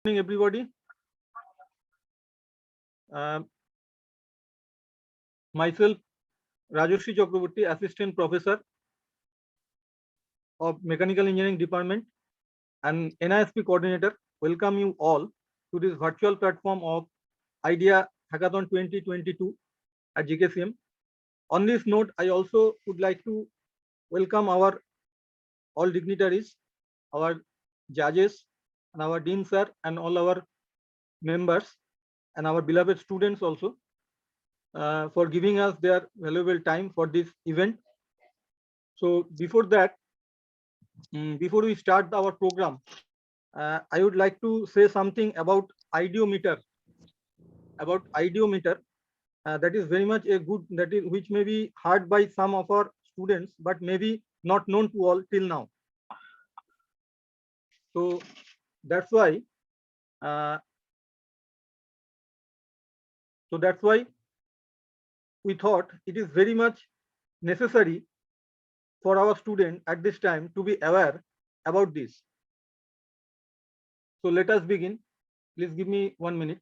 Good morning, everybody. Myself, Rajoshi Chakraborty, Assistant Professor of Mechanical Engineering Department and NISP Coordinator, welcome you all to this virtual platform of IDEA Hackathon 2022 at GKCEM. On this note, I also would like to welcome our all dignitaries, our judges, and our dean sir, and all our members, and our beloved students also. For giving us their valuable time for this event. So before that, before we start our program, I would like to say something about ideometer. That is very much a good, that is which may be heard by some of our students, but maybe not known to all till now. So that's why. We thought it is very much necessary for our student at this time to be aware about this. So let us begin. Please give me 1 minute.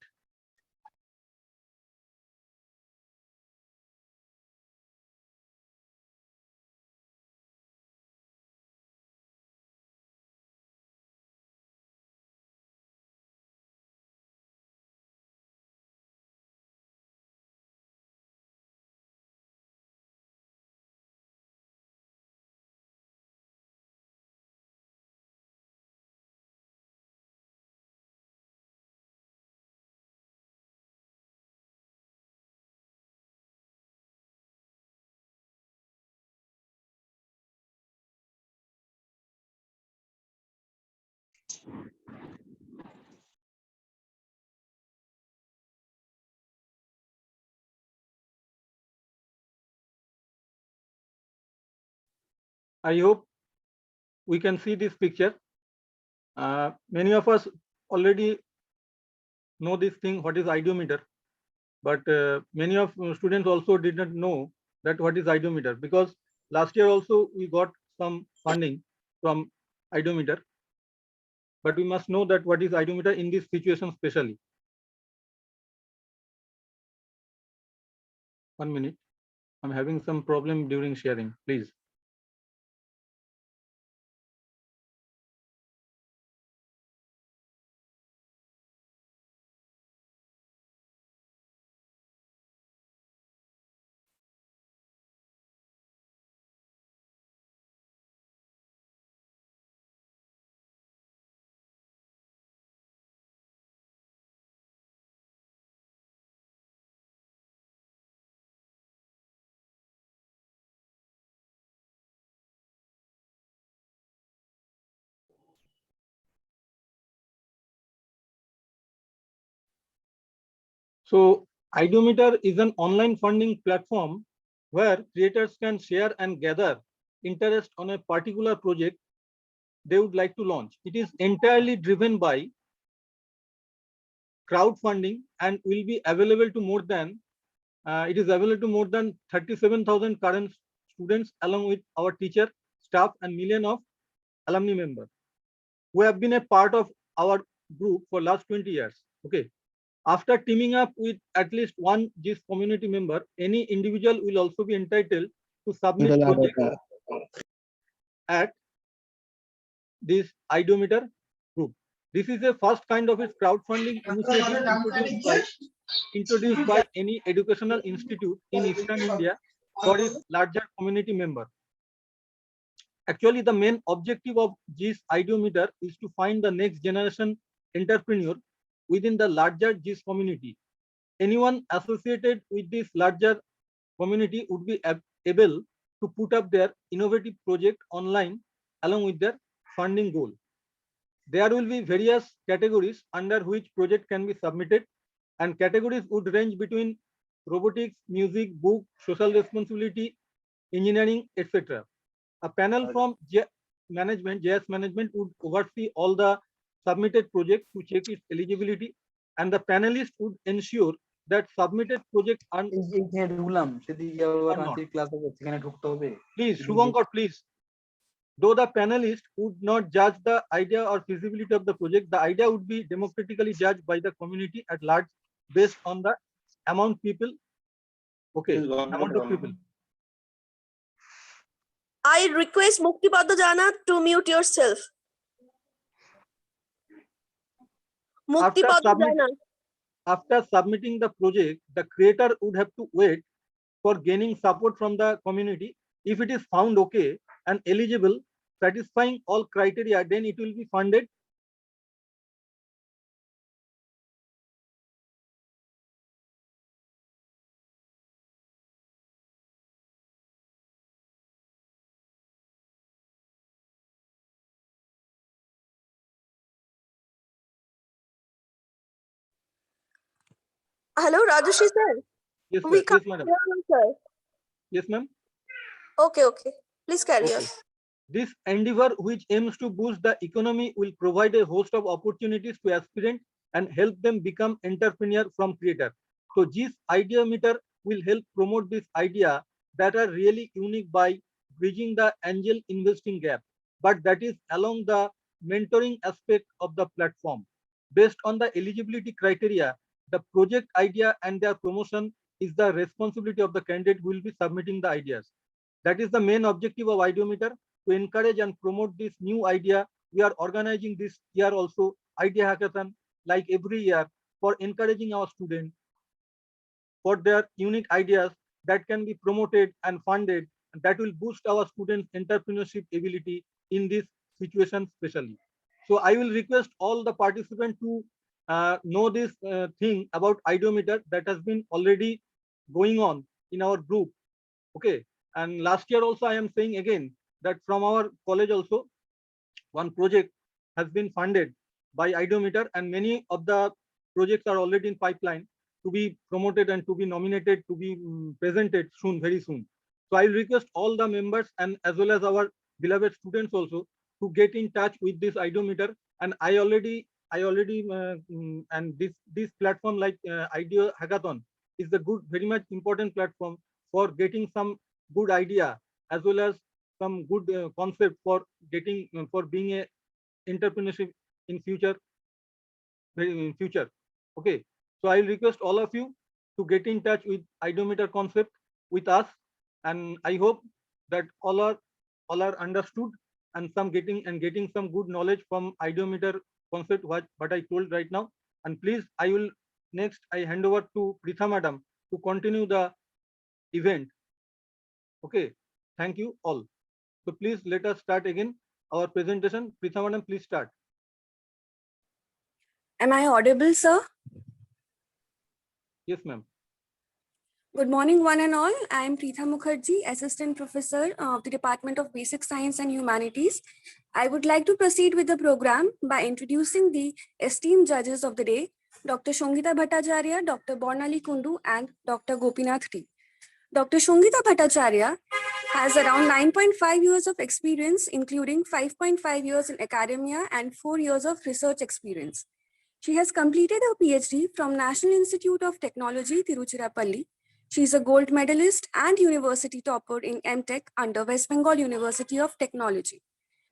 I hope we can see this picture. Many of us already know this thing, what is ideometer, but many of students also did not know that what is ideometer, because last year also we got some funding from ideometer, but we must know that what is ideometer in this situation specially. 1 minute. I'm having some problem during sharing, please. So Ideometer is an online funding platform where creators can share and gather interest on a particular project they would like to launch. It is entirely driven by crowdfunding and will be available to more than 37,000 current students, along with our teacher, staff, and million of alumni members who have been a part of our group for last 20 years. Okay. After teaming up with at least one GIS community member, any individual will also be entitled to submit projects at this Ideometer group. This is the first kind of its crowdfunding initiative introduced by any educational institute in Eastern India for its larger community member. Actually, the main objective of GIS Ideometer is to find the next generation entrepreneur within the larger GIS community. Anyone associated with this larger community would be able to put up their innovative project online along with their funding goal. There will be various categories under which project can be submitted, and categories would range between robotics, music, book, social responsibility, engineering, etc. A panel from JS management would oversee all the submitted projects to check its eligibility, and the panelists would ensure that submitted projects are please, Shubhankar, please. Though the panelists would not judge the idea or feasibility of the project, the idea would be democratically judged by the community at large based on the amount people. Okay, amount of people. I request Mukti Padajana to mute yourself. Mukti Padajana. After submitting the project, the creator would have to wait for gaining support from the community. If it is found okay and eligible, satisfying all criteria, then it will be funded. Hello, Rajashri sir. Yes, We sir. can't Yes, madam. hear you, sir. Yes, ma'am. Okay. Please carry on. This endeavor, which aims to boost the economy, will provide a host of opportunities to aspirants and help them become entrepreneur from creator. So this idea meter will help promote this idea that are really unique by bridging the angel investing gap, but that is along the mentoring aspect of the platform. Based on the eligibility criteria, the project idea and their promotion is the responsibility of the candidate who will be submitting the ideas. That is the main objective of Ideometer, to encourage and promote this new idea. We are organizing this year also Idea Hackathon, like every year, for encouraging our students for their unique ideas that can be promoted and funded, and that will boost our students' entrepreneurship ability in this situation especially. So I will request all the participants to know this thing about Ideometer that has been already going on in our group. Okay. And last year also I am saying again that from our college also one project has been funded by Ideometer, and many of the projects are already in pipeline to be promoted and to be nominated to be presented soon, very soon. So I will request all the members and as well as our beloved students also to get in touch with this Ideometer. And and this platform like Idea Hackathon is a good, very much important platform for getting some good idea as well as some good concept for getting for being a entrepreneurship in future. Okay, so I will request all of you to get in touch with Ideometer concept with us, and I hope that all are understood and getting some good knowledge from Ideometer concept what I told right now. And please, I will next I hand over to Pritha madam to continue the event. Okay, thank you all. So please let us start again our presentation. Pritha madam, please start. Am I audible, sir? Yes, ma'am. Good morning, one and all. I am Pritha Mukherjee, Assistant Professor of the Department of Basic Science and Humanities. I would like to proceed with the program by introducing the esteemed judges of the day, Dr. Shongita Bhattacharya, Dr. Bornali Kundu, and Dr. Gopinath T. Dr. Shongita Bhattacharya has around 9.5 years of experience, including 5.5 years in academia and 4 years of research experience. She has completed her PhD from National Institute of Technology, Tiruchirappalli. She is a gold medalist and university topper in MTech under West Bengal University of Technology.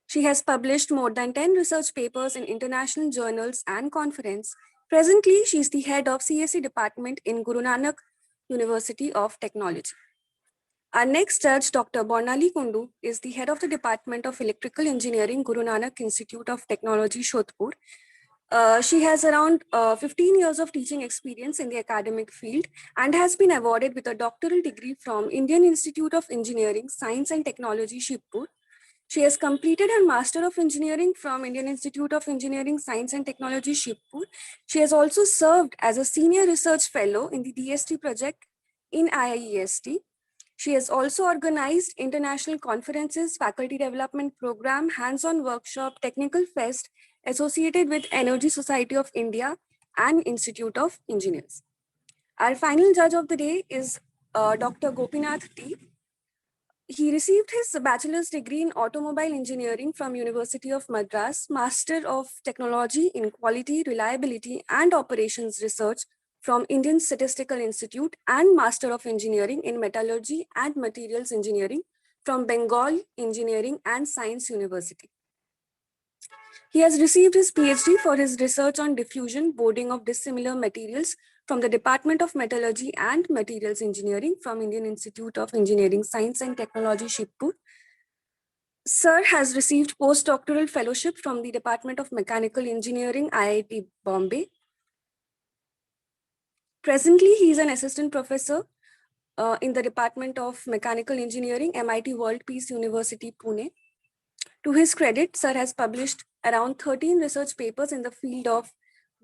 She has published more than 10 research papers in international journals and conferences. Presently, she is the head of CSE department in Guru Nanak University of Technology. Our next judge, Dr. Bornali Kundu, is the head of the Department of Electrical Engineering, Guru Nanak Institute of Technology, Shodhpur. She has around 15 years of teaching experience in the academic field and has been awarded with a doctoral degree from Indian Institute of Engineering, Science and Technology, Shibpur. She has completed her Master of Engineering from Indian Institute of Engineering, Science and Technology, Shibpur. She has also served as a Senior Research Fellow in the DST project in IIEST. She has also organized international conferences, faculty development program, hands-on workshop, technical fest associated with Energy Society of India and Institute of Engineers. Our final judge of the day is Dr. Gopinath T. He received his bachelor's degree in automobile engineering from University of Madras, Master of Technology in Quality, Reliability and Operations Research from Indian Statistical Institute, and Master of Engineering in Metallurgy and Materials Engineering from Bengal Engineering and Science University. He has received his PhD for his research on diffusion boarding of dissimilar materials from the Department of Metallurgy and Materials Engineering from Indian Institute of Engineering Science and Technology, Shibpur. Sir has received postdoctoral fellowship from the Department of Mechanical Engineering, IIT Bombay. Presently, he is an assistant professor in the Department of Mechanical Engineering, MIT World Peace University, Pune. To his credit, Sir has published around 13 research papers in the field of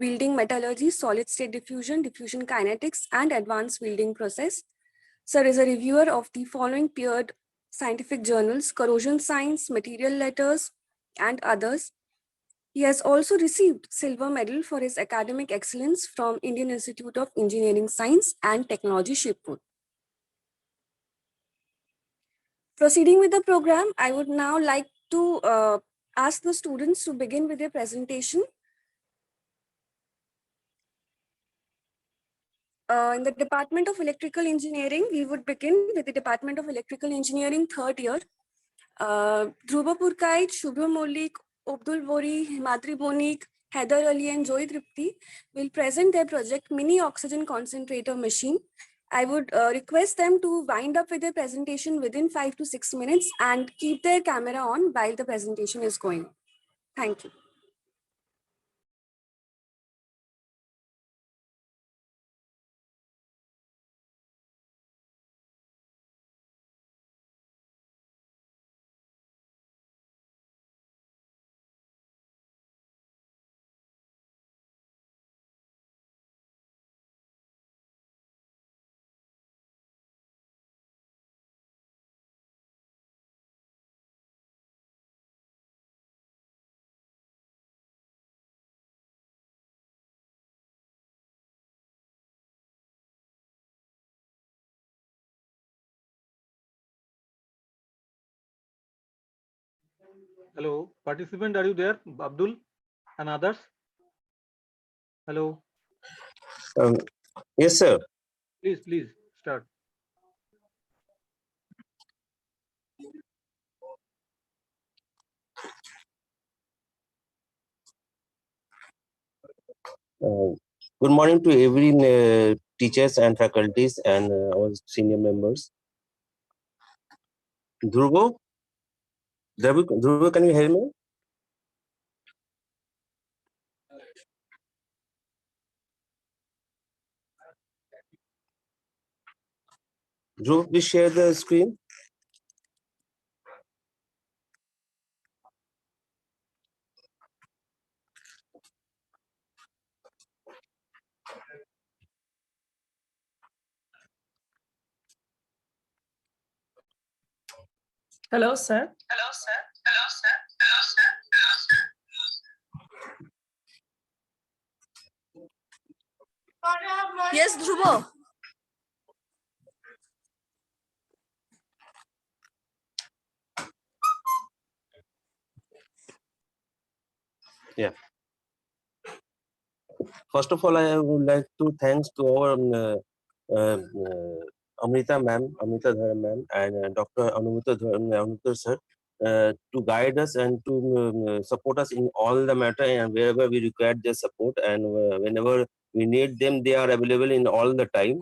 welding metallurgy, solid state diffusion, diffusion kinetics, and advanced welding process. Sir is a reviewer of the following peered scientific journals: Corrosion Science, Material Letters, and others. He has also received silver medal for his academic excellence from Indian Institute of Engineering Science and Technology, Shibpur. Proceeding with the program, I would now like to ask the students to begin with their presentation. In the Department of Electrical Engineering, we would begin with the Department of Electrical Engineering third year. Dhruva Purkait, Shubhra Mollik, Abdul Bori, Himadri Bonik, Heather Ali, and Joy Tripti will present their project Mini Oxygen Concentrator Machine. I would request them to wind up with their presentation within 5 to 6 minutes and keep their camera on while the presentation is going. Thank you. Hello, participant, are you there? Abdul and others? Hello. Yes, sir. Please start. Good morning to every teachers and faculties and our senior members. Dhruvo, Dhruvo, can you hear me? Dhruvo, please share the screen. Hello, sir. Yes, Dhruva. Yeah. First of all, I would like to thanks to our Amrita ma'am, Amrita Dhar ma'am, and Dr. Anumita sir to guide us and to support us in all the matter and wherever we require their support and whenever we need them, they are available in all the time.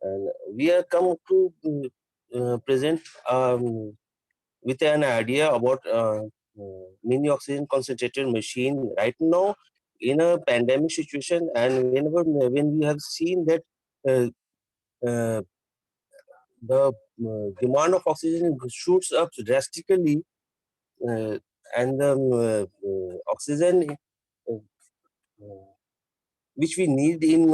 And we have come to present with an idea about mini oxygen concentrator machine right now in a pandemic situation, and when we have seen that uh, uh, the demand of oxygen shoots up drastically, uh, and the oxygen which we need in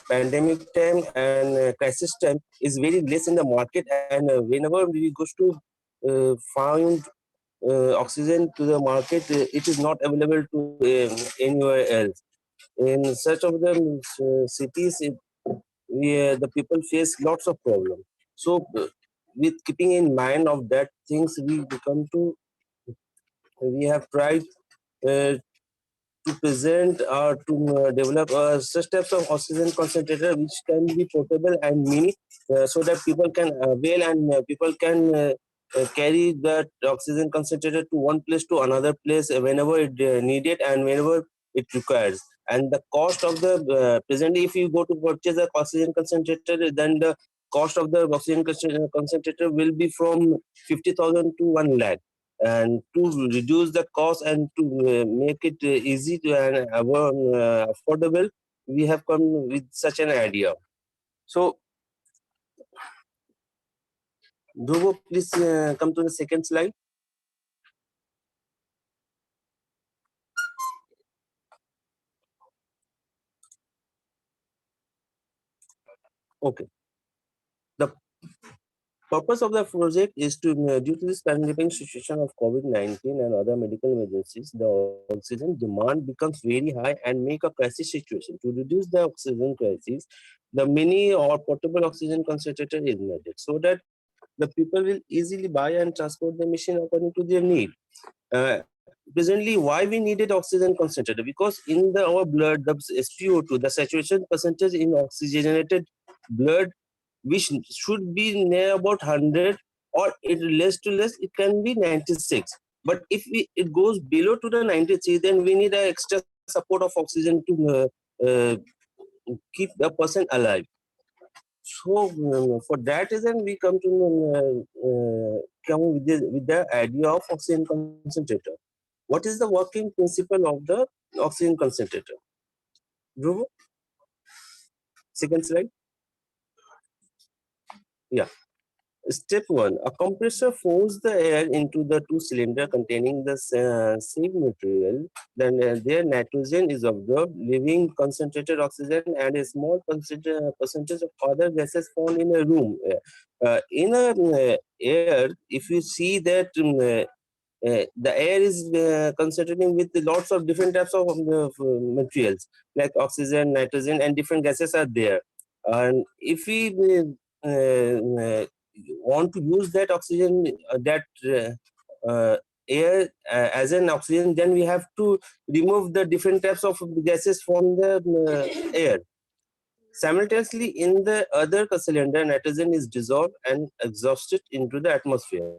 pandemic time and crisis time is very less in the market, and whenever we go to find oxygen to the market, it is not available to anywhere else. In such of the cities, the people face lots of problems. So, with keeping in mind of that things, we have tried to to present or to develop such types of oxygen concentrator which can be portable and mini, so that people can avail and people can carry that oxygen concentrator to one place to another place whenever it needed and whenever it requires. And the cost of the presently, if you go to purchase a oxygen concentrator, then the cost of the oxygen concentrator will be from 50,000 to 1 lakh. And to reduce the cost and to make it easy to and affordable, we have come with such an idea. So, Dhruvo, please come to the second slide. Okay. The purpose of the project is to, due to this pandemic situation of COVID-19 and other medical emergencies, the oxygen demand becomes very high and make a crisis situation. To reduce the oxygen crisis, the mini or portable oxygen concentrator is needed so that the people will easily buy and transport the machine according to their need. Presently, why we needed oxygen concentrator? Because in our blood, the SpO2, the saturation percentage in oxygenated blood, which should be near about 100, or it less to less, it can be 96. But if it goes below to the 93, then we need an extra support of oxygen to keep the person alive. So for that reason, we come with the idea of oxygen concentrator. What is the working principle of the oxygen concentrator? Dhruv? Second slide. Yeah. Step 1. A compressor forces the air into the two cylinders containing the same material. Then their nitrogen is absorbed, leaving concentrated oxygen and a small percentage of other gases found in a room. In air, if you see that the air is concentrating with lots of different types of materials like oxygen, nitrogen, and different gases are there. And if we want to use that oxygen, air as an oxygen, then we have to remove the different types of gases from the air. Simultaneously, in the other cylinder, nitrogen is dissolved and exhausted into the atmosphere.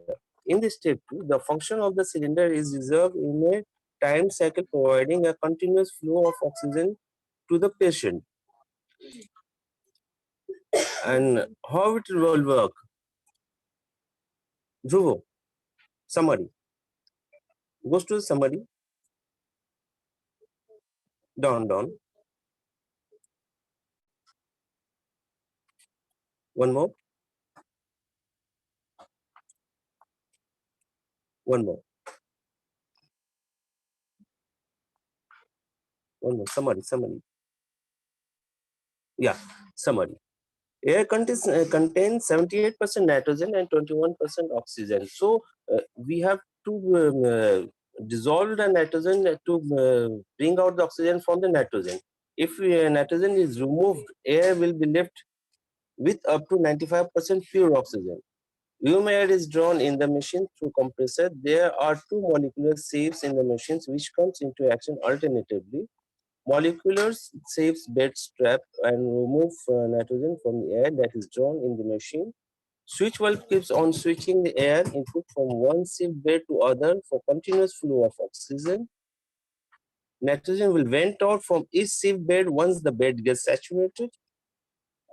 In this step 2, the function of the cylinder is reserved in a time cycle, providing a continuous flow of oxygen to the patient. And how it will work? Dhruvo, summary. Goes to the summary. Down. One more. One more. Summary. Yeah, summary. Air contains 78% nitrogen and 21% oxygen. So we have to dissolve the nitrogen to bring out the oxygen from the nitrogen. If nitrogen is removed, air will be left with up to 95% pure oxygen. Room air is drawn in the machine through compressor. There are two molecular sieves in the machines which comes into action alternatively. Molecular sieves bed strap and remove nitrogen from the air that is drawn in the machine. Switch valve keeps on switching the air input from one sieve bed to other for continuous flow of oxygen. Nitrogen will vent out from each sieve bed once the bed gets saturated.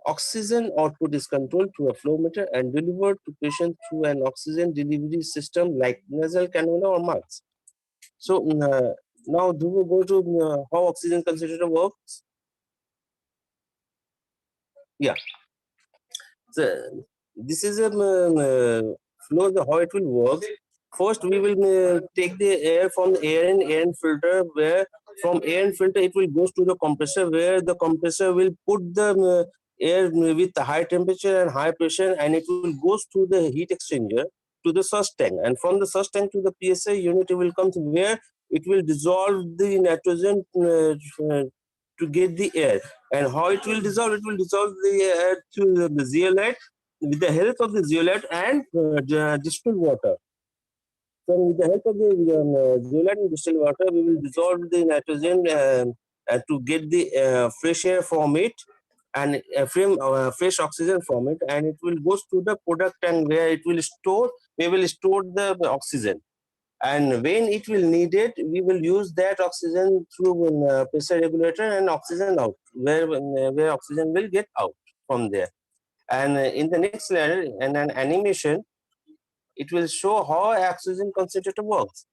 Oxygen output is controlled through a flow meter and delivered to patients through an oxygen delivery system like nasal cannula or mask. So now do we go to how oxygen concentrator works? Yeah. So this is a flow how it will work. First, we will take the air from the air and filter, where from air and filter it will goes to the compressor, where the compressor will put the air with high temperature and high pressure, and it will goes to the heat exchanger to the surge tank, and from the surge tank to the PSI unit it will come to where it will dissolve the nitrogen to get the air. And how it will dissolve? It will dissolve the air to the zeolite with the help of the zeolite and distilled water. So with the help of the zeolite and distilled water, we will dissolve the nitrogen to get the fresh air from it and fresh oxygen from it, and it will go to the product, and where it will store, we will store the oxygen. And when it will need it, we will use that oxygen through pressure regulator and oxygen out, where oxygen will get out from there. And in the next layer, in an animation, it will show how oxygen concentrator works.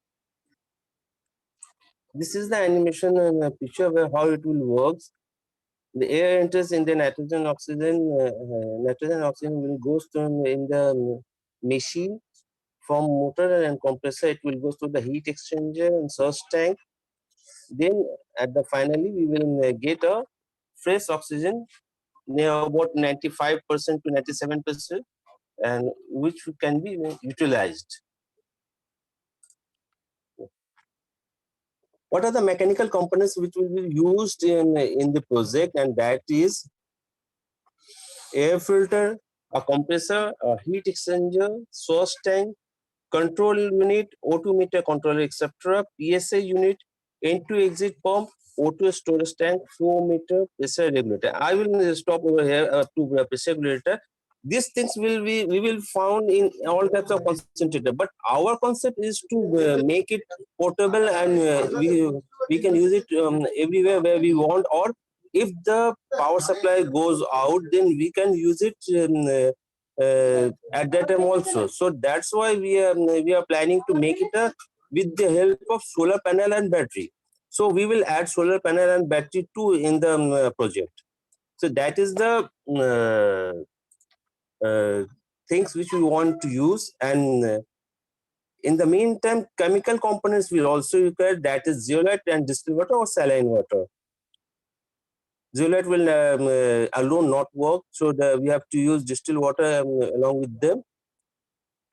This is the animation and picture where how it will work. The air enters in the nitrogen oxygen. Nitrogen oxygen will goes to in the machine from motor and compressor. It will go to the heat exchanger and source tank. Then at the finally we will get a fresh oxygen near about 95% to 97%, and which can be utilized. What are the mechanical components which will be used in the project? And that is air filter, a compressor, a heat exchanger, source tank, control unit, O2 meter controller, etc., PSA unit, entry exit pump, O2 storage tank, flow meter, pressure regulator. I will stop over here to pressure regulator. These things will be we will found in all types of concentrator, but our concept is to make it portable, and we can use it everywhere where we want, or if the power supply goes out, then we can use it at that time also. So that's why we are planning to make it with the help of solar panel and battery. So we will add solar panel and battery too in the project. So that is the things which we want to use. And in the meantime, chemical components will also require, that is zeolite and distilled water or saline water. Zeolite will alone not work, so we have to use distilled water along with them.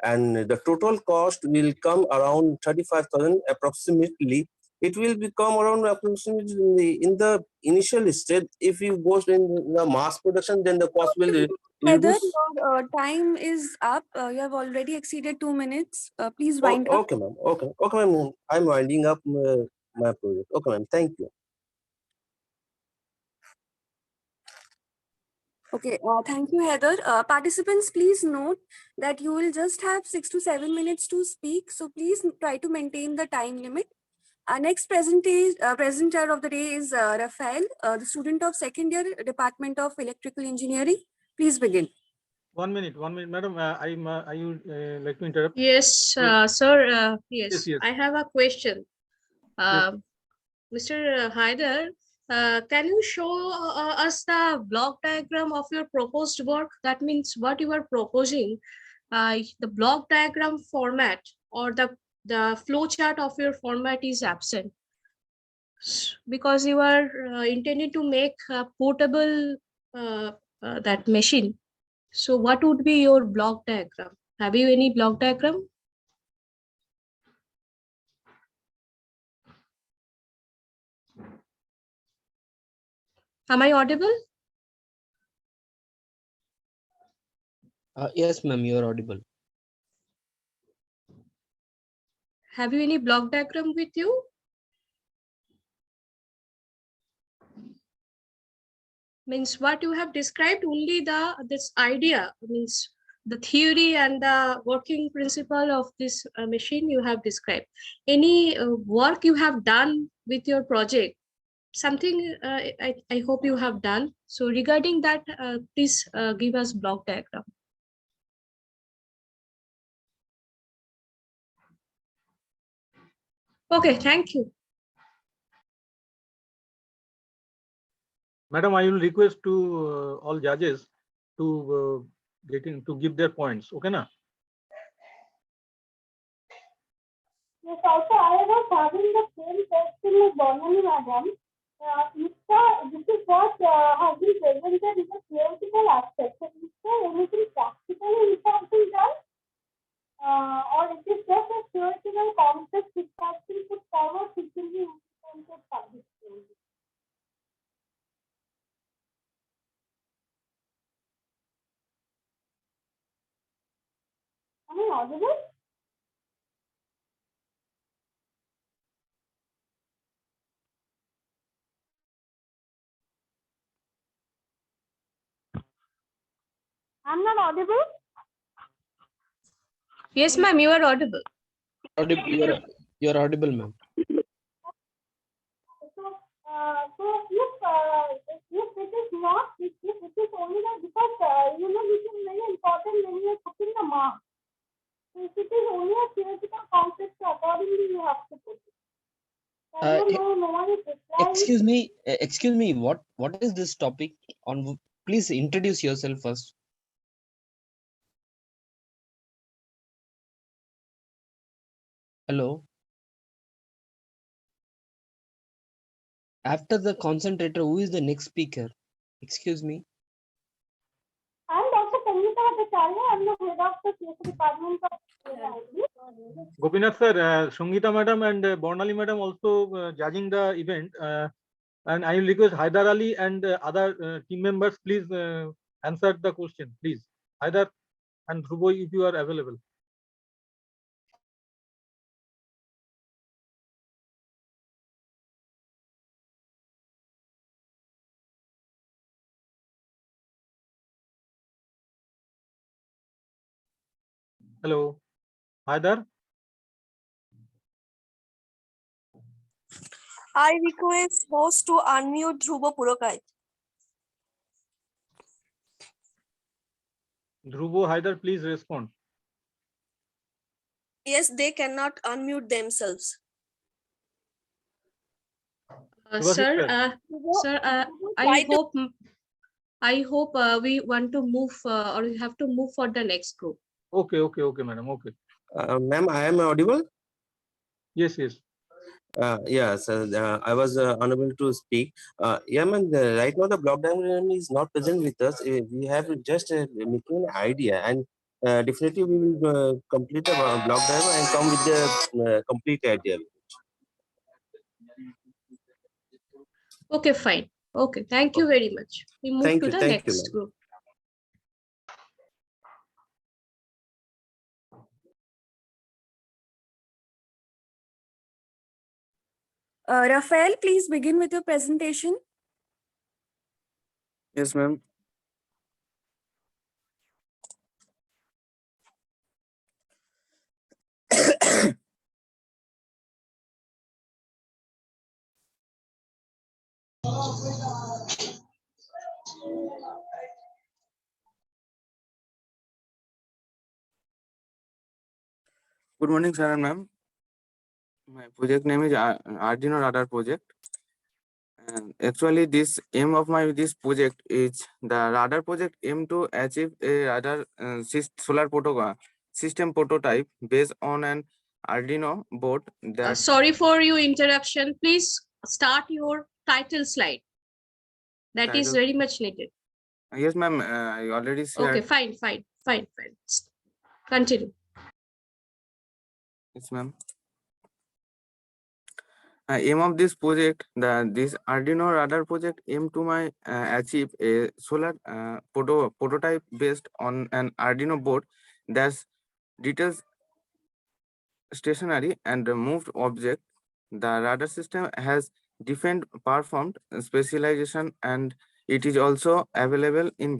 And the total cost will come around 35,000 approximately. It will become around approximately in the initial stage. If you go in the mass production, then the cost will Heather, reduce. your time is up. You have already exceeded 2 minutes. Please wind up. Okay, ma'am. Okay, ma'am. I'm winding up my project. Okay, ma'am. Thank you. Okay, thank you, Heather. Participants, please note that you will just have 6 to 7 minutes to speak. So please try to maintain the time limit. Our next presenter of the day is Rafael, the student of second year Department of Electrical Engineering. Please begin. 1 minute, madam. I would like to interrupt. Yes, sir. Yes, Yes. I have a question. Mr. Haider, can you show us the block diagram of your proposed work? That means what you are proposing, the block diagram format or the flow chart of your format is absent, because you are intending to make a portable that machine. So what would be your block diagram? Have you any block diagram? Am I audible? Yes, ma'am, you are audible. Have you any block diagram with you? Means what you have described, only this idea, means the theory and the working principle of this machine you have described. Any work you have done with your project, something I hope you have done. So regarding that, please give us block diagram. Okay, thank you. Madam, I will request to all judges to give their points. Okay, na? Yes, also I was having the same question with Bonani madam. This is what has been presented in the theoretical aspect. So is there anything practical which has been done? Or it is just a theoretical concept which has been put forward which will be implemented publicly? Am I audible? I'm not audible. Yes, ma'am, you are audible. You're audible, ma'am. So if it is not, if it is only that because this is very important when you are putting the mark. So if it is only a theoretical concept, so accordingly you have to put it. I don't know, no one is replying. Excuse me. What is this topic on? Please introduce yourself first. Hello. After the concentrator, who is the next speaker? Excuse me. I'm Dr. Sangeeta Bhattacharya. I'm the head of the CSE department of IIC. Gopinath sir, Sangeeta madam and Bornali madam also judging the event. And I will request Haidar Ali and other team members, please answer the question, please. Haidar and Dhruvo, if you are available. Hello, Haidar. I request host to unmute Dhruva Purakai. Dhruvo, Haidar, please respond. Yes, they cannot unmute themselves. Subhasit Sir, sir. I Try to- hope we want to move or we have to move for the next group. Okay, madam. Okay. Ma'am, I am audible. Yes. Yes, I was unable to speak. Yeah, man, right now the block diagram is not present with us. We have just making an idea, and definitely we will complete the block diagram and come with the complete idea. Okay, fine. Okay, thank you very much. We move to the Thank you, next ma'am. group. Rafael, please begin with your presentation. Yes, ma'am. Good morning, sir and ma'am. My project name is Arduino Radar project. And actually, this aim of this project is the radar project aim to achieve a radar solar system prototype based on an Arduino board that Sorry for your interruption. Please start your title slide. That is title. very much needed. Yes, ma'am. I already shared. Okay, fine. Continue. Yes, ma'am. Aim of this project, this Arduino radar project aim to achieve a solar prototype based on an Arduino board that's details stationary and moved object. The radar system has different performed specialization, and it is also available in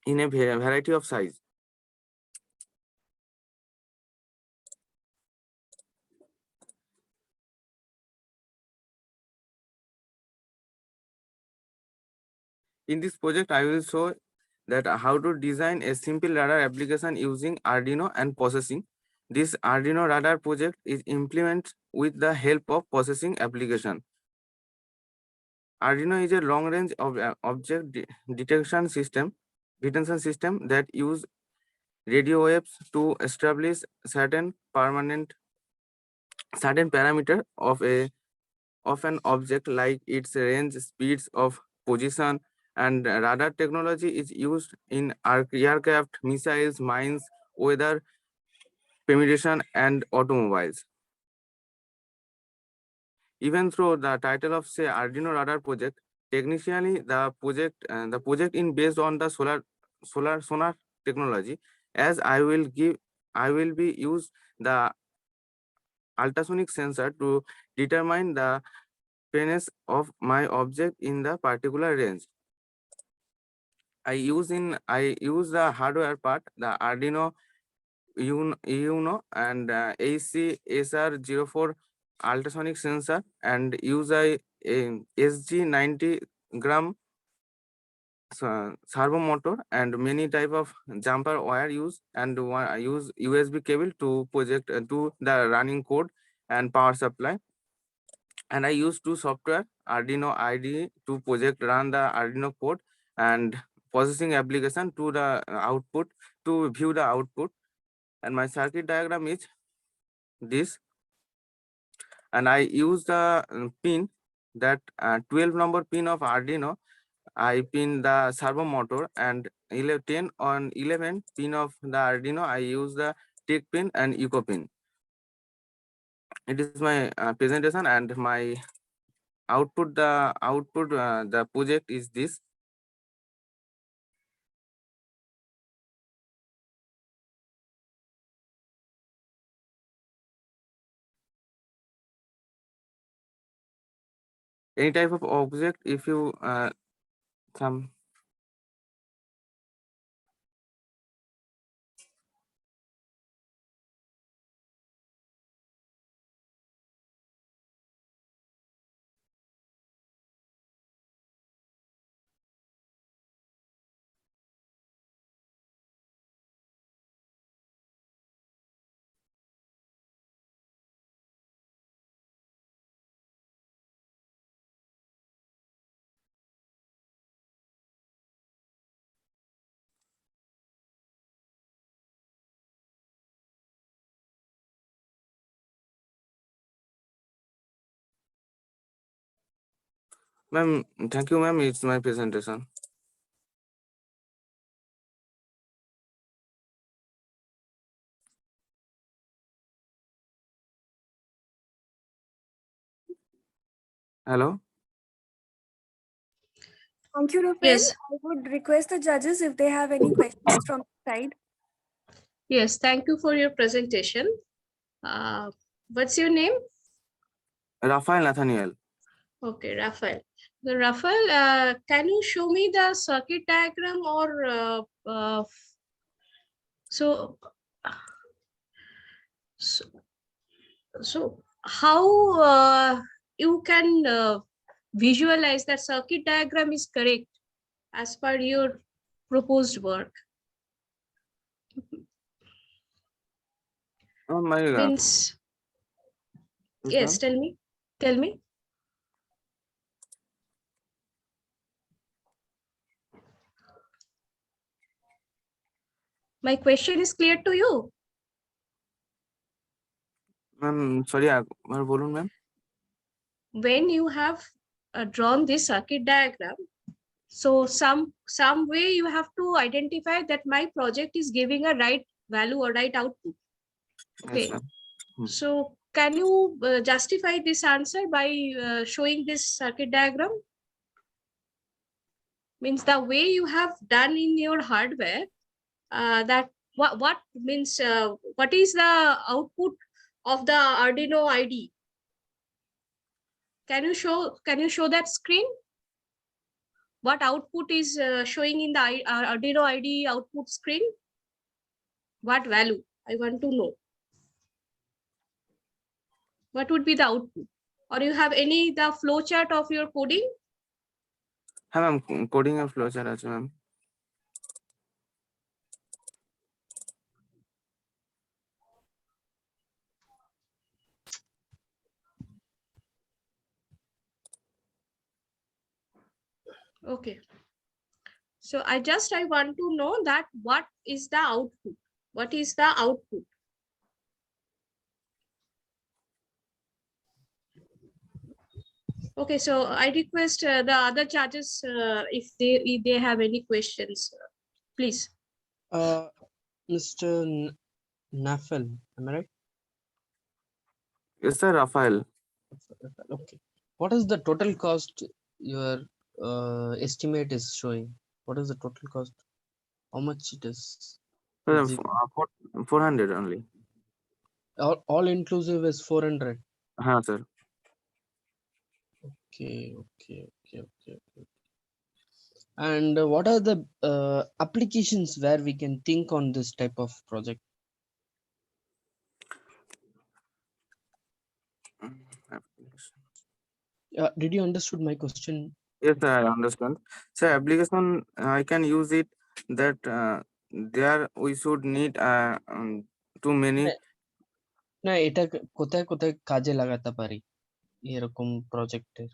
in a variety of size. In this project, I will show that how to design a simple radar application using Arduino and processing. This Arduino radar project is implemented with the help of processing application. Arduino is a long-range object detection system that use radio waves to establish certain parameter of an object like its range, speeds of position, and radar technology is used in aircraft, missiles, mines, weather prediction, and automobiles. Even though the title of say Arduino radar project, technically the project is based on the sonar technology. As I will be use the ultrasonic sensor to determine the fairness of my object in the particular range. I use the hardware part, the Arduino Uno and AC-SR04 ultrasonic sensor, and use a SG 90 gram servo motor and many type of jumper wire use, and I use USB cable to project to the running code and power supply. And I use two software, Arduino IDE to project run the Arduino code, and processing application to the output to view the output. And my circuit diagram is this, and I use the pin that 12 number pin of Arduino. I pin the servo motor, and 10 on 11 pin of the Arduino I use the tick pin and echo pin. It is my presentation, and my output. The project is this. Any type of object, if you some ma'am, thank you, ma'am. It's my presentation. Hello. Thank you, Rafael. Yes. I would request the judges if they have any questions from the side. Yes, thank you for your presentation. What's your name? Rafael Nathaniel. Okay, Raphael. The Raphael, can you show me the circuit diagram, or so, so how you can visualize that circuit diagram is correct as per your proposed work? Oh my God. Means, yes, tell me. Tell me. My question is clear to you. Ma'am, sorry, bolun, ma'am. When you have drawn this circuit diagram, so some way you have to identify that my project is giving a right value or right output. Okay. Yes, ma'am. So can you justify this answer by showing this circuit diagram? Means the way you have done in your hardware, that what means, what is the output of the Arduino IDE? Can you show that screen? What output is showing in the Arduino IDE output screen? What value? I want to know. What would be the output? Or you have any the flow chart of your coding? Hi, ma'am. Coding and flowchart as ma'am. Okay. So I want to know that what is the output? What is the output? Okay, so I request the other judges if they have any questions, please. Mr. Nafel, am I right? Yes, sir, Rafael. Okay. What is the total cost your estimate is showing? What is the total cost? How much it is? Is it 400 only. all inclusive is 400? Sir. Okay. And what are the applications where we can think on this type of project? Did you understood my question? Yes, I understand. So application, I can use it that there we should need too many. না এটা কোথায় কোথায় কাজে লাগাতে পারি এরকম প্রজেক্টের?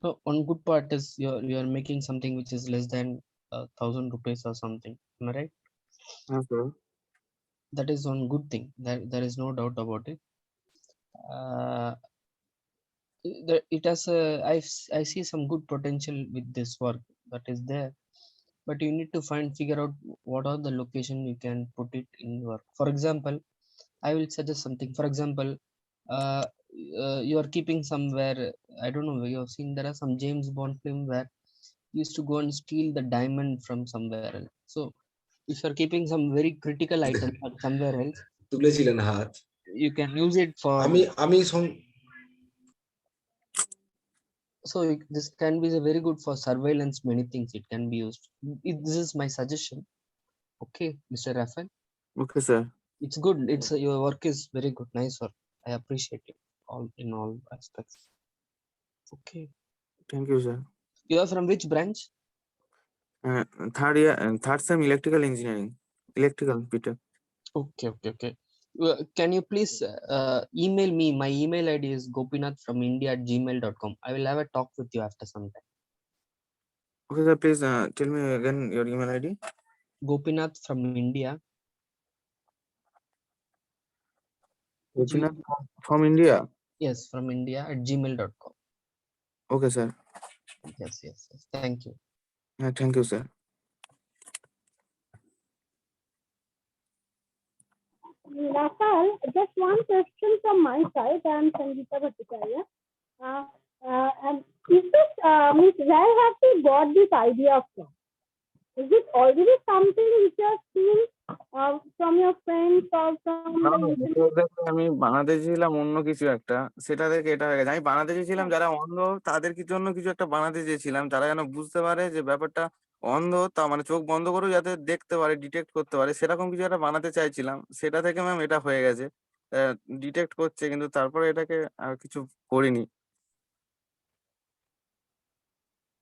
So one good part is you're making something which is less than 1,000 rupees or something. Am I right? Okay. That is one good thing. There is no doubt about it. It has I see some good potential with this work that is there, but you need to figure out what are the location you can put it in work. For example, I will suggest something. For example, you are keeping somewhere, I don't know, you have seen there are some James Bond film where you used to go and steal the diamond from somewhere else. So if you're keeping some very critical item somewhere else, তুলেছিলেন হাত you can use it for. আমি So this can be very good for surveillance. Many things it can be used. This is my suggestion. Okay, Mr. Rafael. Okay, sir. It's good. It's your work is very good. Nice work. I appreciate it all in all aspects. Okay. Thank you, sir. You are from which branch? Third year, third sem electrical engineering, electrical, Peter. Okay. Can you please email me? My email ID is gopinath@gmail.com. I will have a talk with you after some time. Okay, sir. Please tell me again your email ID. Gopinath from India. Gopinath from India. Yes, from India @gmail.com. Okay, sir. Yes. Thank you. Thank you, sir. Rafael, just one question from my side. I'm Sangeeta Bhattacharya. And is this, where have you got this idea from? Is it already something which you have seen from your friends or from আমি বানাতে চেয়েছিলাম অন্য কিছু একটা, সেটা থেকে এটা হয়ে গেছে। আমি বানাতে চেয়েছিলাম যারা অন্ধ তাদের জন্য কিছু একটা বানাতে চেয়েছিলাম, তারা যেন বুঝতে পারে যে ব্যাপারটা অন্ধ, তা মানে চোখ বন্ধ করেও যাতে দেখতে পারে, ডিটেক্ট করতে পারে, সেরকম কিছু একটা বানাতে চাইছিলাম। সেটা থেকে ম্যাম এটা হয়ে গেছে, ডিটেক্ট করছে, কিন্তু তারপরে এটাকে আর কিছু করিনি।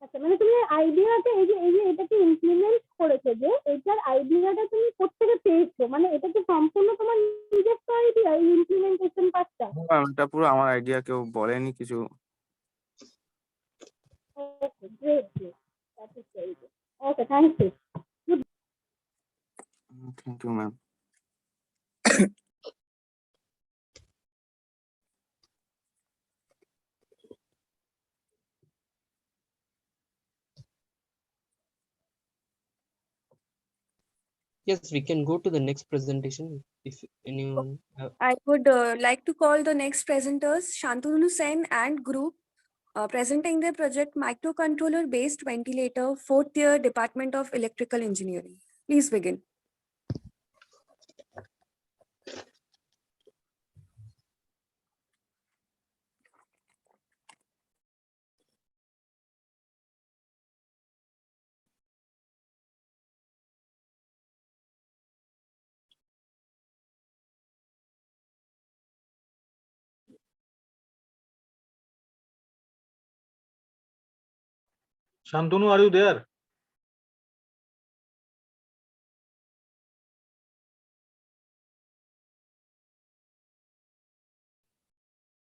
আচ্ছা, মানে তুমি আইডিয়াটা এই যে এটাকে ইমপ্লিমেন্ট করেছো, যে এটার আইডিয়াটা তুমি কোত্থেকে পেয়েছো? মানে এটা কি সম্পূর্ণ তোমার নিজস্ব আইডিয়া, এই ইমপ্লিমেন্টেশন পার্টটা? এটা পুরো আমার আইডিয়া, কেউ বলেনি কিছু। Okay, great, that is very good. Okay, thank you. Thank you ma'am. Yes, we can go to the next presentation if anyone I would like to call the next presenters, Shantanu Sen and group, presenting their project Microcontroller Based Ventilator, 4th year, Department of Electrical Engineering. Please begin. Shantanu, are you there?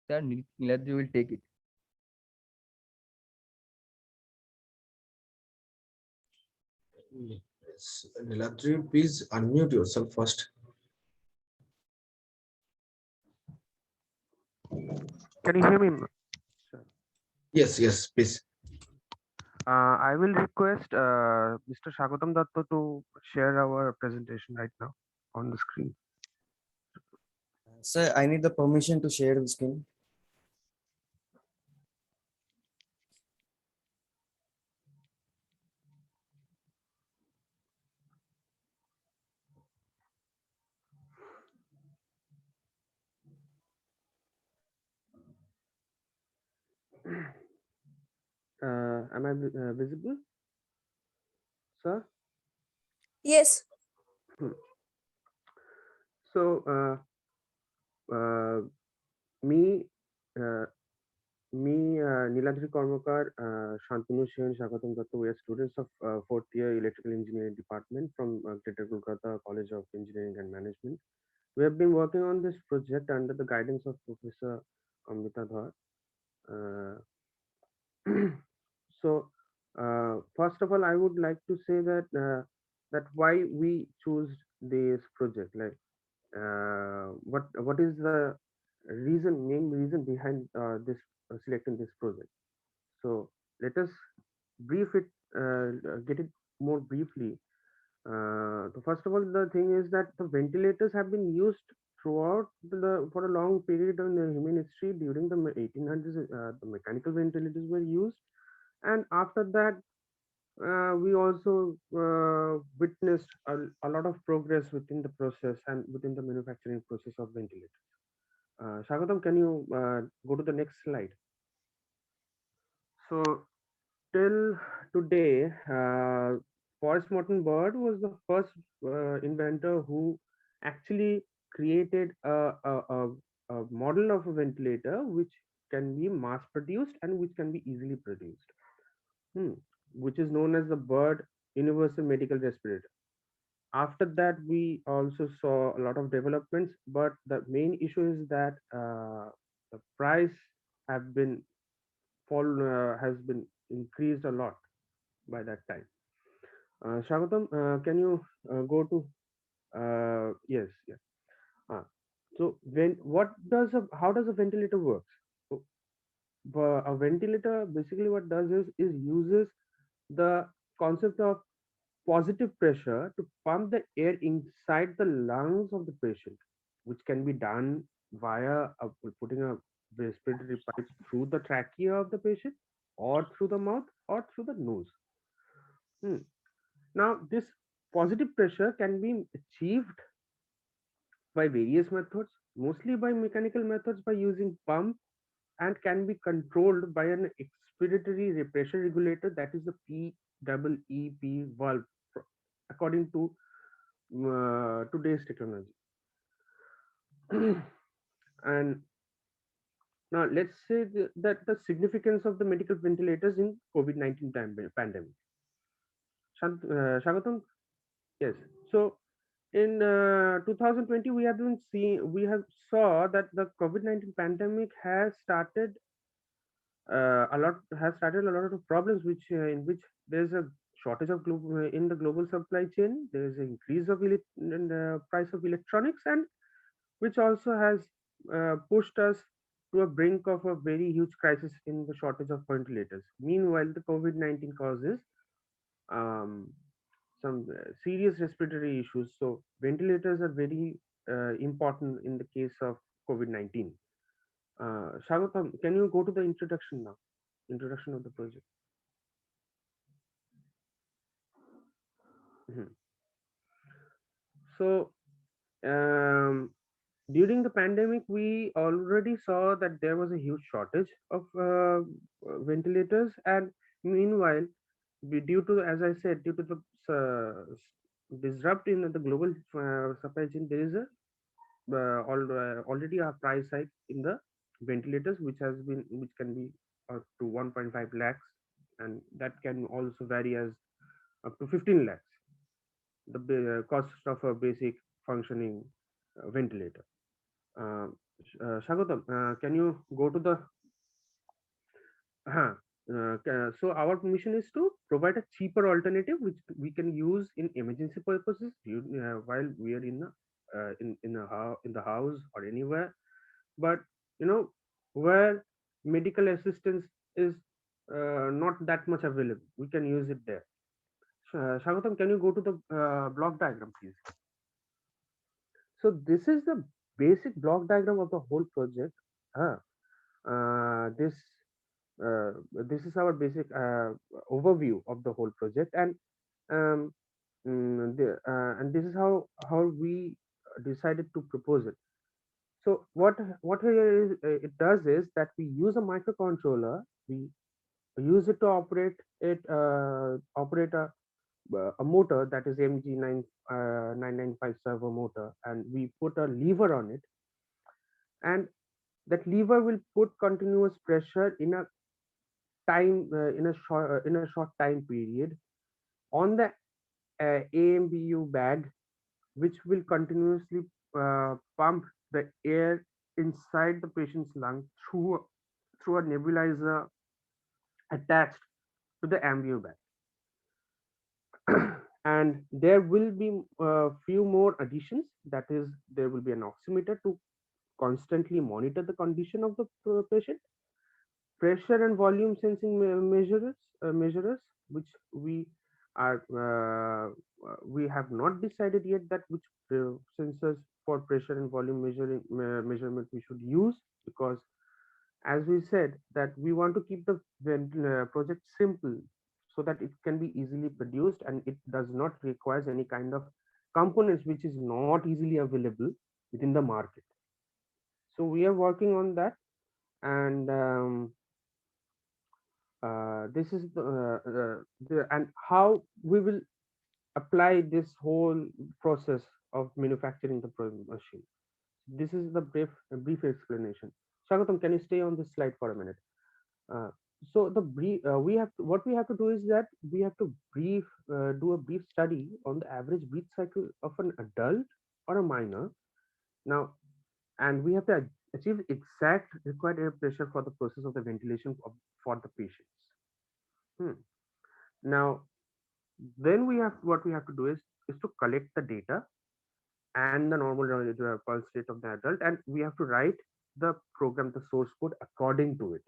Sir, Niladri will take it. Niladri, please unmute yourself first. Can you hear me? Yes, please. I will request Mr. Shagotam Datta to share our presentation right now on the screen. Sir, I need the permission to share the screen. Am I visible, sir? Yes. Hmm. So, uh, me, uh, Niladri Karmakar, Shantanu Sen, Shagatam Datta, we are students of fourth year electrical engineering department from Greater Kolkata College of Engineering and Management. We have been working on this project under the guidance of Professor Amrita Dhar. So, first of all, I would like to say that that why we choose this project, like what is the main reason behind this selecting this project. So let us brief it, get it more briefly. First of all, the thing is that the ventilators have been used throughout for a long period in the human history. During the 1800s, the mechanical ventilators were used, and after that, we also witnessed a lot of progress within the process and within the manufacturing process of ventilators. Shagatam, can you go to the next slide? So till today, Forrest Morton Bird was the first inventor who actually created a model of a ventilator which can be mass produced and which can be easily produced, hmm, which is known as the Bird Universal Medical Respirator. After that, we also saw a lot of developments, but the main issue is that the price have been has been increased a lot by that time. Shagatam, can you go to yes, yes. Uh, so when what does how does a ventilator works? So, a ventilator basically what does is uses the concept of positive pressure to pump the air inside the lungs of the patient, which can be done via putting a respiratory pipe through the trachea of the patient, or through the mouth, or through the nose. Hmm. Now, this positive pressure can be achieved by various methods, mostly by mechanical methods by using pump, and can be controlled by an expiratory pressure regulator, that is the PEEP valve, according to today's technology. And now let's say that the significance of the medical ventilators in COVID-19 pandemic. Shagatam, yes. So in 2020, we have saw that the COVID-19 pandemic has started a lot of problems, which in which there's a shortage of in the global supply chain. There is an increase of in the price of electronics, and which also has pushed us to a brink of a very huge crisis in the shortage of ventilators. Meanwhile, the COVID-19 causes um, some serious respiratory issues. So ventilators are very important in the case of COVID-19. Shagatam, can you go to the introduction now? Introduction of the project. Mhm. So during the pandemic, we already saw that there was a huge shortage of ventilators, and meanwhile, due to, as I said, due to the disrupt in the global supply chain, there is a already a price hike in the ventilators, which can be up to 1.5 lakhs, and that can also vary as up to 15 lakhs, the cost of a basic functioning ventilator. uh, Shagatam, can you go to the so our mission is to provide a cheaper alternative which we can use in emergency purposes, while we are in the house or anywhere, but you know, where medical assistance is not that much available, we can use it there. Shagatam, can you go to the block diagram, please? So this is the basic block diagram of the whole project. uh, uh, this this is our basic overview of the whole project, and um, and this is how we decided to propose it. So what here is, it does is that we use a microcontroller. We use it to operate a motor, that is MG9 995 servo motor, and we put a lever on it, and that lever will put continuous pressure in a short time period on the AMBU bag, which will continuously pump the air inside the patient's lung through a nebulizer attached to the AMBU bag. And there will be a few more additions. That is, there will be an oximeter to constantly monitor the condition of the patient, pressure and volume sensing measures, which are we have not decided yet that which sensors for pressure and volume measurement we should use, because as we said that we want to keep the project simple so that it can be easily produced and it does not require any kind of components which is not easily available within the market. So we are working on that, and this is the and how we will apply this whole process of manufacturing the machine. This is the brief explanation. Shagatam, can you stay on this slide for a minute? So the brief what we have to do is that we have to do a brief study on the average breath cycle of an adult or a minor. Now, and we have to achieve exact required air pressure for the process of the ventilation for the patients. Now, then what we have to do is to collect the data and the normal pulse rate of the adult, and we have to write the program, the source code according to it,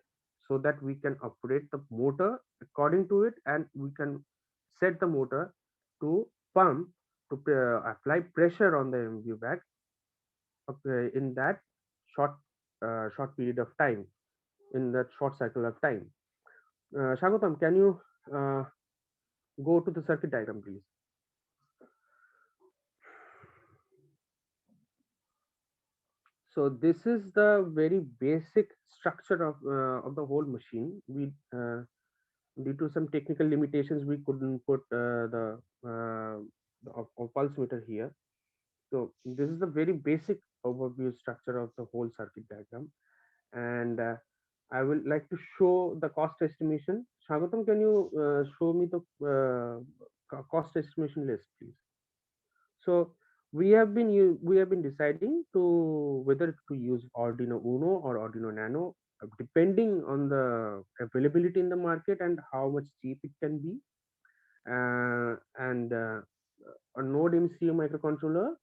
so that we can operate the motor according to it, and we can set the motor to pump to apply pressure on the MVU bag in that short period of time, in that short cycle of time. Shagotam, can you go to the circuit diagram, please? So this is the very basic structure of the whole machine. We due to some technical limitations we couldn't put the pulse meter here. So this is the very basic overview structure of the whole circuit diagram, and I would like to show the cost estimation. Shagatam, can you show me the cost estimation list, please? So we have been deciding to whether to use Arduino Uno or Arduino Nano, depending on the availability in the market and how much cheap it can be, and a Node MCU microcontroller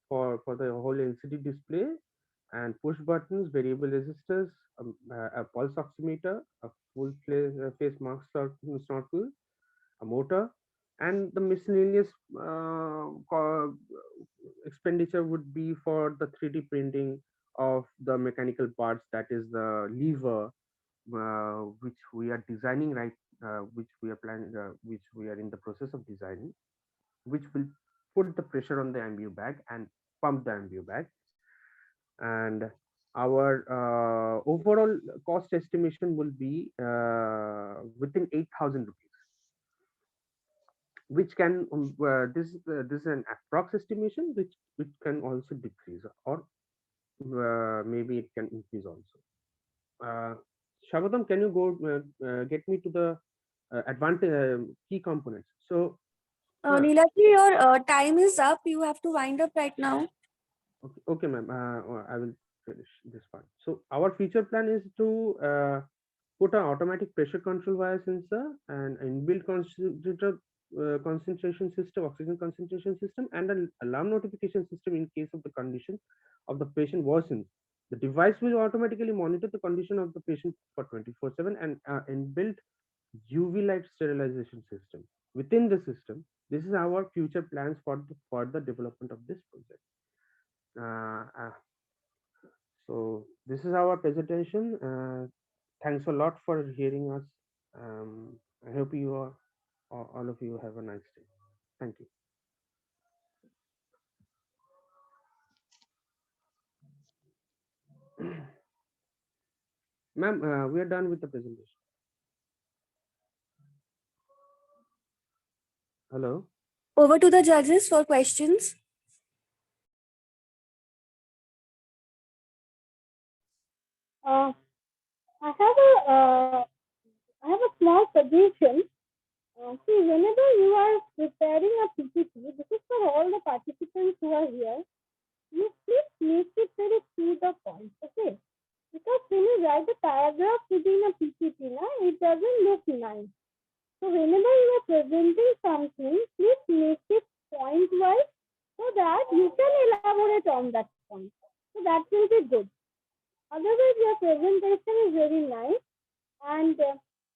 for the whole LCD display, and push buttons, variable resistors, a pulse oximeter, a full face mask snorkel, a motor, and the miscellaneous expenditure would be for the 3D printing of the mechanical parts, that is the lever, which we are designing which we are planning, which we are in the process of designing, which will put the pressure on the MBU bag and pump the MBU bag. And our overall cost estimation will be within 8,000 rupees, which can this is an approx estimation, which can also decrease, or maybe it can increase also. Shavatam, can you go get me to the key components? So Neelaji, your time is up. You have to wind up right now. okay, ma'am. I will finish this part. So our feature plan is to put an automatic pressure control via sensor and inbuilt concentration system, oxygen concentration system, and an alarm notification system in case of the condition of the patient worsens. The device will automatically monitor the condition of the patient for 24/7, and inbuilt UV light sterilization system. Within the system, this is our future plans for the development of this project. So this is our presentation. Thanks a lot for hearing us. I hope all of you have a nice day. Thank you. Ma'am, we are done with the presentation. Hello. Over to the judges for questions. I have a small suggestion. See, whenever you are preparing a PPT, this is for all the participants who are here. You please make it very to the point, okay? Because when you write a paragraph within a PPT, it doesn't look nice. So whenever you are presenting something, please make it point-wise so that you can elaborate on that point. So that will be good. Otherwise, your presentation is very nice. And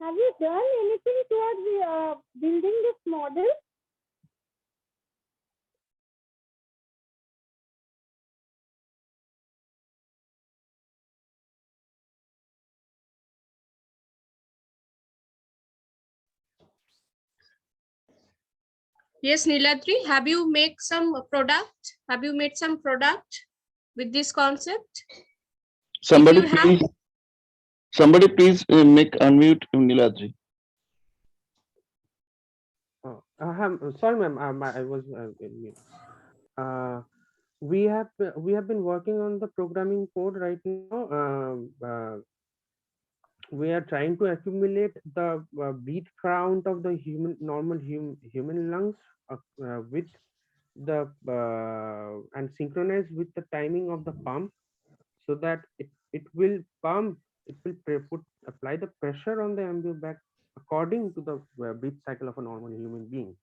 have you done anything towards building this model? Yes, Niladri, have you made some product? Have you made some product with this concept? Somebody If you have, please, somebody please make unmute Niladri. Sorry, ma'am. I was in mute. We have been working on the programming code right now. We are trying to accumulate the beat count of the human lungs with the and synchronize with the timing of the pump, so that it will pump, it will apply the pressure on the ambu according to the beat cycle of a normal human being.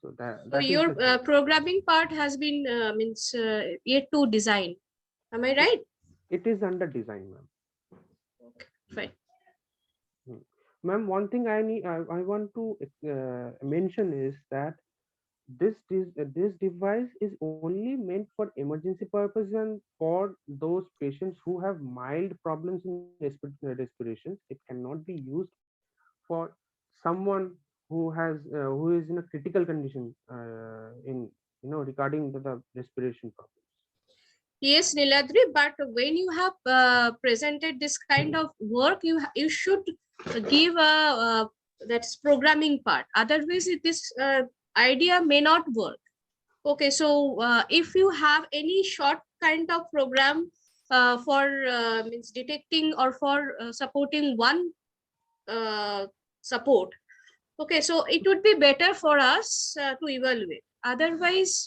So so that is your the programming part has been yet to design. Am I right? it is under design, ma'am. Okay, fine. Ma'am, one thing I want to mention is that this device is only meant for emergency purpose and for those patients who have mild problems in respirations. It cannot be used for someone who is in a critical condition in regarding the respiration problems. Yes, Niladri, but when you have presented this kind of work, you should give that's programming part. Otherwise, this idea may not work. Okay, so if you have any short kind of program for means detecting or for supporting one support, okay, so it would be better for us to evaluate. Otherwise,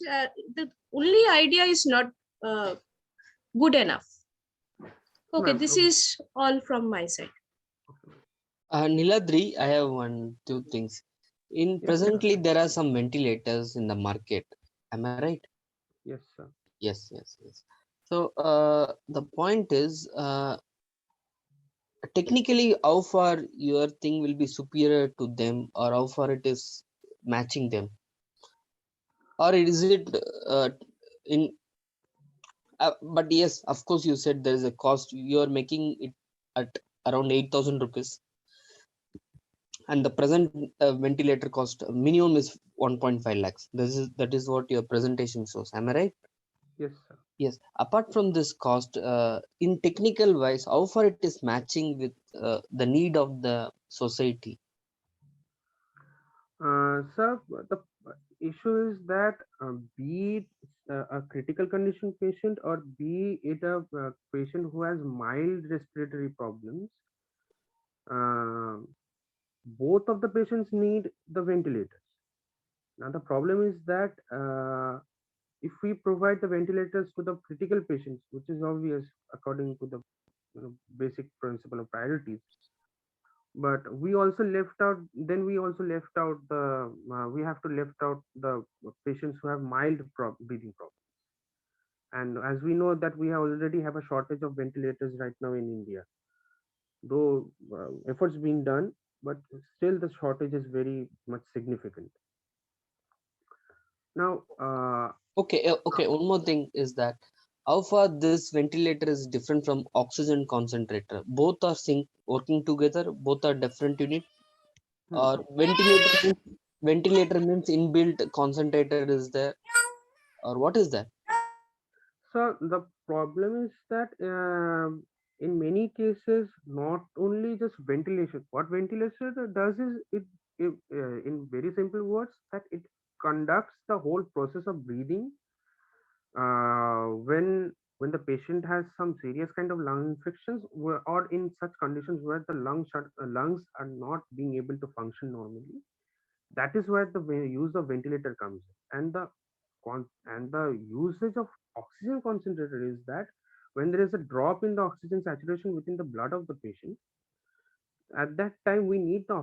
the only idea is not good enough. Okay, this is all from my side. Niladri, I have two things. Presently, there are some ventilators in the market. Am I right? Yes, sir. Yes. So the point is, technically, how far your thing will be superior to them, or how far it is matching them, or is it in? But yes, of course, you said there is a cost. You are making it at around 8,000 rupees. And the present ventilator cost minimum is 1.5 lakhs. That is what your presentation shows. Am I right? Yes, sir. Yes. Apart from this cost, in technical wise, how far it is matching with the need of the society? Sir, the issue is that be it a critical condition patient or be it a patient who has mild respiratory problems, both of the patients need the ventilators. Now the problem is that if we provide the ventilators to the critical patients, which is obvious according to the basic principle of priorities, but we also left out the we have to left out the patients who have mild breathing problems. And as we know that we already have a shortage of ventilators right now in India, though efforts being done, but still the shortage is very much significant. Now Okay, one more thing is that how far this ventilator is different from oxygen concentrator. Both are working together, both are different unit. Or ventilator means inbuilt concentrator is there, or what is that? So the problem is that in many cases, not only just ventilation. What ventilation does is in very simple words, that it conducts the whole process of breathing when the patient has some serious kind of lung infections or in such conditions where the lungs are not being able to function normally. That is where the use of ventilator comes in. And the usage of oxygen concentrator is that when there is a drop in the oxygen saturation within the blood of the patient, at that time we need the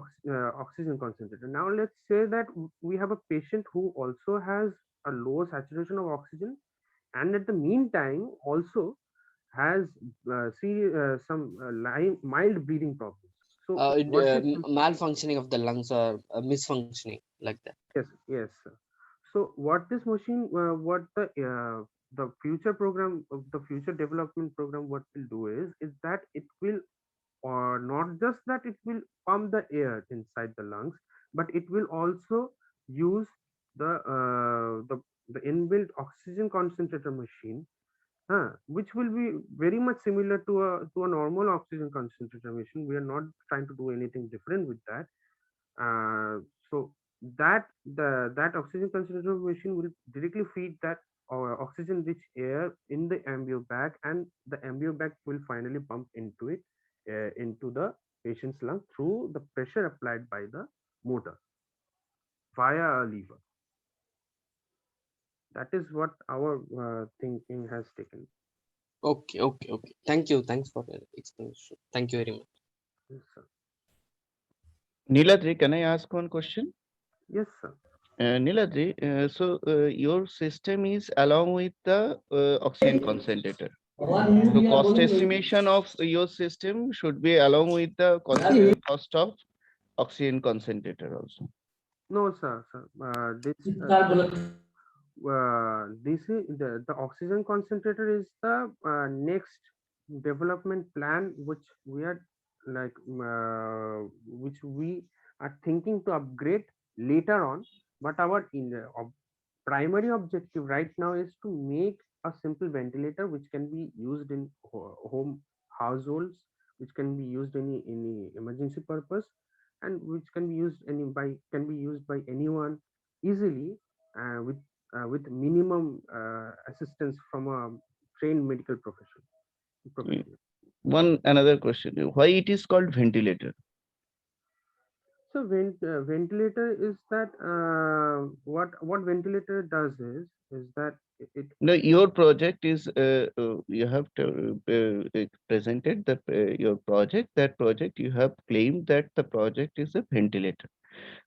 oxygen concentrator. Now let's say that we have a patient who also has a low saturation of oxygen, and at the meantime also has some mild breathing problems. So what this Malfunctioning of the lungs or misfunctioning like that. yes sir. So what this machine what the future program of the future development program what will do is that it will not just that it will pump the air inside the lungs, but it will also use the the inbuilt oxygen concentrator machine, which will be very much similar to a normal oxygen concentrator machine. We are not trying to do anything different with that. So that oxygen concentrator machine will directly feed that oxygen rich air in the ambio bag, and the ambio bag will finally pump into it into the patient's lung through the pressure applied by the motor via a lever. That is what our thinking has taken. Okay, okay, okay. Thank you. Thanks for the explanation. Thank you very much. Yes, sir. Niladri, can I ask one question? Yes, sir. Niladri, your system is along with the oxygen concentrator. So cost estimation of your system should be along with the cost of oxygen concentrator also. No, sir. This is the oxygen concentrator is the next development plan which we are like which we are thinking to upgrade later on, but our primary objective right now is to make a simple ventilator which can be used in home households, which can be used any emergency purpose, and which can be used can be used by anyone easily with minimum assistance from a trained medical professional. One another question: why it is called ventilator? So ventilator is that what ventilator does is that it No, your project is you have presented the your project. That project you have claimed that the project is a ventilator.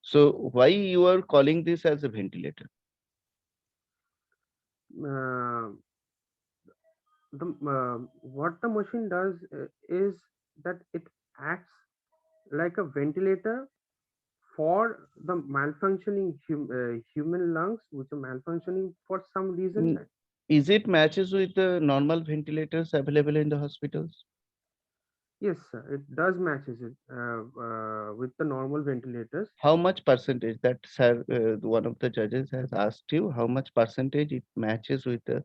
So why you are calling this as a ventilator? uh, what the machine does is that it acts like a ventilator for the malfunctioning human lungs which are malfunctioning for some reason. Is it matches with the normal ventilators available in the hospitals? Yes, sir, it does matches it with the normal ventilators. How much percentage that sir, one of the judges has asked you how much percentage it matches with the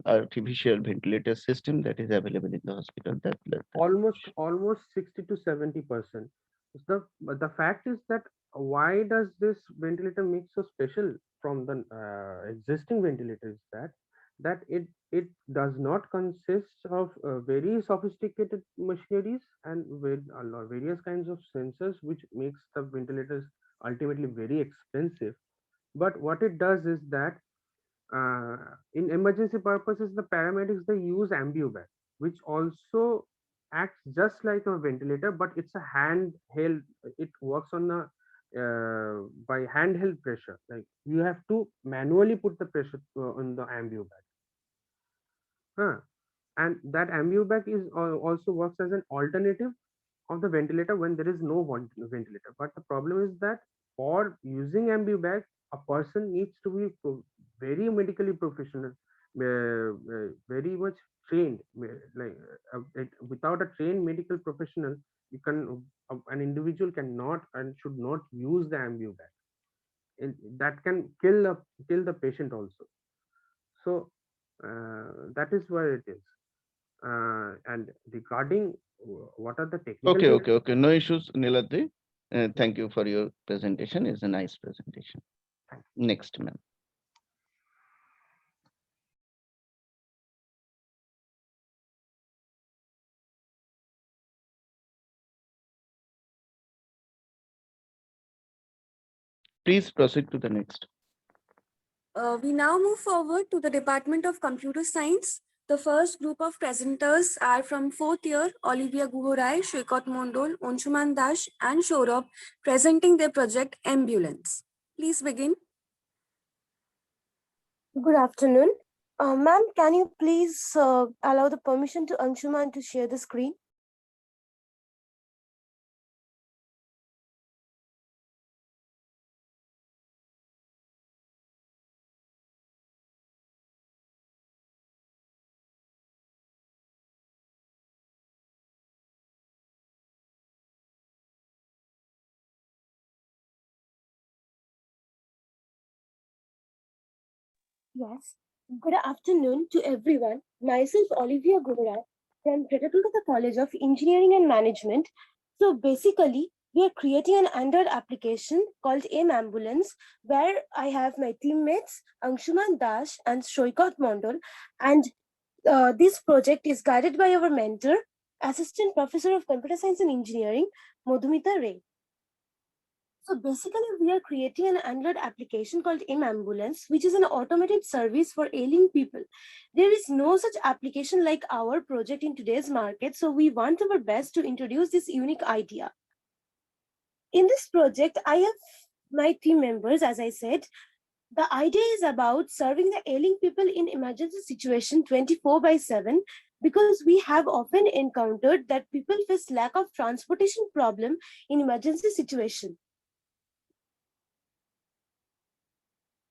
artificial ventilator system that is available in the hospital? Almost 60 to 70%. The fact is that why does this ventilator make so special from the existing ventilators that it does not consist of very sophisticated machineries and with a lot various kinds of sensors which makes the ventilators ultimately very expensive. But what it does is that in emergency purposes, the paramedics they use ambubag, which also acts just like a ventilator, but it's a handheld. It works on a by handheld pressure. Like you have to manually put the pressure on the ambubag. Huh. And that ambubag is also works as an alternative of the ventilator when there is no ventilator. But the problem is that for using ambubag, a person needs to be very medically professional, very much trained. Without a trained medical professional, you can an individual cannot and should not use the ambubag. That can kill the patient also. So That is where it is. And regarding what are the technical Okay, things, okay, okay. No issues, Niladri. Thank you for your presentation. It's a nice presentation. Next, ma'am. Please proceed to the next. We now move forward to the Department of Computer Science. The first group of presenters are from fourth year, Olivia Guhorai, Shoykot Mondol, Anshuman Dash, and Saurabh, presenting their project Ambulance. Please begin. Good afternoon. Ma'am, can you please allow the permission to Anshuman to share the screen? Yes. Good afternoon to everyone. Myself, Olivia Gura, from Kolkata College of Engineering and Management. So basically, we are creating an Android application called AIM Ambulance, where I have my teammates Anshuman Dash and Shoykot Mondol. And this project is guided by our mentor, Assistant Professor of Computer Science and Engineering, Madhumita Ray. So basically, we are creating an Android application called AIM Ambulance, which is an automated service for ailing people. There is no such application like our project in today's market, so we want our best to introduce this unique idea. In this project, I have my team members, as I said. The idea is about serving the ailing people in emergency situation 24/7, because we have often encountered that people face lack of transportation problem in emergency situation.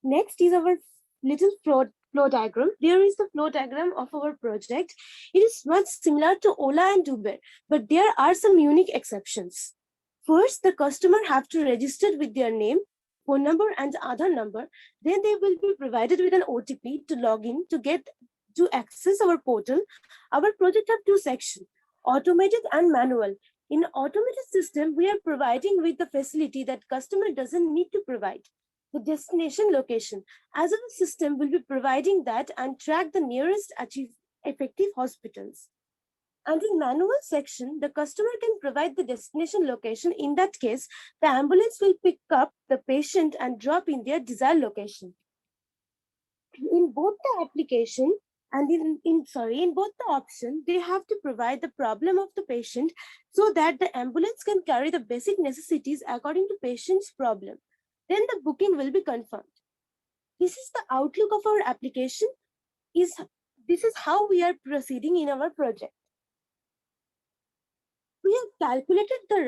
Next is our little flow diagram. There is the flow diagram of our project. It is much similar to Ola and Uber, but there are some unique exceptions. First, the customer have to register with their name, phone number, and Aadhaar number. Then they will be provided with an OTP to log in to access our portal. Our project have two sections, automated and manual. In automated system, we are providing with the facility that customer doesn't need to provide the destination location, as our system will be providing that and track the nearest effective hospitals. And in manual section, the customer can provide the destination location. In that case, the ambulance will pick up the patient and drop in their desired location. In both the application and in both the option, they have to provide the problem of the patient so that the ambulance can carry the basic necessities according to patient's problem. Then the booking will be confirmed. This is the outlook of our application. This is how we are proceeding in our project. We have calculated the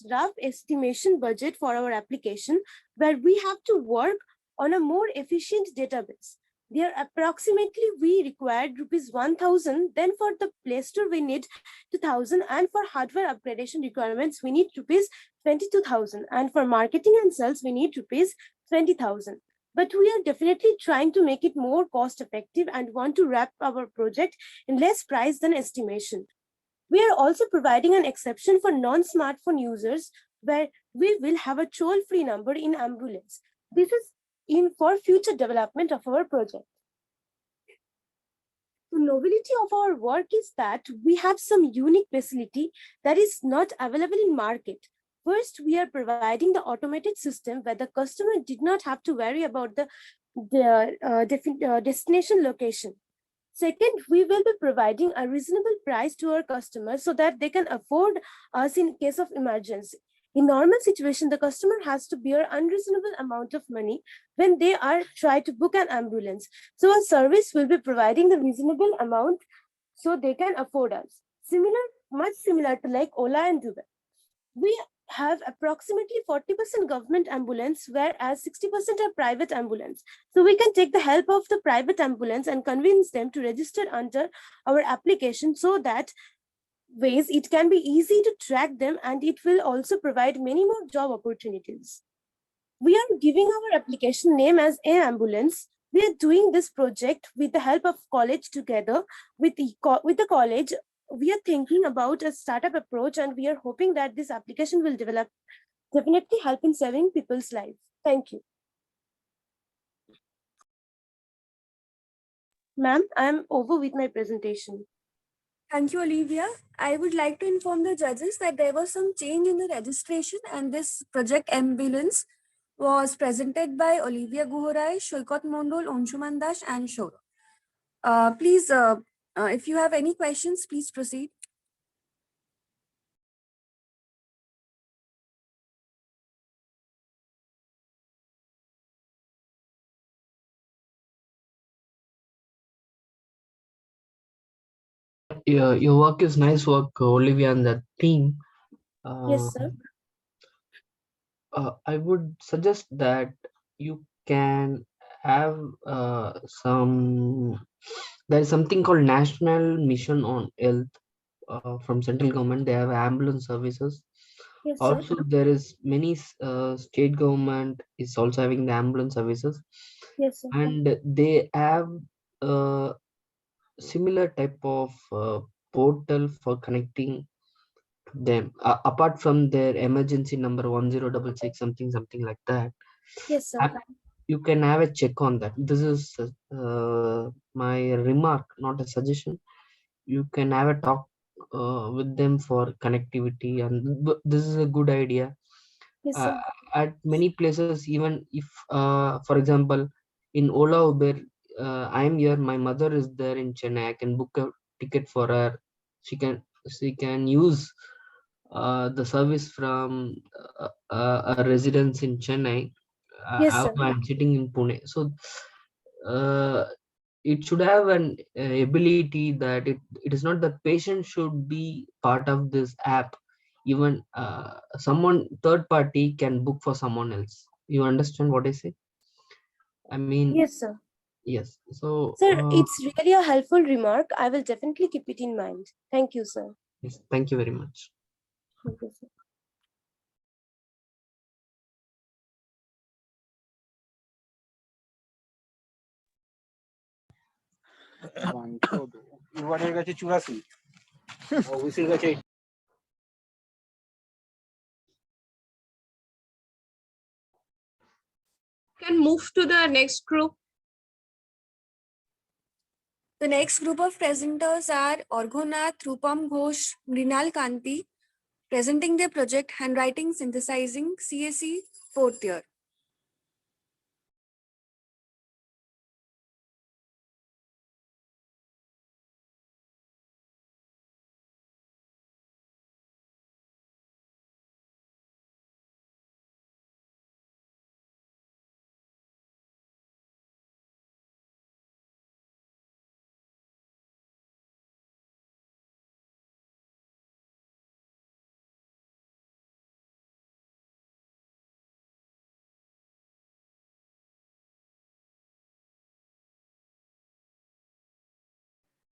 rough estimation budget for our application, where we have to work on a more efficient database. There approximately we required rupees 1,000. Then for the Play Store we need 2,000, and for hardware upgradation requirements we need rupees 22,000, and for marketing and sales we need rupees 20,000. But we are definitely trying to make it more cost effective and want to wrap our project in less price than estimation. We are also providing an exception for non-smartphone users, where we will have a toll-free number in ambulance. This is for future development of our project. The novelty of our work is that we have some unique facility that is not available in market. First, we are providing the automated system where the customer did not have to worry about the destination location. Second, we will be providing a reasonable price to our customers so that they can afford us in case of emergency. In normal situation, the customer has to bear unreasonable amount of money when they are trying to book an ambulance. So our service will be providing the reasonable amount so they can afford us. Much similar to like Ola and Uber. We have approximately 40% government ambulance, whereas 60% are private ambulance. So we can take the help of the private ambulance and convince them to register under our application, so that ways it can be easy to track them, and it will also provide many more job opportunities. We are giving our application name as AIM Ambulance. We are doing this project with the help of college together with the college. We are thinking about a startup approach, and we are hoping that this application will definitely help in saving people's lives. Thank you. Ma'am, I am over with my presentation. Thank you, Olivia. I would like to inform the judges that there was some change in the registration, and this project ambulance was presented by Olivia Guhorai, Shoykot Mondol, Anshuman Dash, and Shoro. Please, if you have any questions, please proceed. Your work is nice work, Olivia, and the team. Yes, sir. I would suggest that you can have there is something called National Mission on Health from central government. They have ambulance services. Yes, sir. Also, there is many state government is also having the ambulance services, Yes, sir. and they have similar type of portal for connecting them apart from their emergency number 1066 something like that. Yes, sir. You can have a check on that. This is my remark, not a suggestion. You can have a talk with them for connectivity, and this is a good idea. Yes, sir. At many places, even if for example in Ola Uber, I am here, my mother is there in Chennai, I can book a ticket for her. She can use the service from a residence in Chennai. Yes, sir. I'm sitting in Pune, so it should have an ability that it is not the patient should be part of this app. Even someone third party can book for someone else. You understand what I say? I mean, Yes, sir. yes. So Sir, it's really a helpful remark. I will definitely keep it in mind. Thank you, sir. yes, thank you very much. Thank you, sir. Can move to the next group. The next group of presenters are Orghonath, Rupam Ghosh, Mrinal Kanti, presenting their project Handwriting Synthesizing CSE 4th year.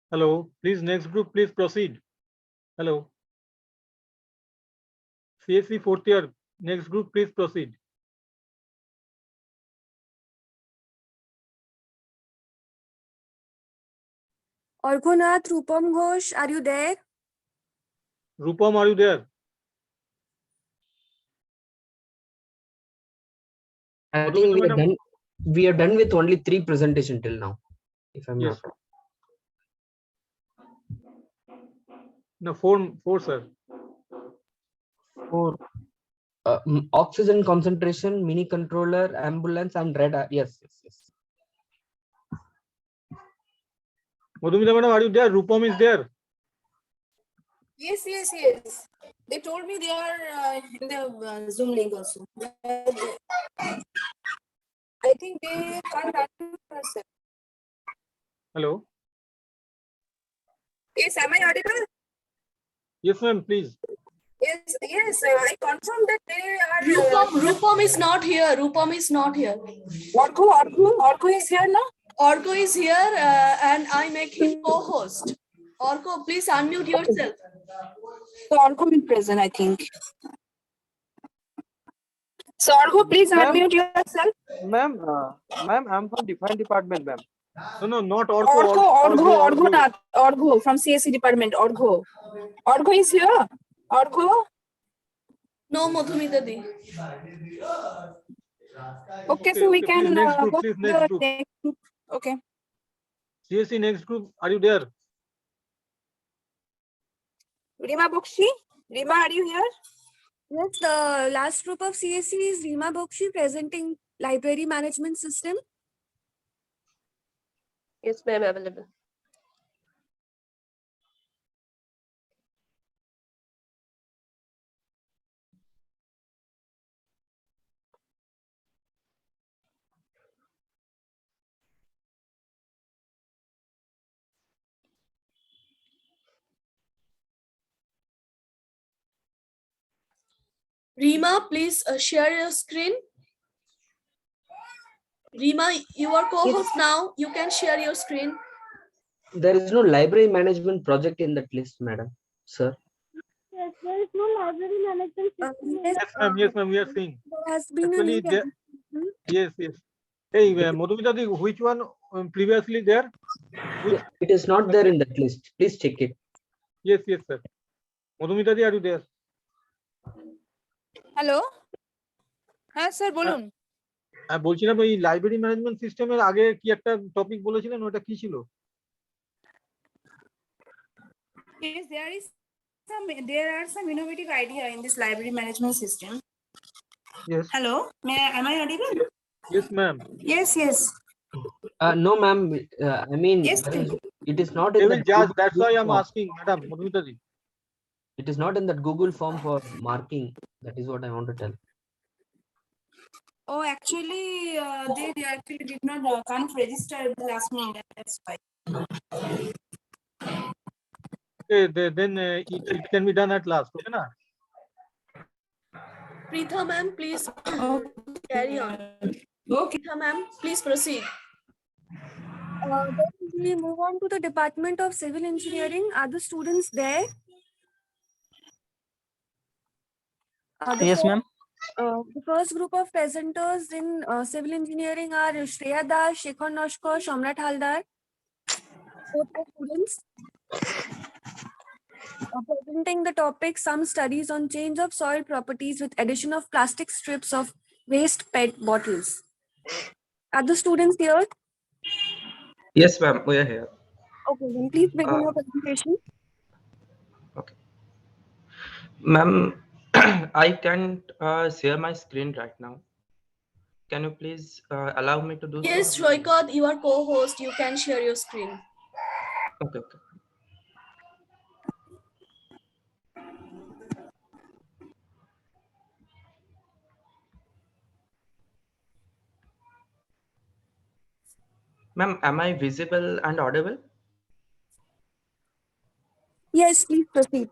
Hello, please next group, please proceed. Hello. CSE 4th year, next group, please proceed. Orghonath, Rupam Ghosh, are you there? Rupam, are you there? I think we are done with only 3 presentation till now, if I'm Yes. not wrong. No, four, sir. 4 oxygen concentration, mini controller, ambulance, and radar. Yes. Madhumita madam, are you there? Rupam is there. Yes. They told me they are in the Zoom link also. I think they can't unmute herself. Hello. Yes, am I audible? Yes, ma'am, please. Yes, I confirm that they are. Rupam is not here. Rupam is not here. Orko is here now? Orko is here and I make him co-host. Orko, please unmute yourself. So Orko will present, I think. So Argo, please Ma'am, unmute yourself. ma'am, I'm from different department, ma'am. No, not Orgo. Orgo from CSE department. Orgo is here. Orgo. No, Madhumita Di. Okay, so we Okay, can please next group. go Please to next the group. next group. Okay. CSC next group. Are you there? Rima Bokshi. Rima, are you here? Yes, the last group of CSC is Rima Bokshi presenting library management system. Yes, ma'am, available. Rima, please share your screen. Rima, you are co-host now. You can share your screen. There is no library management project in that list, madam, sir. Yes, there is no library management system. Yes, ma'am. We are seeing. There has been Actually, an yes. Hey, Madhumita Di, which one previously there? Which? It is not there in that list. Please check it. Yes, sir. Madhumita Di, are you there? Hello হ্যাঁ sir বলুন বলছিলাম এই library management সিস্টেমের আগে কি একটা topic বলেছিলেন, ওটা কি ছিল? Yes, there are some innovative idea in this library management system. Yes. Hello, am I audible? Yes, ma'am. Yes. No, ma'am. I mean, Yes, it is not They in will that. judge. That's why Google I'm form. asking, Madam Madhumita Di. It is not in that Google form for marking. That is what I want to tell. Oh, actually, they actually did not kind of register the last minute. That's why. Okay, then it can be done at last. Okay, na? Preetha ma'am, please carry on. Okay. Preetha ma'am, please proceed. Then we move on to the Department of Civil Engineering. Are the students there? Yes, ma'am. The first group of presenters in civil engineering are Shreya Das, Shekhar Noshko, Shamrat Haldar. Both the students presenting the topic, some studies on change of soil properties with addition of plastic strips of waste PET bottles. Are the students here? Yes, ma'am. We are here. Okay, then please begin your presentation. Okay. Ma'am, I can't share my screen right now. Can you please allow me to do Yes, so? Roykot, you are co-host. You can share your screen. Okay. Ma'am, am I visible and audible? Yes, please proceed.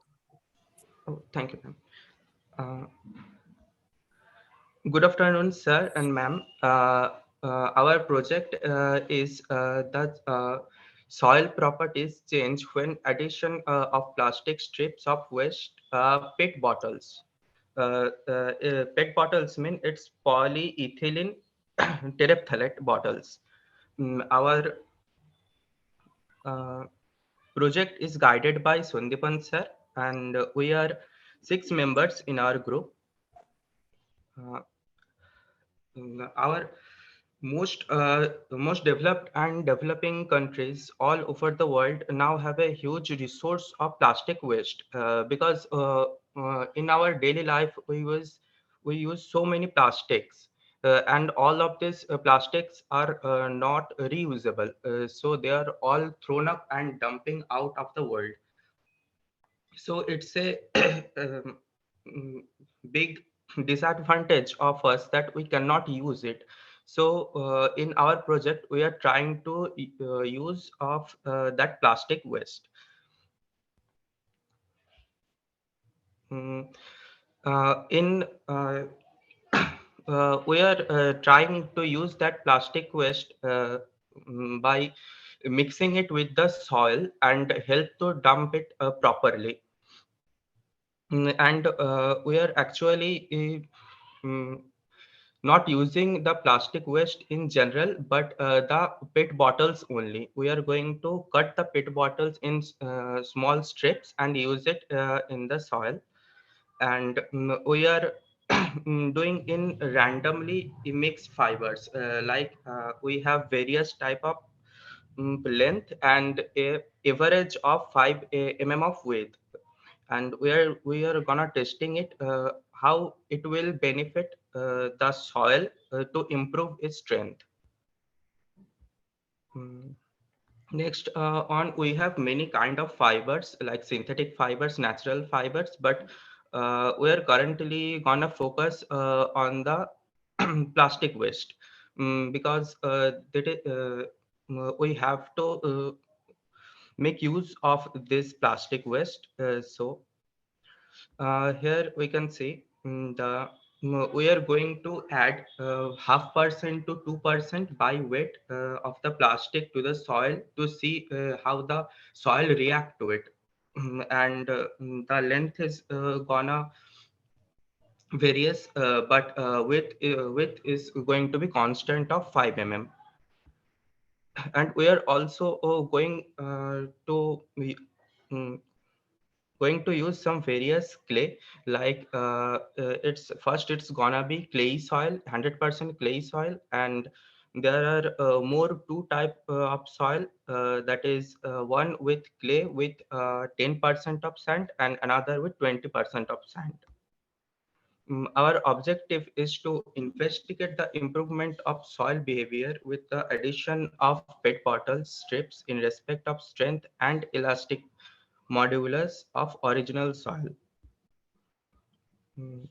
Oh, thank you, ma'am. Good afternoon, sir and ma'am. Our project is that soil properties change when addition of plastic strips of waste PET bottles. PET bottles mean it's polyethylene terephthalate bottles. Our project is guided by Sundipan sir, and we are 6 members in our group. Our most developed and developing countries all over the world now have a huge resource of plastic waste because in our daily life we use so many plastics and all of these plastics are not reusable, so they are all thrown up and dumping out of the world. So it's a big disadvantage of us that we cannot use it. So in our project we are trying to use of that plastic waste. We are trying to use that plastic waste by mixing it with the soil and help to dump it properly. And we are actually not using the plastic waste in general, but the PET bottles only. We are going to cut the PET bottles in small strips and use it in the soil. And we are doing in randomly mixed fibers, we have various type of length and a average of 5 mm of width, and we are gonna testing it how it will benefit the soil to improve its strength. Mm. Next, on we have many kind of fibers like synthetic fibers, natural fibers, but we are currently gonna focus on the plastic waste, because we have to make use of this plastic waste. Here we can see we are going to add 0.5% to 2% by weight of the plastic to the soil to see how the soil react to it. And the length is gonna various, but width is going to be constant of 5 mm. And we are also mm, going to use some various clay, like it's gonna be clay soil, 100% clay soil, and there are more two type of soil, that is one with clay with 10% of sand and another with 20% of sand. Our objective is to investigate the improvement of soil behavior with the addition of PET bottle strips in respect of strength and elastic modulus of original soil. Mm.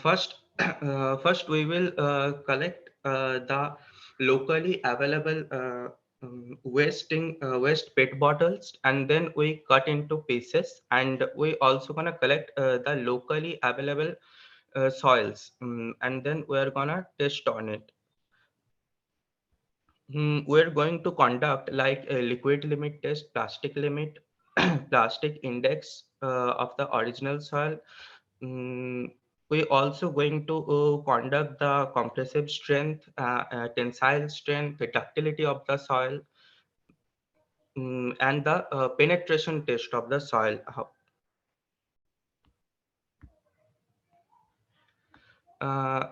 First we will collect the locally available waste PET bottles, and then we cut into pieces, and we also gonna collect the locally available soils, and then we are gonna test on it. We're going to conduct like a liquid limit test, plastic limit, plastic index of the original soil. Mm, we also going to conduct the compressive strength, tensile strength, the ductility of the soil, and the penetration test of the soil.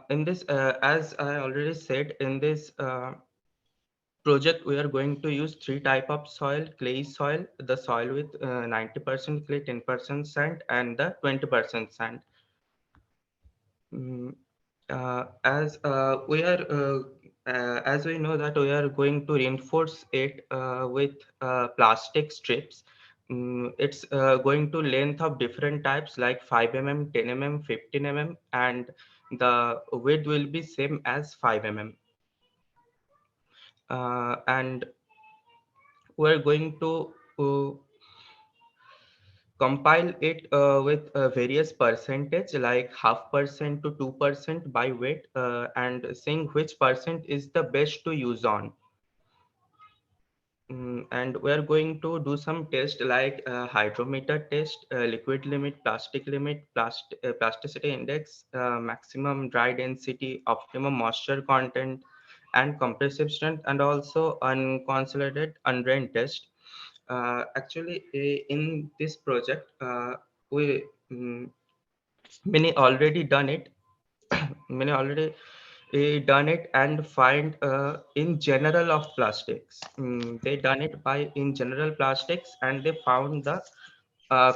In this, as I already said, in this project, we are going to use three type of soil: clay soil, the soil with 90% clay, 10% sand, and the 20% sand. Mm, as we know that we are going to reinforce it with plastic strips. It's going to length of different types like 5 mm, 10 mm, 15 mm, and the width will be same as 5 mm. And we're going to compile it with various percentage like 0.5% to 2% by weight, and seeing which percent is the best to use on. And we are going to do some test like hydrometer test, liquid limit, plastic limit, plasticity index, maximum dry density, optimum moisture content, and compressive strength, and also unconsolidated undrained test. Actually, in this project, we many already done it. Many already done it and find in general of plastics. They done it by in general plastics, and they found the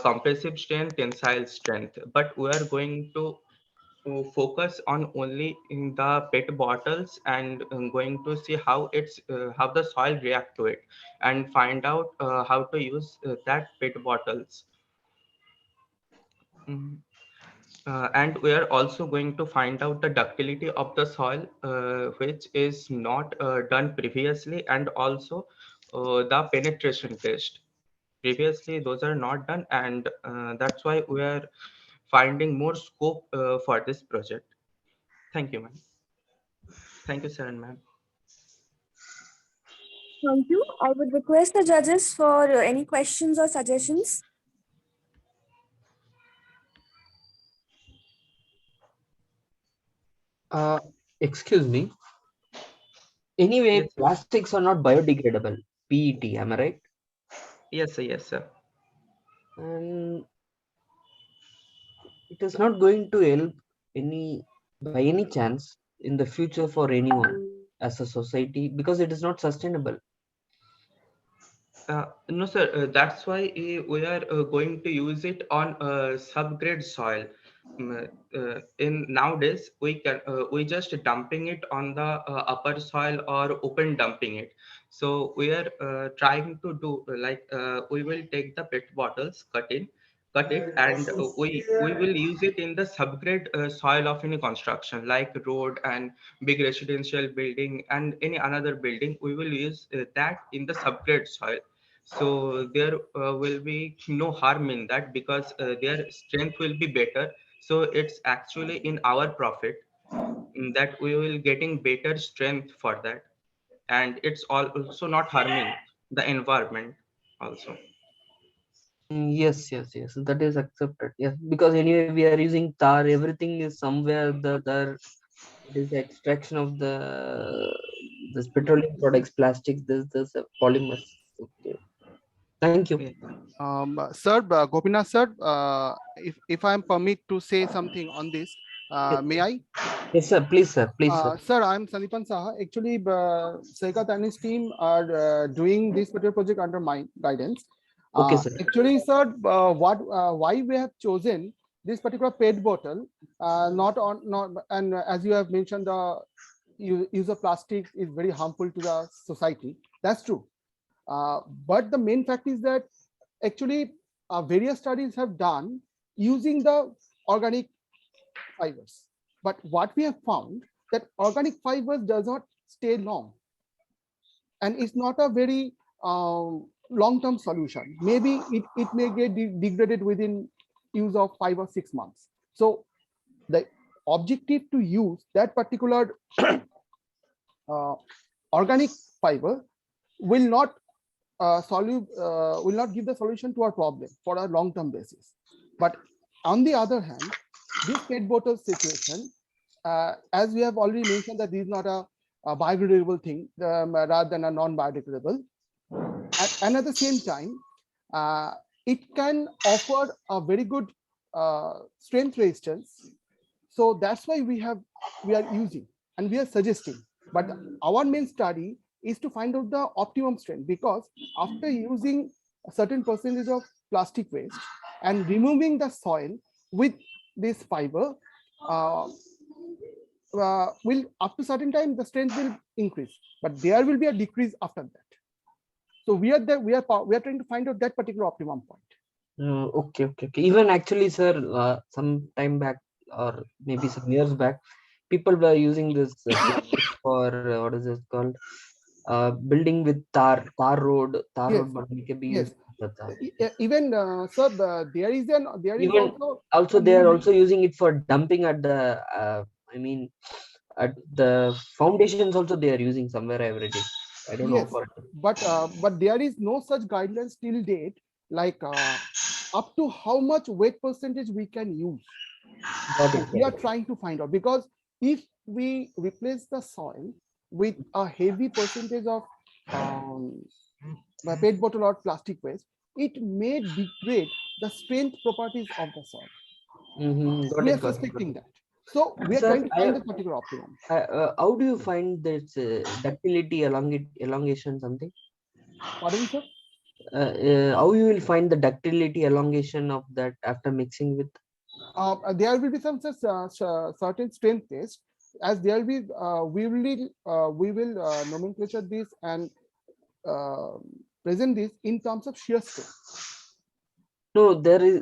compressive strength, tensile strength. But we are going to focus on only in the PET bottles, and going to see how how the soil react to it, and find out how to use that PET bottles. And we are also going to find out the ductility of the soil, which is not done previously, and also the penetration test. Previously, those are not done, and that's why we are finding more scope for this project. Thank you, ma'am. Thank you, Sharon, ma'am. Thank you. I would request the judges for any questions or suggestions. Excuse me. Anyway, Yes, sir. plastics are not biodegradable. PET, am I right? Yes, sir. Yes, sir. And it is not going to help any by any chance in the future for anyone as a society because it is not sustainable. No, sir. That's why we are going to use it on subgrade soil. In nowadays, we just dumping it on the upper soil or open dumping it. So we are trying to do we will take the PET bottles, cut it, and we will use it in the subgrade soil of any construction like road and big residential building and any another building. We will use that in the subgrade soil, so there will be no harm in that because their strength will be better. So it's actually in our profit that we will getting better strength for that, and it's also not harming the environment also. Yes, yes, yes. That is accepted. Yes, because anyway we are using tar. Everything is somewhere the it is the extraction of this petroleum products, plastics, this polymers. Okay. Thank you. Yeah. Sir, Gopinath sir, if I am permit to say something on this, may I? Yes, sir. Please, sir. Please, sir. Sir, I'm Sanipan Saha. Actually, Saikat and his team are doing this particular project under my guidance. Okay, sir. Actually, sir, why we have chosen this particular PET bottle, and as you have mentioned, the use of plastic is very harmful to the society. That's true. But the main fact is that actually various studies have done using the organic fibers. But what we have found that organic fibers does not stay long, and it's not a very long-term solution. Maybe it may get degraded within use of 5 or 6 months. So the objective to use that particular organic fiber will not will not give the solution to our problem for a long-term basis. But on the other hand, this PET bottle situation, as we have already mentioned, that this is not a biodegradable thing rather than a non-biodegradable. And at the same time, it can offer a very good strength resistance. So that's why we are using and we are suggesting. But our main study is to find out the optimum strength, because after using a certain percentage of plastic waste and removing the soil with this fiber, will up to certain time the strength will increase, but there will be a decrease after that. So we are trying to find out that particular optimum point. Okay. Even actually, sir, some time back or maybe some years back, people were using this plastic for what is it called? Building with tar road can be Yes. used for that. Even sir, there is Even also a they are new also using it for dumping at the I mean at the foundations also they are using somewhere I read it. I don't know yes, for but there is no such guidelines till date, like up to how much weight percentage we can use. So we are trying to find out, because if we replace the soil with a heavy percentage of PET bottle or plastic waste, it may degrade the strength properties of the soil. We are suspecting that. So we are trying to find the particular optimum. How do you find this ductility elongation something? Pardon, sir? How you will find the ductility elongation of that after mixing with? There will be some certain strength test, as there will be we will nomenclature this and present this in terms of shear strength. No, there is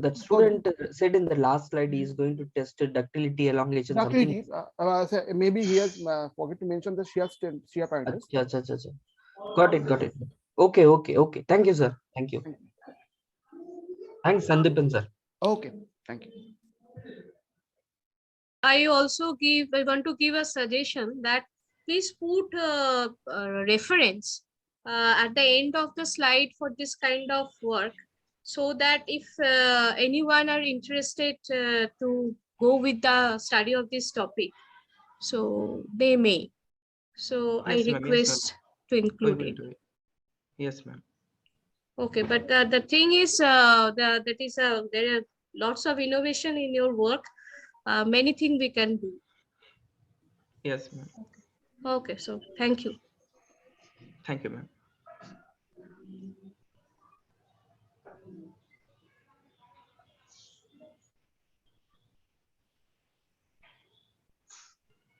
that student said in the last slide he is going to test ductility elongation. Ductility, so maybe he has forget to mention the shear strength, shear parameters. Achha. Got it. Okay. Thank you, sir. Thank you. Thanks, Sandipan, sir. Okay, thank you. I want to give a suggestion that please put reference at the end of the slide for this kind of work, so that if anyone are interested to go with the study of this topic. So they may. So I Yes, ma'am. Yes, ma'am. request to We include will it. do it. Yes, ma'am. Okay, but the thing is, there are lots of innovation in your work. Many things we can do. Yes, ma'am. Okay, so thank you. Thank you, ma'am.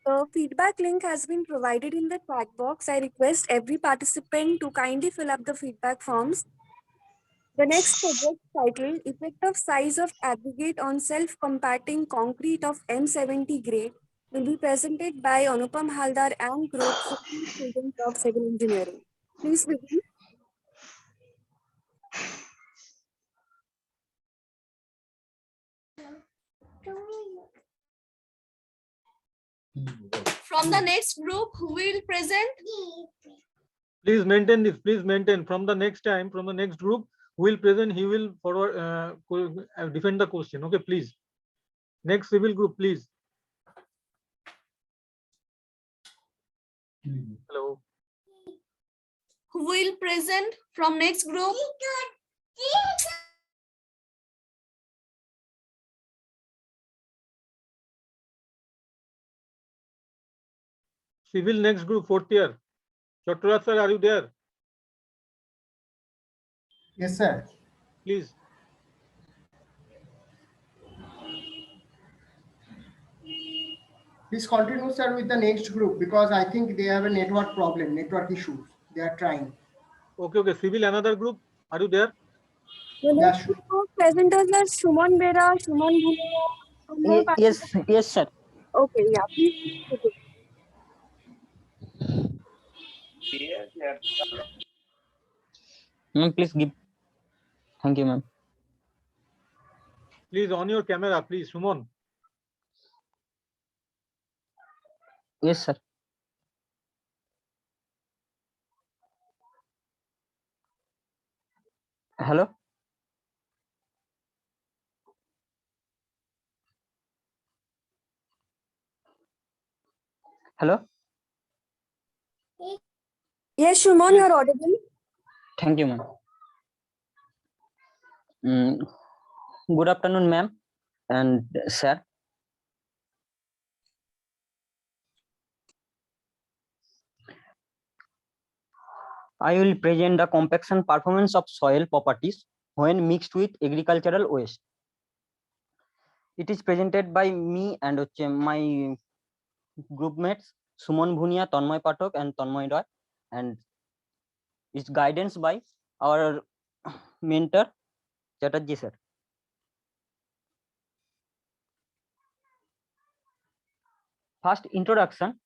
The feedback link has been provided in the chat box. I request every participant to kindly fill up the feedback forms. The next project titled Effect of Size of Aggregate on Self-Compacting Concrete of M70 grade will be presented by Anupam Haldar and group 15 students of civil engineering. Please begin. From the next group, who will present? Please maintain this. Please maintain. From the next time, from the next group, who will present, he will forward defend the question. Okay, please. Next civil group, please. Hello. Who will present from next group? Civil next group, 4th year. Chaturaj sir, are you there? Yes, sir. Please. Please continue, sir, with the next group because I think they have a network problem, network issues. They are trying. Okay, okay. Civil another group. Are you there? The Yeah, next group of presenters are Shuman Bera, Shuman Bhulia, and more Yes, yes, sir. Okay, yeah, please begin. Ma'am, please give. Thank you, ma'am. Please on your camera, please, Sumon. Yes, sir. Hello. Hello. Yes, Shuman, you're audible. Thank you, ma'am. Good afternoon, ma'am and sir. I will present the compaction performance of soil properties when mixed with agricultural waste. It is presented by me and my group mates Sumon Bhunia, Tanmoy Pathak and Tanmoy Roy, and its guidance by our mentor Chatterjee sir. First introduction.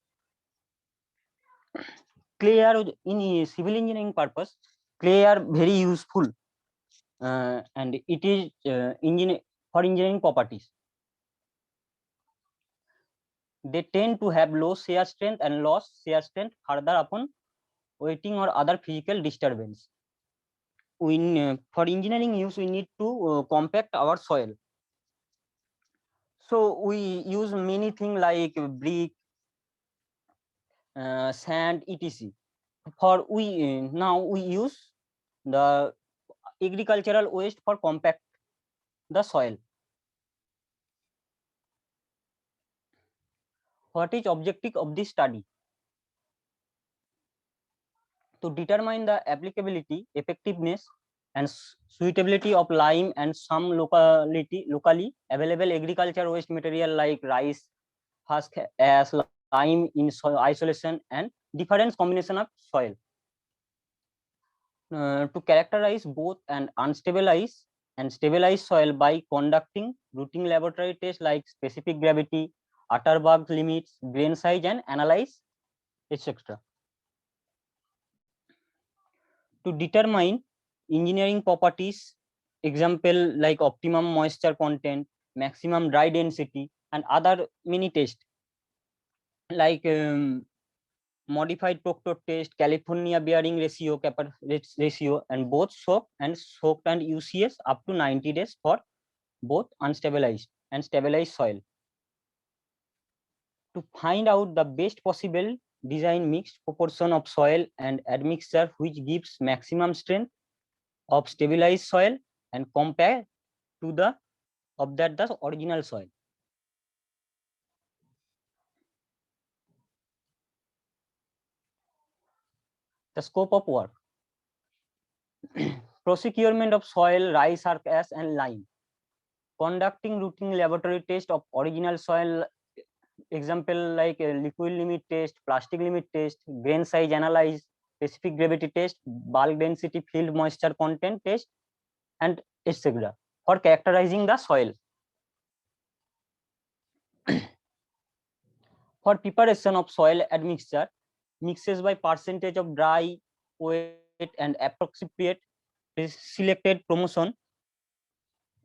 Clay are in civil engineering purpose. Clay are very useful, and it is for engineering properties. They tend to have low shear strength and loss shear strength further upon wetting or other physical disturbance. For engineering use, we need to compact our soil. So we use many things like brick, sand, etc. For now we use the agricultural waste for compact the soil. What is objective of this study? To determine the applicability, effectiveness, and suitability of lime and some locally available agriculture waste material like rice, husk, ash, lime in soil isolation, and different combination of soil. To characterize both and unstabilize and stabilize soil by conducting routine laboratory tests like specific gravity, Atterberg limits, grain size, and analyze, etc. To determine engineering properties, example like optimum moisture content, maximum dry density, and other many tests like modified Proctor test, California bearing ratio, and both soaked and UCS up to 90 days for both unstabilized and stabilized soil. to find out the best possible design mixed proportion of soil and admixture which gives maximum strength of stabilized soil and compare to the original soil. The scope of work. Procurement of soil, rice, ash, and lime. Conducting routine laboratory test of original soil, example like a liquid limit test, plastic limit test, grain size analyze, specific gravity test, bulk density, field moisture content test, and etc. for characterizing the soil. For preparation of soil admixture, mixes by percentage of dry, wet, and appropriate selected promotion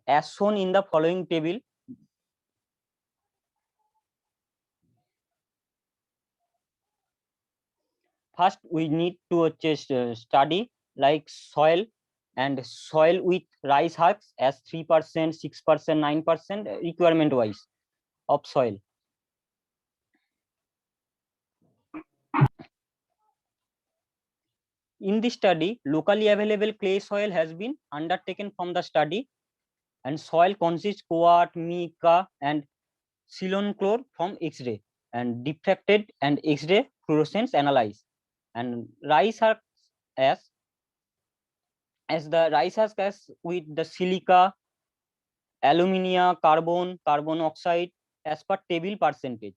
as shown in the following table. First, we need to study like soil and soil with rice husks as 3%, 6%, 9% requirement wise of soil. In this study, locally available clay soil has been undertaken from the study, and soil consists quartz, mica, and silicon chloride from X-ray and diffracted and X-ray fluorescence analyzed. And rice husks as the rice husk as with the silica, alumina, carbon, carbon oxide as per table percentage.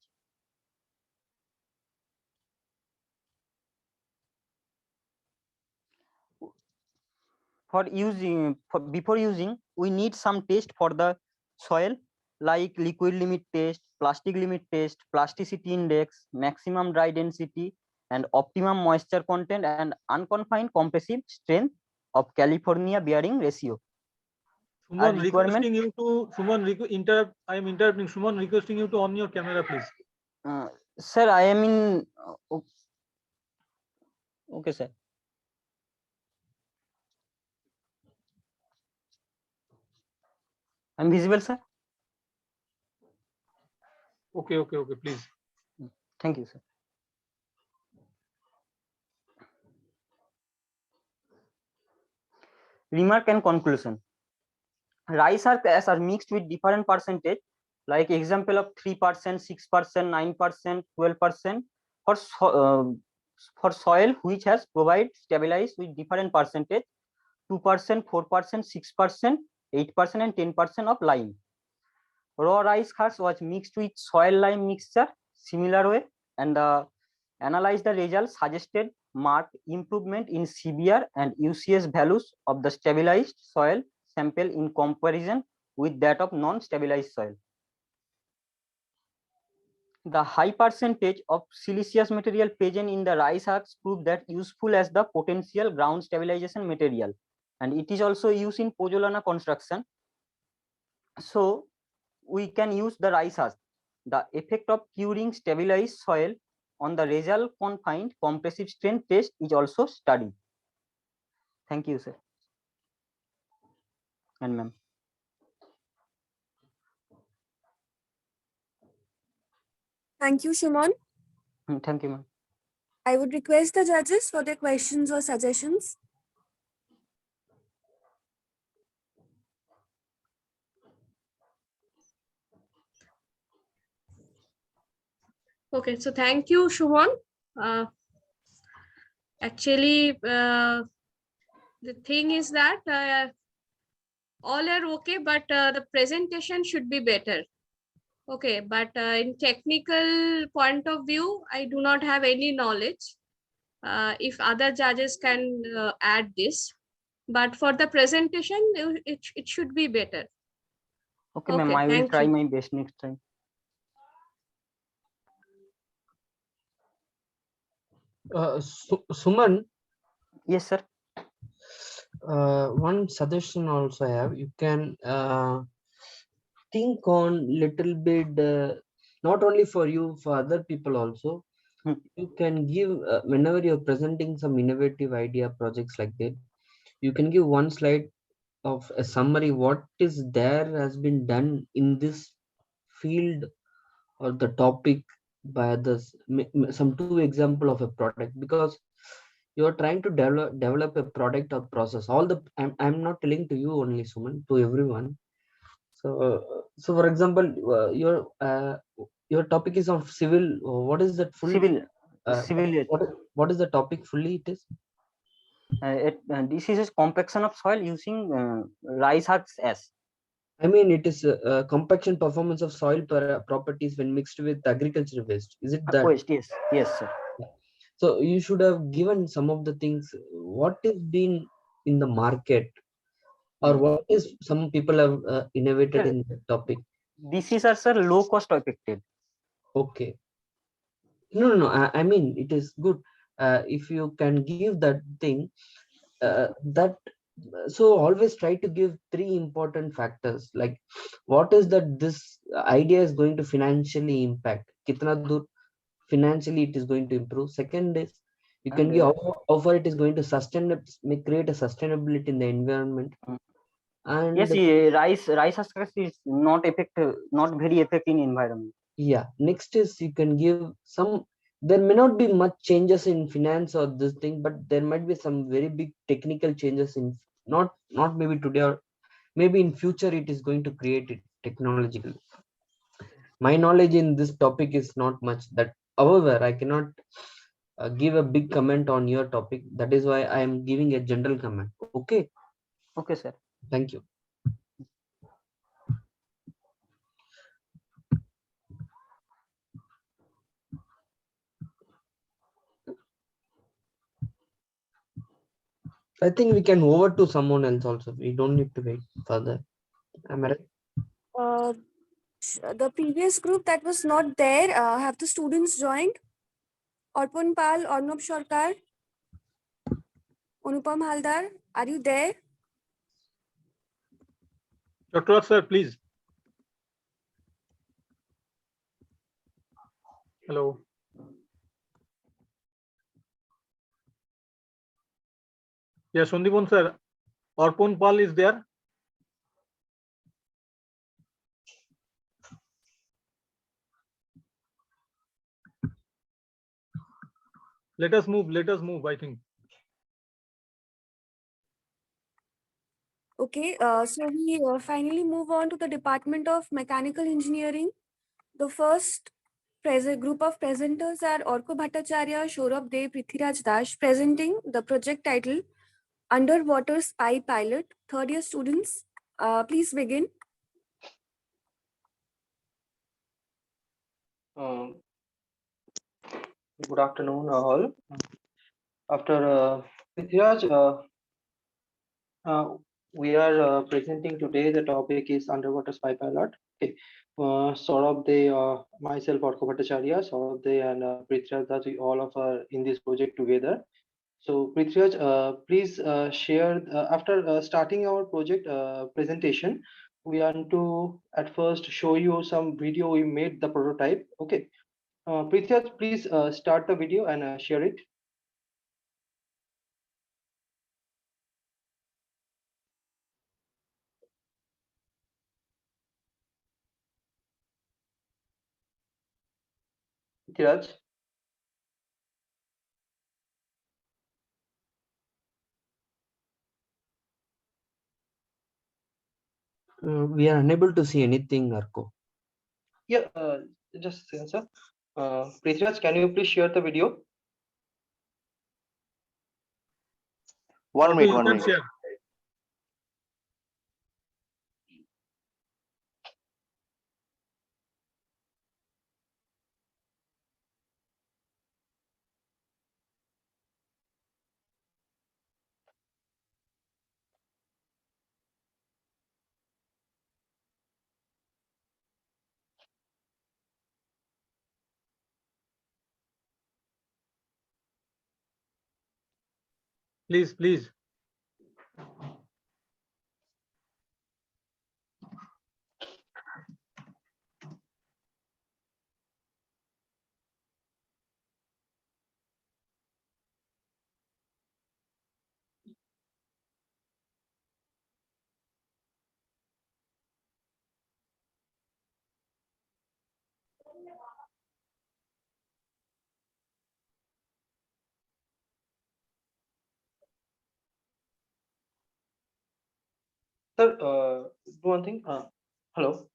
Before using, we need some test for the soil like liquid limit test, plastic limit test, plasticity index, maximum dry density, and optimum moisture content and unconfined compressive strength of California bearing ratio. Suman, requesting you to interrupt. I am interrupting. Suman, requesting you to on your camera, please. Sir, I am in. Okay, sir. I'm visible, sir. Okay, please. Thank you, sir. Remark and conclusion. Rice as are mixed with different percentage, like example of 3%, 6%, 9%, 12% for soil which has provided stabilized with different percentage, 2%, 4%, 6%, 8%, and 10% of lime. Raw rice husk was mixed with soil lime mixture similar way, and analyzed the results suggested marked improvement in CBR and UCS values of the stabilized soil sample in comparison with that of non-stabilized soil. The high percentage of siliceous material present in the rice husks prove that useful as the potential ground stabilization material, and it is also used in pozzolana construction. So we can use the rice husk. The effect of curing stabilized soil on the result confined compressive strength test is also studied. Thank you, sir. And ma'am. Thank you, Shimon. Thank you, ma'am. I would request the judges for their questions or suggestions. Okay, so thank you, Shuman. Actually, the thing is that all are okay, but the presentation should be better. Okay, but in technical point of view, I do not have any knowledge. If other judges can add this, but for the presentation, it should be better. Okay, ma'am, I will try my best next time. Suman. Yes, sir. One suggestion also I have. You can think on little bit, not only for you, for other people also. You can give whenever you're presenting some innovative idea projects like that, you can give one slide of a summary what is there has been done in this field or the topic by others. Some two example of a product, because you are trying to develop a product or process. All the I'm not telling to you only, Suman, to everyone. So for example, your topic is of civil. What is that full? Civil, civil. What is the topic fully? It is. This is a compaction of soil using rice husk ash. I mean, it is compaction performance of soil properties when mixed with agricultural waste. Is it that? Waste, yes, yes, sir. So you should have given some of the things. What is being in the market, or what is some people have innovated in the topic? This is a, sir, low cost effective. Okay. No. I mean, it is good if you can give that thing. That so always try to give three important factors, like what is that this idea is going to financially impact, kitna dur financially it is going to improve. Second is you can give how far it is going to create a sustainability in the environment. And yes, rice husk ash is not effective, not very effective in environment. Yeah, next is you can give some, there may not be much changes in finance or this thing, but there might be some very big technical changes in not maybe today, or maybe in future it is going to create it technologically. My knowledge in this topic is not much, that however I cannot give a big comment on your topic. That is why I am giving a general comment. Okay. Okay, sir. Thank you. I think we can over to someone else also. We don't need to wait further. Am I right? The previous group that was not there, have the students joined? Arpon Pal, Arnab Sarkar, Anupam Haldar, are you there? Dr. Sir, please. Hello. Yes, Sundipon sir. Arpon Pal is there. Let us move, I think. Okay, so we finally move on to the Department of Mechanical Engineering. The first group of presenters are Orko Bhattacharya, Saurabh De, Prithviraj Dash, presenting the project title Underwater Spy Pilot. Third year students, please begin. Good afternoon, all. After Prithviraj, we are presenting today. The topic is underwater spy pilot. Okay, Saurabh De, myself, Orko Bhattacharya, Saurabh De, and Prithviraj Das, we all of are in this project together. So Prithviraj, please share after starting our project presentation. We want to at first show you some video we made the prototype. Okay, Prithviraj, please start the video and share it. Prithviraj. We are unable to see anything, Arko. Yeah, just a second, sir. Prithviraj, can you please share the video? One minute. Share. Please. Sir, do one thing. Hello.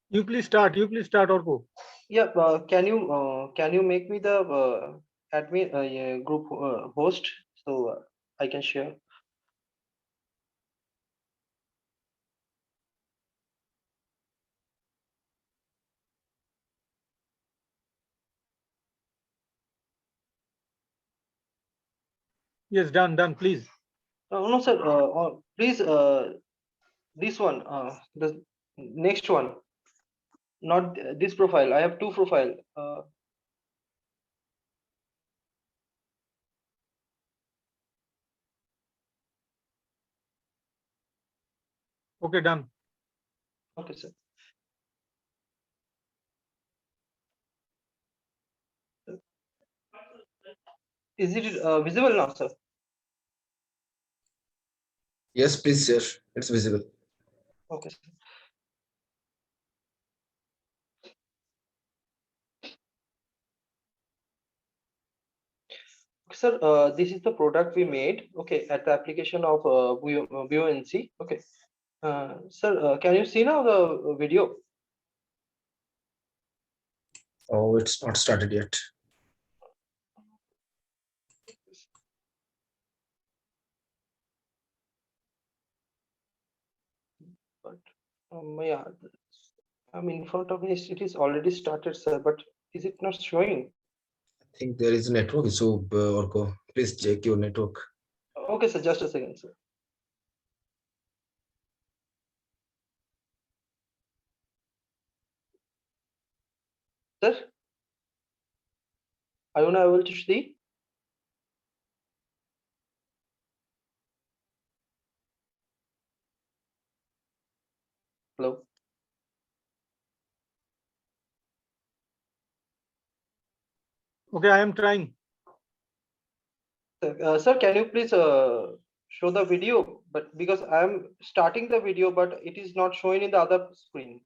You please start. You please start, Orko. Yeah. Can you make me the admin yeah, group host so I can share? Yes, done. Please. No, sir. Please. This one. The next one. Not this profile. I have two profile. Okay, done. Okay, sir. Is it visible now, sir? Yes, please share. It's visible. Okay, sir. Sir, this is the product we made. Okay, at the application of BUNC. Okay, sir, can you see now the video? Oh, it's not started yet. But yeah, I'm in front of me. It is already started, sir. But is it not showing? I think there is a network issue, Orko. Please check your network. Okay, sir. Just a second, sir. Sir, are you not able to see? Hello. Okay, I am trying. Sir, can you please show the video? But because I'm starting the video, but it is not showing in the other screen.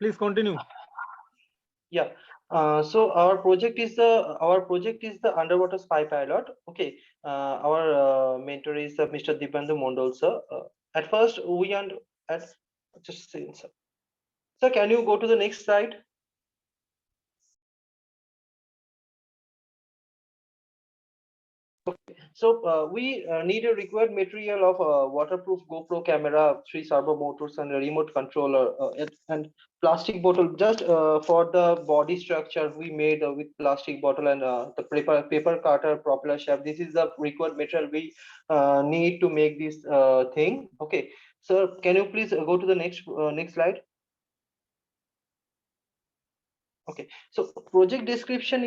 Please continue. Yeah. So our project is the underwater spy pilot. Okay. Our mentor is Mr. Dipandu Mondol, sir. At first, we and at just a second, sir. Sir, can you go to the next slide? So we need a required material of waterproof GoPro camera, 3 servo motors, and a remote controller, and plastic bottle. Just for the body structure, we made with plastic bottle and the paper cutter, propeller shaft. This is the required material we need to make this thing. Okay, sir, can you please go to the next slide? Okay, so project description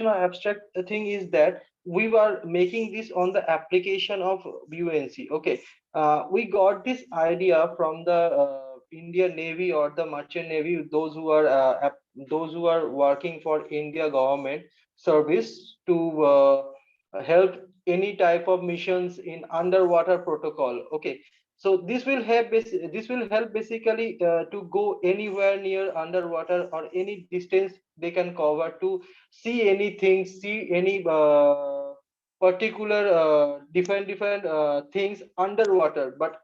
or abstract thing is that we were making this on the application of BUNC. Okay, we got this idea from the Indian Navy or the Merchant Navy, those who are working for India government service to help any type of missions in underwater protocol. Okay, so this will help basically to go anywhere near underwater or any distance they can cover to see anything, see any particular different things underwater. But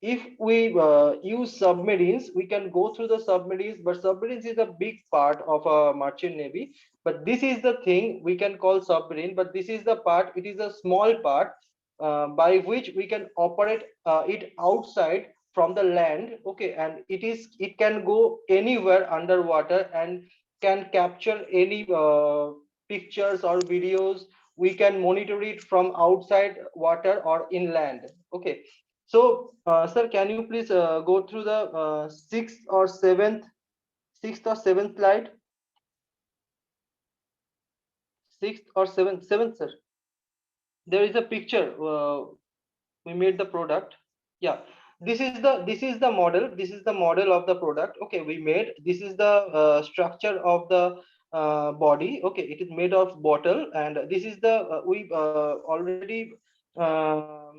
if we use submarines, we can go through the submarines, but submarines is a big part of a merchant navy. But this is the thing we can call submarine, but this is the part, it is a small part by which we can operate it outside from the land. Okay, and it can go anywhere underwater and can capture any pictures or videos. We can monitor it from outside water or inland. Okay, so, sir, can you please go through the sixth or seventh slide? Seventh, sir. There is a picture. We made the product. Yeah, this is the model. This is the model of the product. Okay, we made. This is the structure of the body. Okay, it is made of bottle, and this is the we already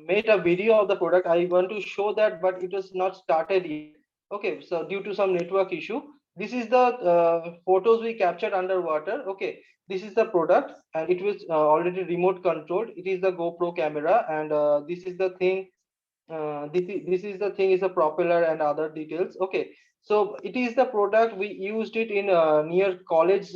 made a video of the product. I want to show that, but it was not started yet. Okay, so due to some network issue, this is the photos we captured underwater. Okay, this is the product, and it was already remote controlled. It is the GoPro camera, and this is the thing. This is the thing is a propeller and other details. Okay, so it is the product we used it in near college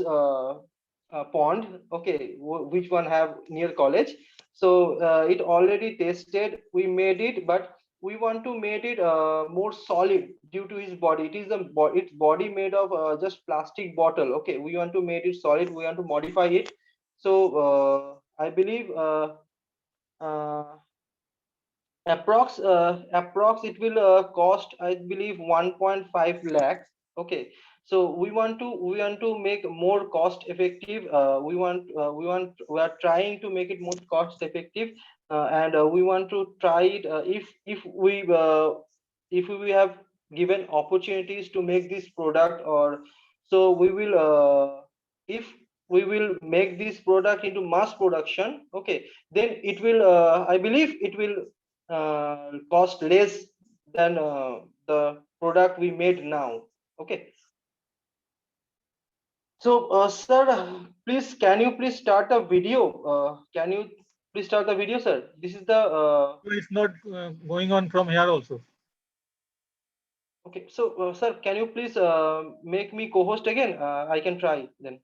pond. Okay, which one have near college. So it already tested, we made it, but we want to make it more solid due to his body. It is its body made of just plastic bottle. Okay, we want to make it solid, we want to modify it. So I believe approx it will cost, I believe, 1.5 lakhs. Okay, so we want to make more cost effective. We are trying to make it more cost effective, and we want to try it. If we have given opportunities to make this product, or so we will if we will make this product into mass production. Okay, then it will I believe it will cost less than the product we made now. Okay, so sir, please, can you please start the video? Can you please start the video, sir? This is the It's not going on from here also. okay, so sir, can you please make me co-host again? I can try then.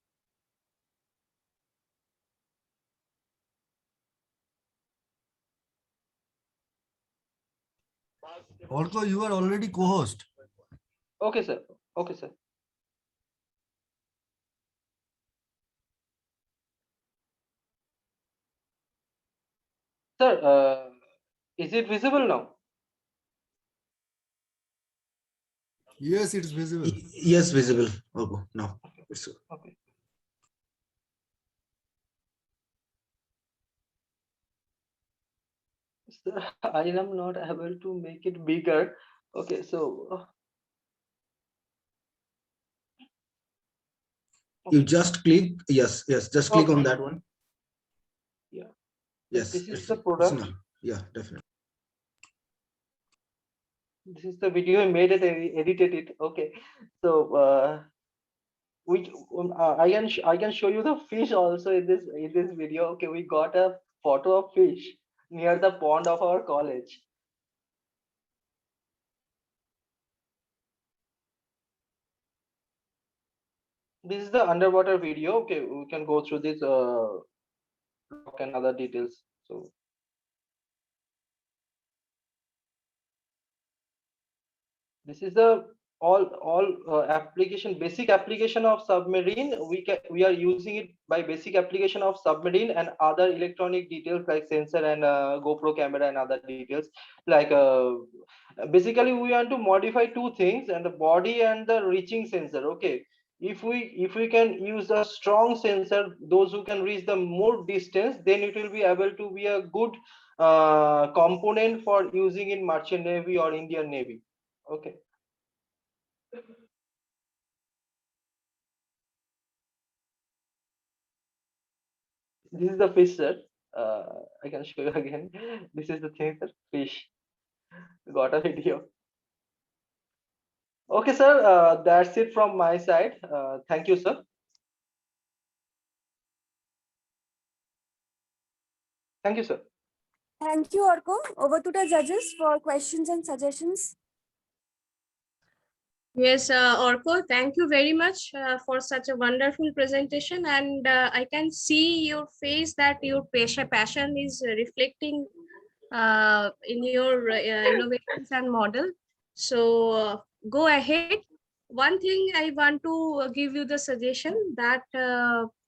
Orko, you are already co-host. Okay, sir. Okay, sir. Sir, is it visible now? Yes, it's visible. Yes, visible. Orko, now. It's okay. Sir, I am not able to make it bigger. Okay, so you just click. Yes, just click on that one. Yeah. Yes, this is the product. Yeah, definitely. This is the video I made it, edited it. Okay, so I can show you the fish also in this video. Okay, we got a photo of fish near the pond of our college. This is the underwater video. Okay, we can go through this rock and other details. So this is the all application, basic application of submarine. We are using it by basic application of submarine and other electronic details like sensor and GoPro camera and other details. Like basically we want to modify two things, and the body and the reaching sensor. Okay, if we can use a strong sensor, those who can reach the more distance, then it will be able to be a good component for using in merchant navy or Indian Navy. Okay. This is the fish, sir. I can show you again. This is the thing, sir. Fish. Got a video. Okay, sir. That's it from my side. Thank you, sir. Thank you, sir. Thank you, Orko. Over to the judges for questions and suggestions. Yes, Orko, thank you very much for such a wonderful presentation. And I can see your face that your passion is reflecting in your innovations and model. So go ahead. One thing I want to give you the suggestion that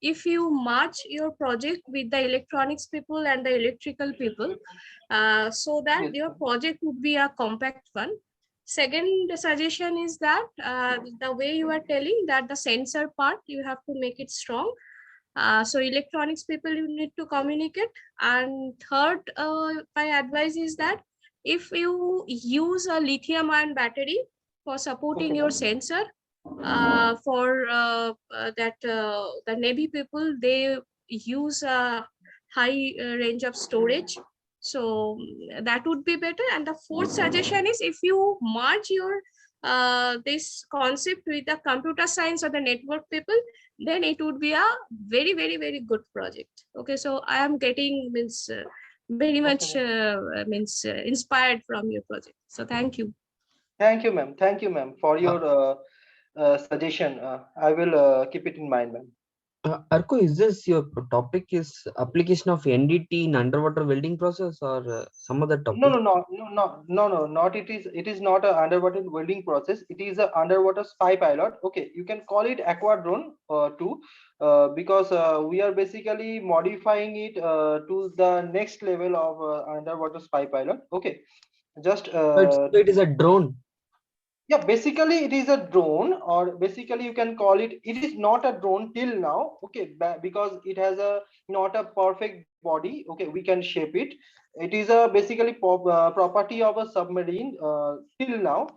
if you merge your project with the electronics people and the electrical people, so that your project would be a compact one. Second suggestion is that the way you are telling that the sensor part, you have to make it strong. So electronics people, you need to communicate. And third, my advice is that if you use a lithium ion battery for supporting your sensor, for the Navy people, they use a high range of storage. So that would be better. And the fourth suggestion is if you merge your this concept with the computer science or the network people, then it would be a very, very, very good project. Okay, so I am getting very much inspired from your project. So thank you. Thank you, ma'am. Thank you, ma'am, for your suggestion. I will keep it in mind, ma'am. Arko, is this your topic is application of NDT in underwater welding process or some other topic? No, not it is. It is not a underwater welding process. It is a underwater spy pilot. Okay, you can call it aqua drone too, because we are basically modifying it to the next level of underwater spy pilot. Okay, just So it is a drone. yeah, basically it is a drone, or basically you can call it, it is not a drone till now. Okay, because it has a not a perfect body. Okay, we can shape it. It is a basically property of a submarine till now.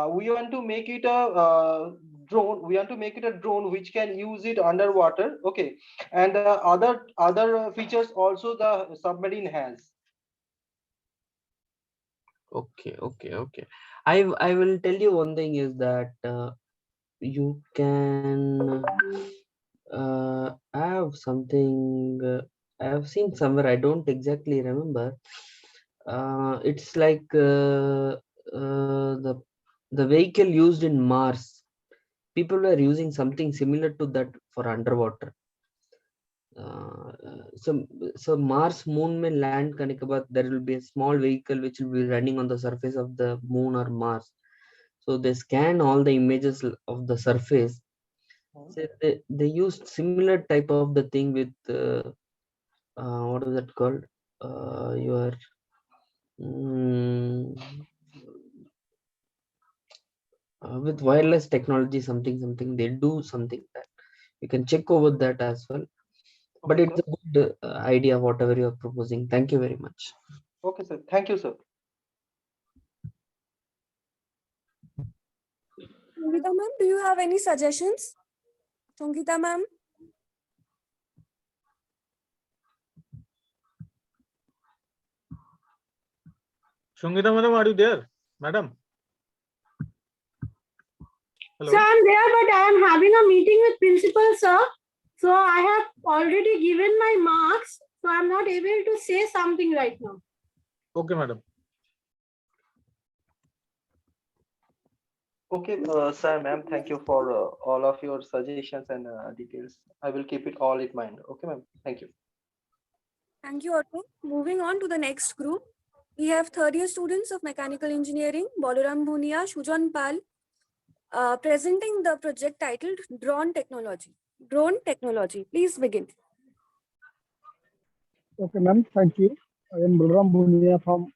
We want to make it a drone. We want to make it a drone which can use it underwater. Okay, and other features also the submarine has. Okay. I will tell you one thing is that you can have something I have seen somewhere. I don't exactly remember. It's like the vehicle used in Mars. People were using something similar to that for underwater. So Mars moon may land Kanikabad, there will be a small vehicle which will be running on the surface of the moon or Mars. So they scan all the images of the surface. So they used similar type of the thing with what is that called? Your with wireless technology, something they do something that you can check over that as well. But it's a good idea, whatever you are proposing. Thank you very much. Okay, sir. Thank you, sir. Sangita ma'am, do you have any suggestions? Sangita ma'am? Sangita madam, are you there? Madam? Hello. So I'm there, but I am having a meeting with principal, sir. So I have already given my marks. So I'm not able to say something right now. Okay, madam. Okay, sir, ma'am, thank you for all of your suggestions and details. I will keep it all in mind. Okay, ma'am. Thank you. Thank you, Otto. Moving on to the next group. We have third year students of mechanical engineering, Bolaram Bhunia, Shujan Pal, presenting the project titled Drone Technology. Drone Technology. Please begin. Okay, ma'am. Thank you. I am Bolaram Bhunia from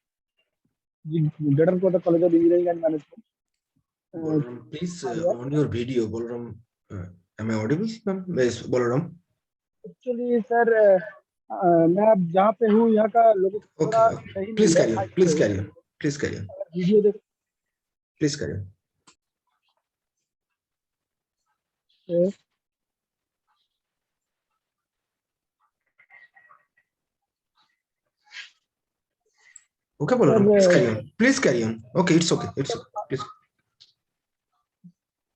Gadar College of Engineering and Management. Bolaram, please on your video, Bolaram. Am I audible, ma'am? Yes, Bolaram. Actually, sir, मैं अब जहाँ पे हूँ यहाँ का लोग थोड़ा सही Please नहीं carry है. on. Please carry on. Please carry on. Video देख. Please carry on. Yes. Okay, Bolaram. Please carry on. Please carry on. Okay, it's okay. It's okay. Please.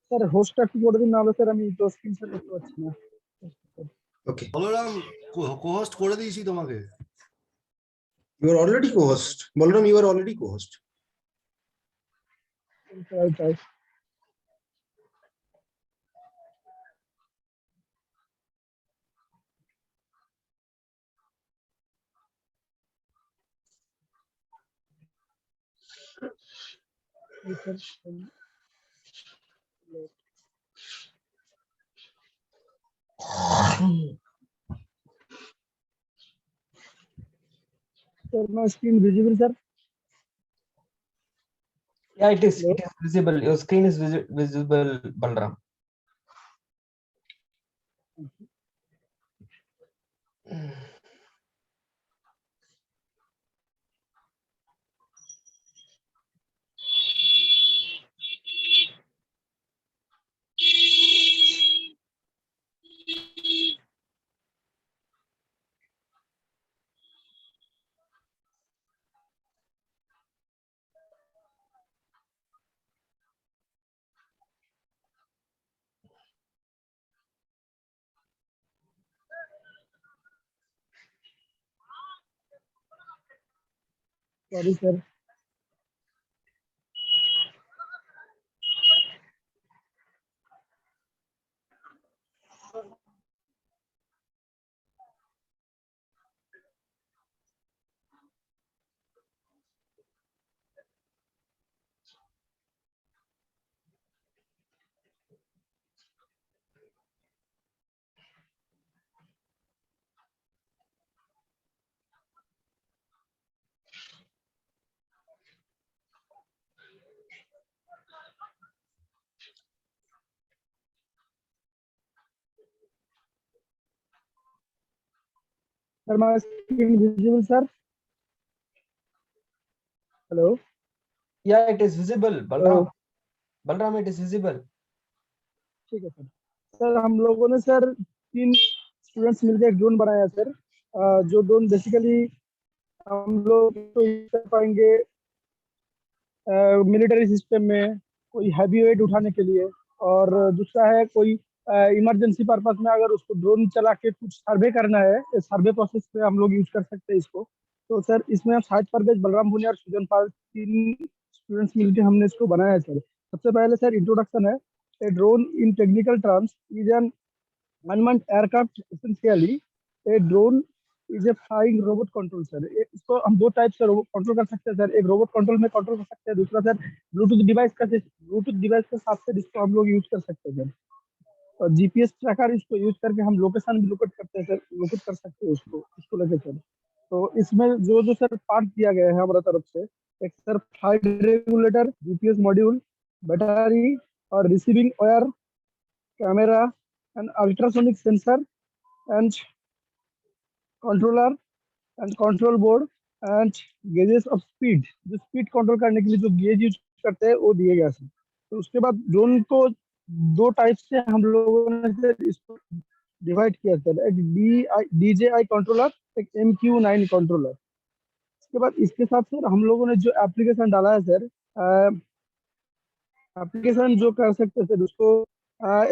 Sir, host টা কি করে দিন নাহলে স্যার আমি তো স্ক্রিনশট করতে পারছি না. Okay. বলরাম co-host করে দিয়েছি তোমাকে. You are already co-host. Bolaram, you are already co-host. Right. Sir, my screen visible, sir? Yeah, it is. It is visible. Your screen is visible, Balram. Sorry, sir. Sir, my screen visible, sir? Hello? Yeah, it is visible, Hello? Balram. Balram, it is visible. ठीक है sir. Sir हम लोगों ने sir 3 students मिलकर एक drone बनाया sir. जो drone basically हम लोग तो यूज कर पाएंगे मिलिट्री सिस्टम में, कोई हैवी वेट उठाने के लिए, और दूसरा है कोई इमरजेंसी पर्पस में अगर उसको ड्रोन चला के कुछ सर्वे करना है, सर्वे प्रोसेस पे हम लोग यूज कर सकते हैं इसको. तो सर इसमें साहिद परवेज, बलराम भुनिया और सुजन पाल 3 स्टूडेंट्स मिलकर हमने इसको बनाया है सर. सबसे पहले सर इंट्रोडक्शन है. ए drone in technical terms is an unmanned aircraft. Essentially A drone is a flying robot control sir. इसको हम 2 टाइप से रोबोट कंट्रोल कर सकते हैं सर. एक रोबोट कंट्रोल में कंट्रोल कर सकते हैं, दूसरा सर ब्लूटूथ डिवाइस के साथ से इसको हम लोग यूज कर सकते हैं सर. और जीपीएस ट्रैकर इसको यूज करके हम लोकेशन भी लोकेट करते हैं सर, लोकेट कर सकते हैं उसको लेके सर. तो इसमें जो सर पार्ट दिया गया है हमारा तरफ से, एक सर flight regulator, GPS module, battery और receiving wire, camera and ultrasonic sensor and controller and control board and gauges of speed. जो स्पीड कंट्रोल करने के लिए जो गेज यूज करते हैं वो दिए गया सर. तो उसके बाद ड्रोन को 2 टाइप से हम लोगों ने सर इसको डिवाइड किया सर. एक DJI कंट्रोलर, एक MQ9 कंट्रोलर. इसके बाद इसके साथ सर हम लोगों ने जो एप्लीकेशन डाला है सर, एप्लीकेशन जो कर सकते हैं सर, उसको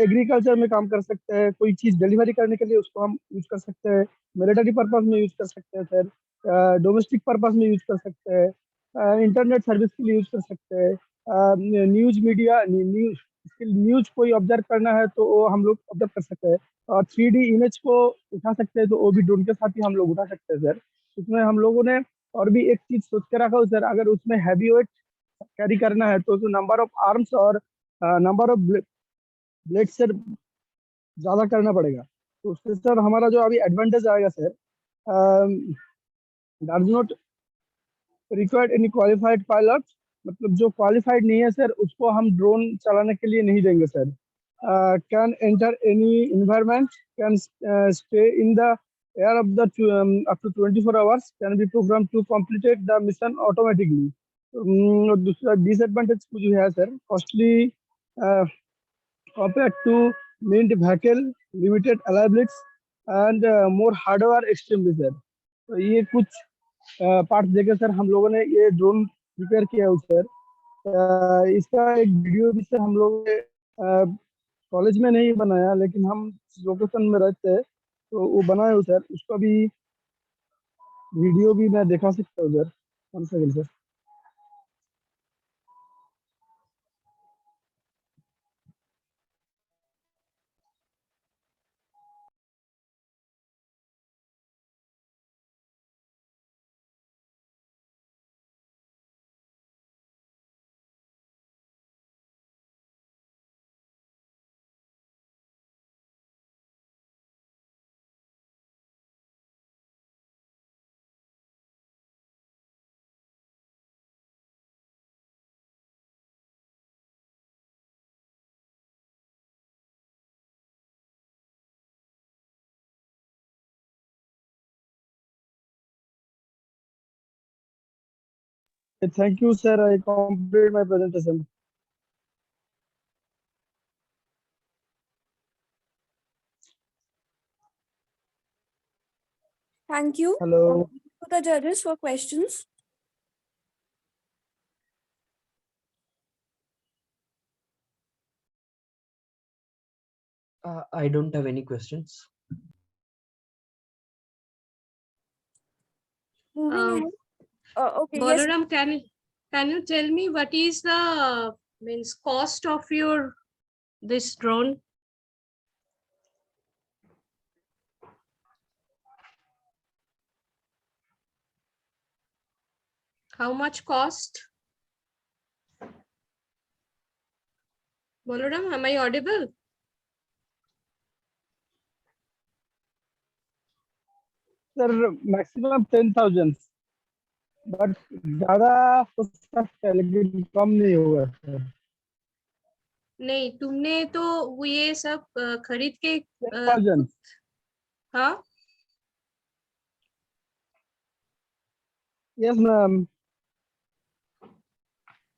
एग्रीकल्चर में काम कर सकते हैं, कोई चीज डिलीवरी करने के लिए उसको हम यूज कर सकते हैं, मिलिट्री पर्पज में यूज कर सकते हैं सर, डोमेस्टिक पर्पज में यूज कर सकते हैं, इंटरनेट सर्विस के लिए यूज कर सकते हैं, न्यूज मीडिया न्यूज कोई ऑब्जर्व करना है तो वो हम लोग ऑब्जर्व कर सकते हैं, और 3D इमेज को उठा सकते हैं तो वो भी ड्रोन के साथ ही हम लोग उठा सकते हैं सर. उसमें हम लोगों ने और भी एक चीज सोच के रखा हो सर, अगर उसमें हैवी वेट कैरी करना है तो नंबर ऑफ आर्म्स और नंबर ऑफ ब्लेड से ज्यादा करना पड़ेगा. तो उससे सर हमारा जो अभी एडवांटेज आएगा sir, does not required any qualified pilot. मतलब जो क्वालिफाइड नहीं है सर उसको हम ड्रोन चलाने के लिए नहीं देंगे sir. Can enter any environment, can stay in the air of the up to 24 hours, can be programmed to complete the mission automatically. दूसरा डिसएडवांटेज कुछ है sir, costly compared to mint vehicle, limited availability and more hardware extremely sir. तो ये कुछ part देकर sir हम लोगों ने ये ड्रोन प्रिपेयर किया है सर. इसका एक वीडियो भी सर हम लोग कॉलेज में नहीं बनाया, लेकिन हम लोकेशन में रहते हैं तो वो बनाए हो सर. उसका भी वीडियो भी मैं दिखा सकता हूँ sir. 1 second sir. Thank you, sir. I completed my presentation. Thank you. Hello. To the judges for questions. I don't have any questions. Moving ahead. Okay, yes. Balaram, can you tell me what is the means cost of your this drone? How much cost? Balaram, am I audible? Sir maximum 10,000 but ज्यादा हो सकता है लेकिन कम नहीं होगा sir. नहीं, तुमने तो वो ये सब खरीद के 10,000 हाँ yes ma'am.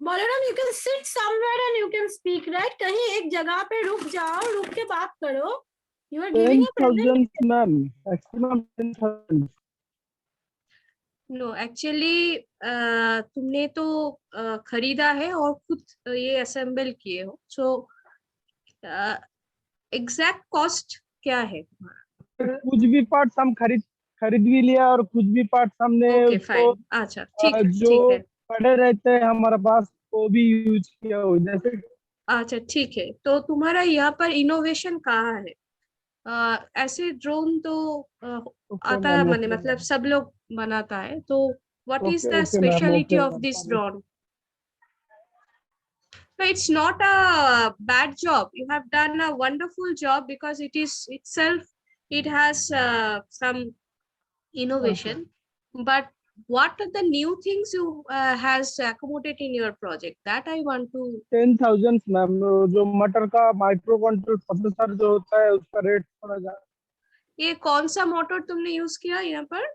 Balaram, you can sit somewhere and you can speak, right? कहीं एक जगह पे रुक जाओ, रुक के बात करो. You are giving a 10,000 presentation. Ma'am, maximum 10,000। No actually तुमने तो खरीदा है और खुद ये असेंबल किए हो, सो एग्जैक्ट कॉस्ट क्या है तुम्हारा? कुछ भी पार्ट्स हम खरीद भी लिया और कुछ भी पार्ट्स हमने ओके उसको फाइन, अच्छा ठीक है जो ठीक है, पड़े रहते हैं हमारे पास वो भी यूज किया हो जैसे। अच्छा ठीक है, तो तुम्हारा यहाँ पर इनोवेशन कहाँ है? ऐसे ड्रोन तो ओके आता है, मैम, माने ओके मतलब मैम, सब लोग बनाता है, तो what is okay the okay ma'am, speciality okay of ma'am, this drone? No, it's not a bad job. You have done a wonderful job because it is itself, it has some innovation. But what are the new things you has accommodated in your project? That I want to. 10,000 ma'am. जो मटर का micro control processor जो होता है उसका rate थोड़ा ज्यादा। ये कौन सा मोटर तुमने यूज किया यहाँ पर?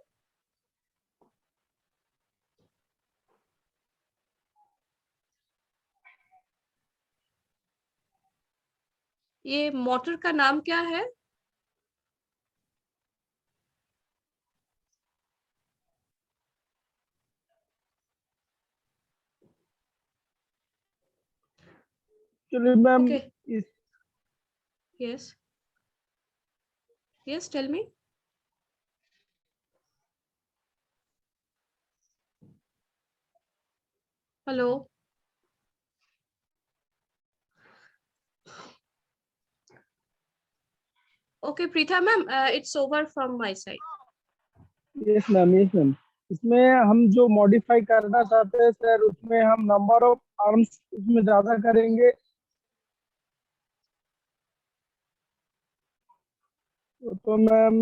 ये मोटर का नाम क्या है? चलिए मैम Okay. इस Yes. Yes, tell me. Hello. Okay, Preetha ma'am, it's over from my side. Yes ma'am, yes ma'am. इसमें हम जो मॉडिफाई करना चाहते हैं सर उसमें हम नंबर ऑफ आर्म्स उसमें ज्यादा करेंगे। तो ma'am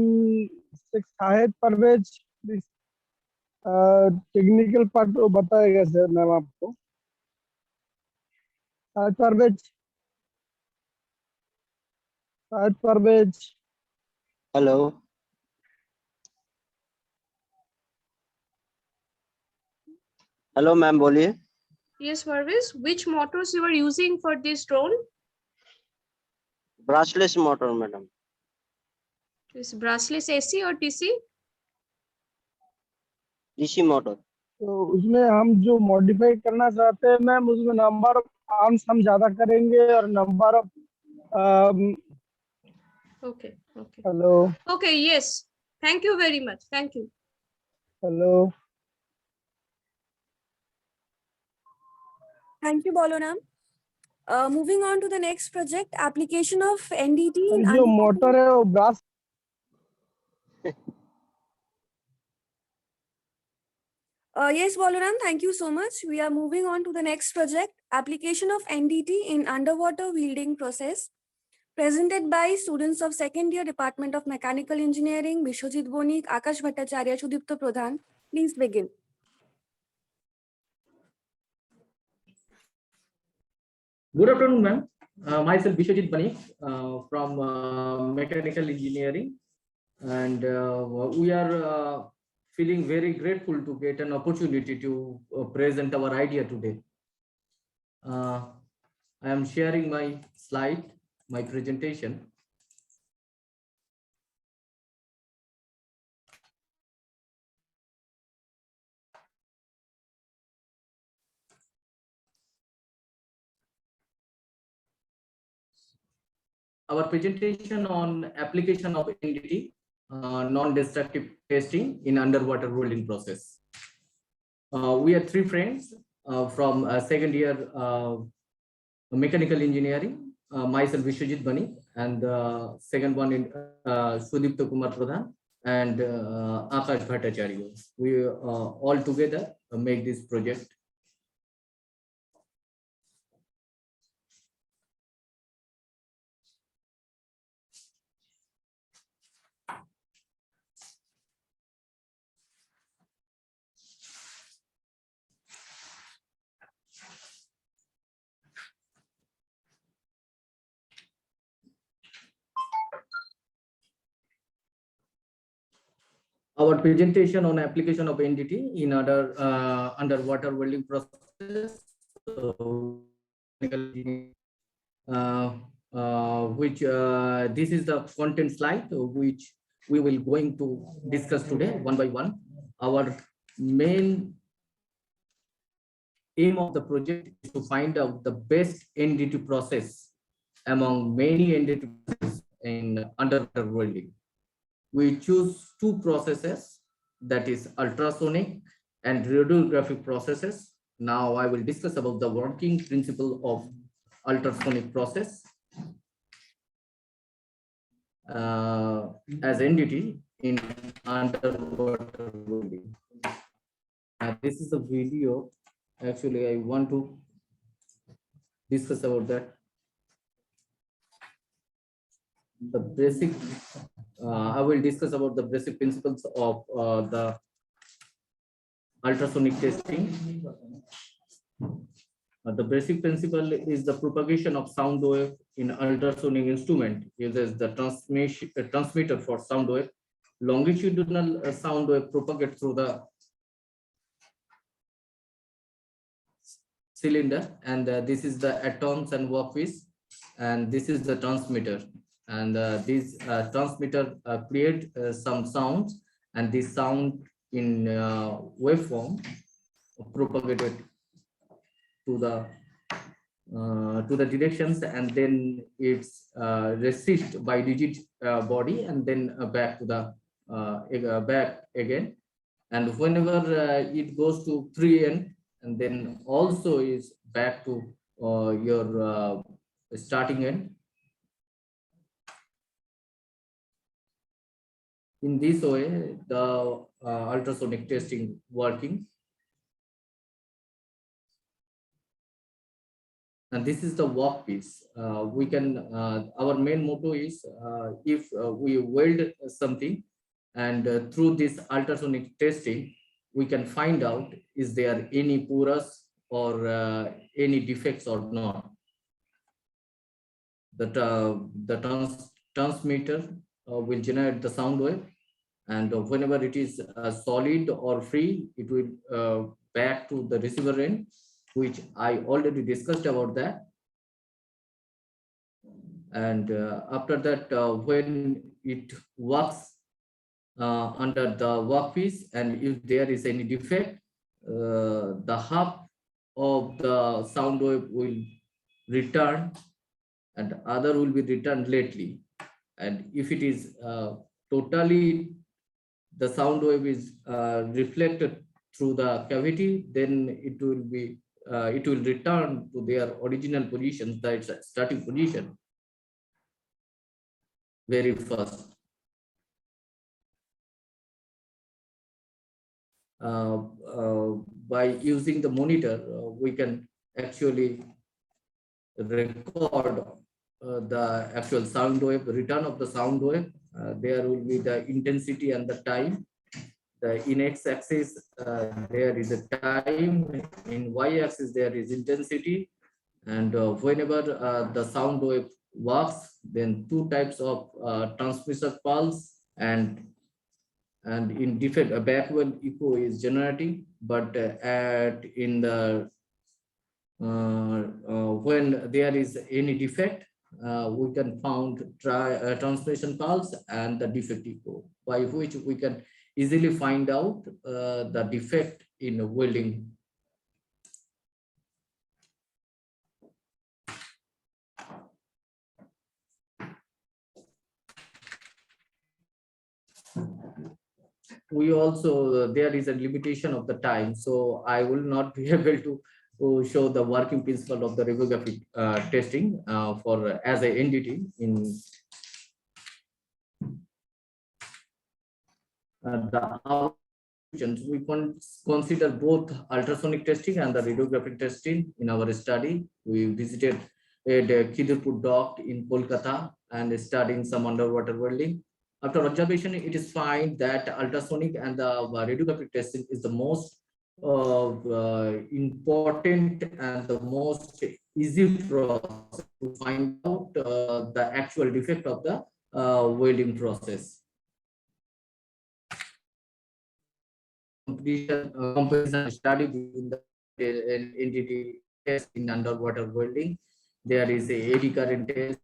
Shahid Parvez technical part वो बताएगा सर मैम आपको। Shahid Parvez, Shahid Parvez. Hello, hello ma'am बोलिए। Yes, Parvez, which motors you are using for this drone? Brushless motor madam. Is brushless AC or DC? DC motor. तो उसमें हम जो मॉडिफाई करना चाहते हैं मैम उसमें नंबर ऑफ आर्म्स हम ज्यादा करेंगे और number of Okay, okay. Hello Okay, yes. Thank you very much. Thank you. Hello. Thank you, Balaram. Moving on to the next project, application of NDT in जो motor है वो brush. Yes, Balaram, thank you so much. We are moving on to the next project, application of NDT in underwater wielding process, presented by students of second year Department of Mechanical Engineering, Bishojit Bonik, Akash Bhattacharya, Sudipta Pradhan. Please begin. Good afternoon, ma'am. Myself Bishojit Banik from Mechanical Engineering, and we are feeling very grateful to get an opportunity to present our idea today. I am sharing my slide, my presentation. Our presentation on application of NDT, non-destructive testing in underwater rolling process. We are three friends from second year mechanical engineering. Myself, Vishwajit Bani, and second one in Sudipta Kumar Pradhan and Akash Bhattacharya. We all together make this project. Our presentation on application of NDT in other underwater welding process, which this is the content slide which we will going to discuss today one by one. Our main aim of the project is to find out the best NDT process among many NDT processes in underwater welding. We choose two processes, that is ultrasonic and radiographic processes. Now I will discuss about the working principle of ultrasonic process as NDT in underwater welding. This is a video. Actually, I want to discuss about that. The basic, I will discuss about the basic principles of the ultrasonic testing. The basic principle is the propagation of sound wave in ultrasonic instrument uses the transmitter for sound wave. Longitudinal sound wave propagate through the cylinder, and this is the atoms and workpiece, and this is the transmitter, and this transmitter create some sounds, and this sound in waveform propagated to the directions, and then it's received by rigid body, and then back to the back again, and whenever it goes to 3N, and then also is back to your starting end. In this way, the ultrasonic testing working. And this is the workpiece. We can, our main motto is if we weld something, and through this ultrasonic testing, we can find out is there any porous or any defects or not. The transmitter will generate the sound wave, and whenever it is solid or free, it will back to the receiver end, which I already discussed about that. And after that, when it works under the workpiece, and if there is any defect, the half of the sound wave will return and other will be returned lately. And if it is totally, the sound wave is reflected through the cavity, then it will be it will return to their original position, that starting position, very fast. By using the monitor, we can actually record the actual sound wave, return of the sound wave. There will be the intensity and the time. In x-axis, there is a time. In y-axis, there is intensity. And whenever the sound wave works, then two types of transmitter pulse and in defect, a backward echo is generating, but in the when there is any defect, we can found transmission pulse and the defect echo, by which we can easily find out the defect in welding. we also there is a limitation of the time, so I will not be able to show the working principle of the radiographic testing for as a entity in the we consider both ultrasonic testing and the radiographic testing in our study. We visited the Khidurpur dock in Kolkata and studying some underwater welding. After observation, it is found that ultrasonic and the radiographic testing is the most important and the most easy process to find out the actual defect of the welding process. Comparison study between the entity test in underwater welding. There is a eddy current test,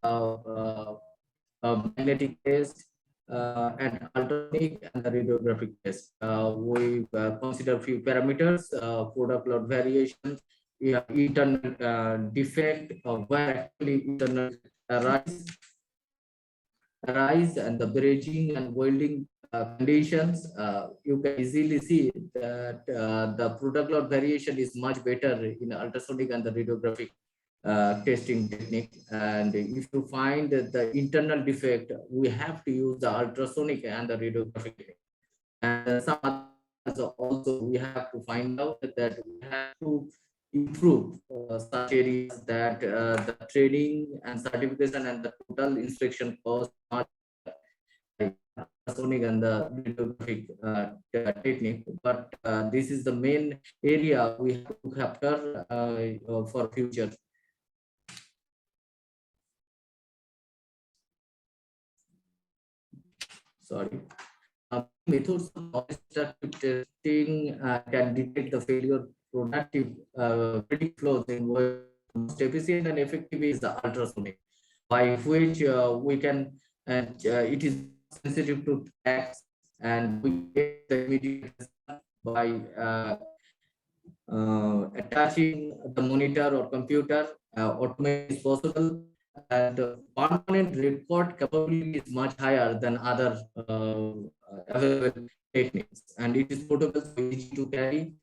magnetic test, and ultrasonic and the radiographic test. We consider few parameters: product load variation, internal defect, where actually internal arise, and the bridging and welding conditions. You can easily see that the product load variation is much better in ultrasonic and the radiographic testing technique. And if you find the internal defect, we have to use the ultrasonic and the radiographic technique. And some others also we have to find out that we have to improve such areas that the training and certification and the total inspection cost ultrasonic and the radiographic technique, but this is the main area we have to look after for future. Sorry. Methods of knowledge testing can detect the failure productive predict flows in most efficient and effective is the ultrasonic, by which we can it is sensitive to tax, and we get the immediate by attaching the monitor or computer. Automation is possible, and permanent record capability is much higher than other available techniques, and it is portable, so easy to carry.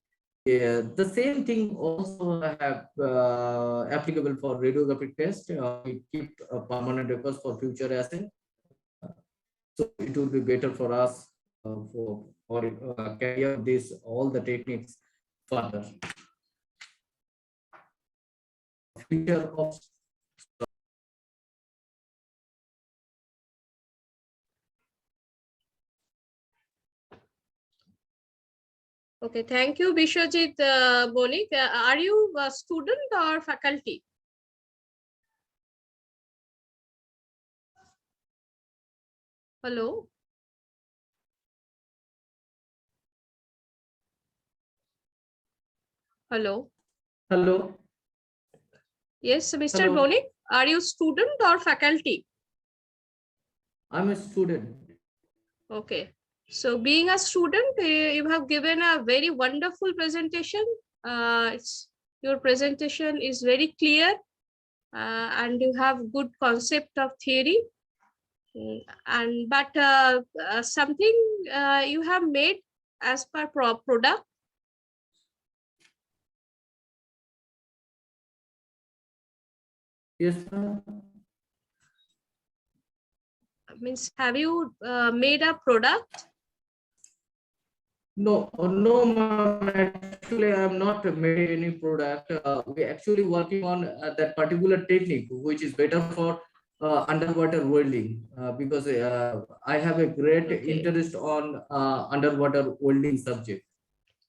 The same thing also have applicable for radiographic test. We keep a permanent records for future asset. So it will be better for us for carry out this all the techniques further. Future of Okay, thank you, Bishwajit Bonik. Are you a student or faculty? Hello. Hello. Hello. Yes, Mr. Hello. Bonik, are you student or faculty? I'm a student. Okay. So being a student, you have given a very wonderful presentation. Your presentation is very clear and you have good concept of theory. But something you have made as per product. Yes. Means, have you made a product? No, actually, I'm not made any product. We're actually working on that particular technique, which is better for underwater welding, because I have a great interest on underwater welding subject.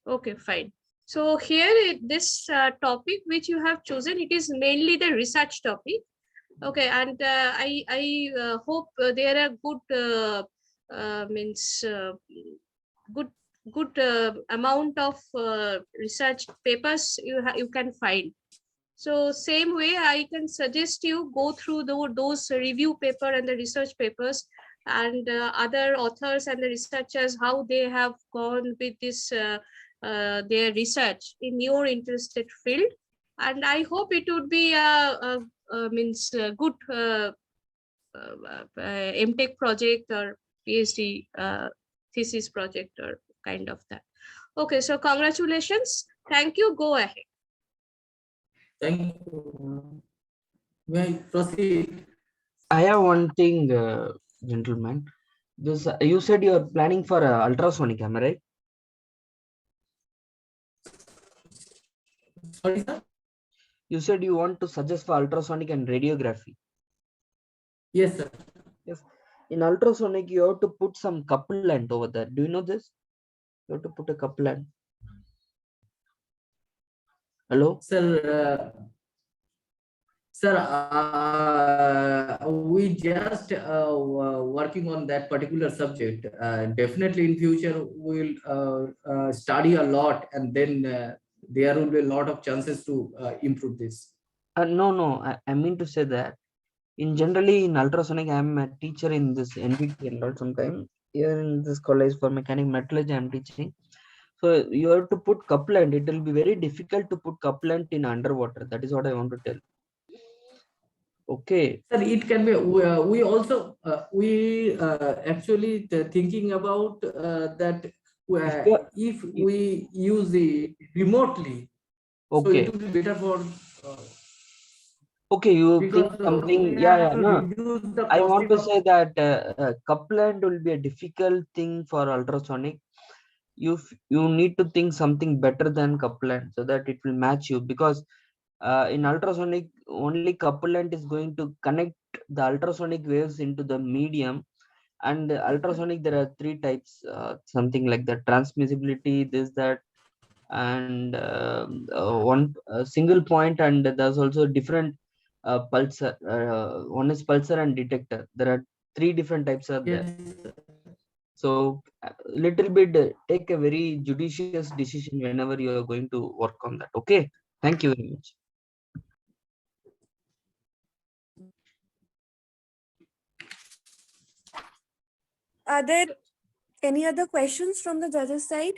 Okay, fine. So here, this topic which you have chosen, it is mainly the research topic. Okay, and I hope there are good good amount of research papers you can find. So same way, I can suggest you go through those review paper and the research papers and other authors and the researchers, how they have gone with this their research in your interested field. And I hope it would be a good MTech project or PhD thesis project or kind of that. Okay, so congratulations. Thank you. Go ahead. Thank you. May I proceed? I have one thing, gentlemen. This you said you are planning for ultrasonic, am I right? Sorry, sir? You said you want to suggest for ultrasonic and radiography. Yes, sir. Yes. In ultrasonic, you have to put some couplant over there. Do you know this? You have to put a couplant. Hello? Sir, we just working on that particular subject. Definitely in future we will study a lot, and then there will be a lot of chances to improve this. No. I mean to say that in generally in ultrasonic, I am a teacher in this NVT and all sometime. Here in this college for mechanic metallurgy, I am teaching. So you have to put couplant. It will be very difficult to put couplant in underwater. That is what I want to tell. Okay. Sir, it can be. We also actually thinking about that if we use it remotely, so Okay. it will be better for. Okay, you think Because something. we Yeah, have to no. reduce the I want costing to of. say that couplant will be a difficult thing for ultrasonic. You need to think something better than couplant so that it will match you, because in ultrasonic only couplant is going to connect the ultrasonic waves into the medium. And ultrasonic there are three types, something like that: transmissibility, this, that, and one single point, and there's also different pulsar. One is pulsar and detector. There are three different types are there. So little bit take a very judicious decision whenever you are going to work on that. Okay, thank you very much. Are there any other questions from the judges side?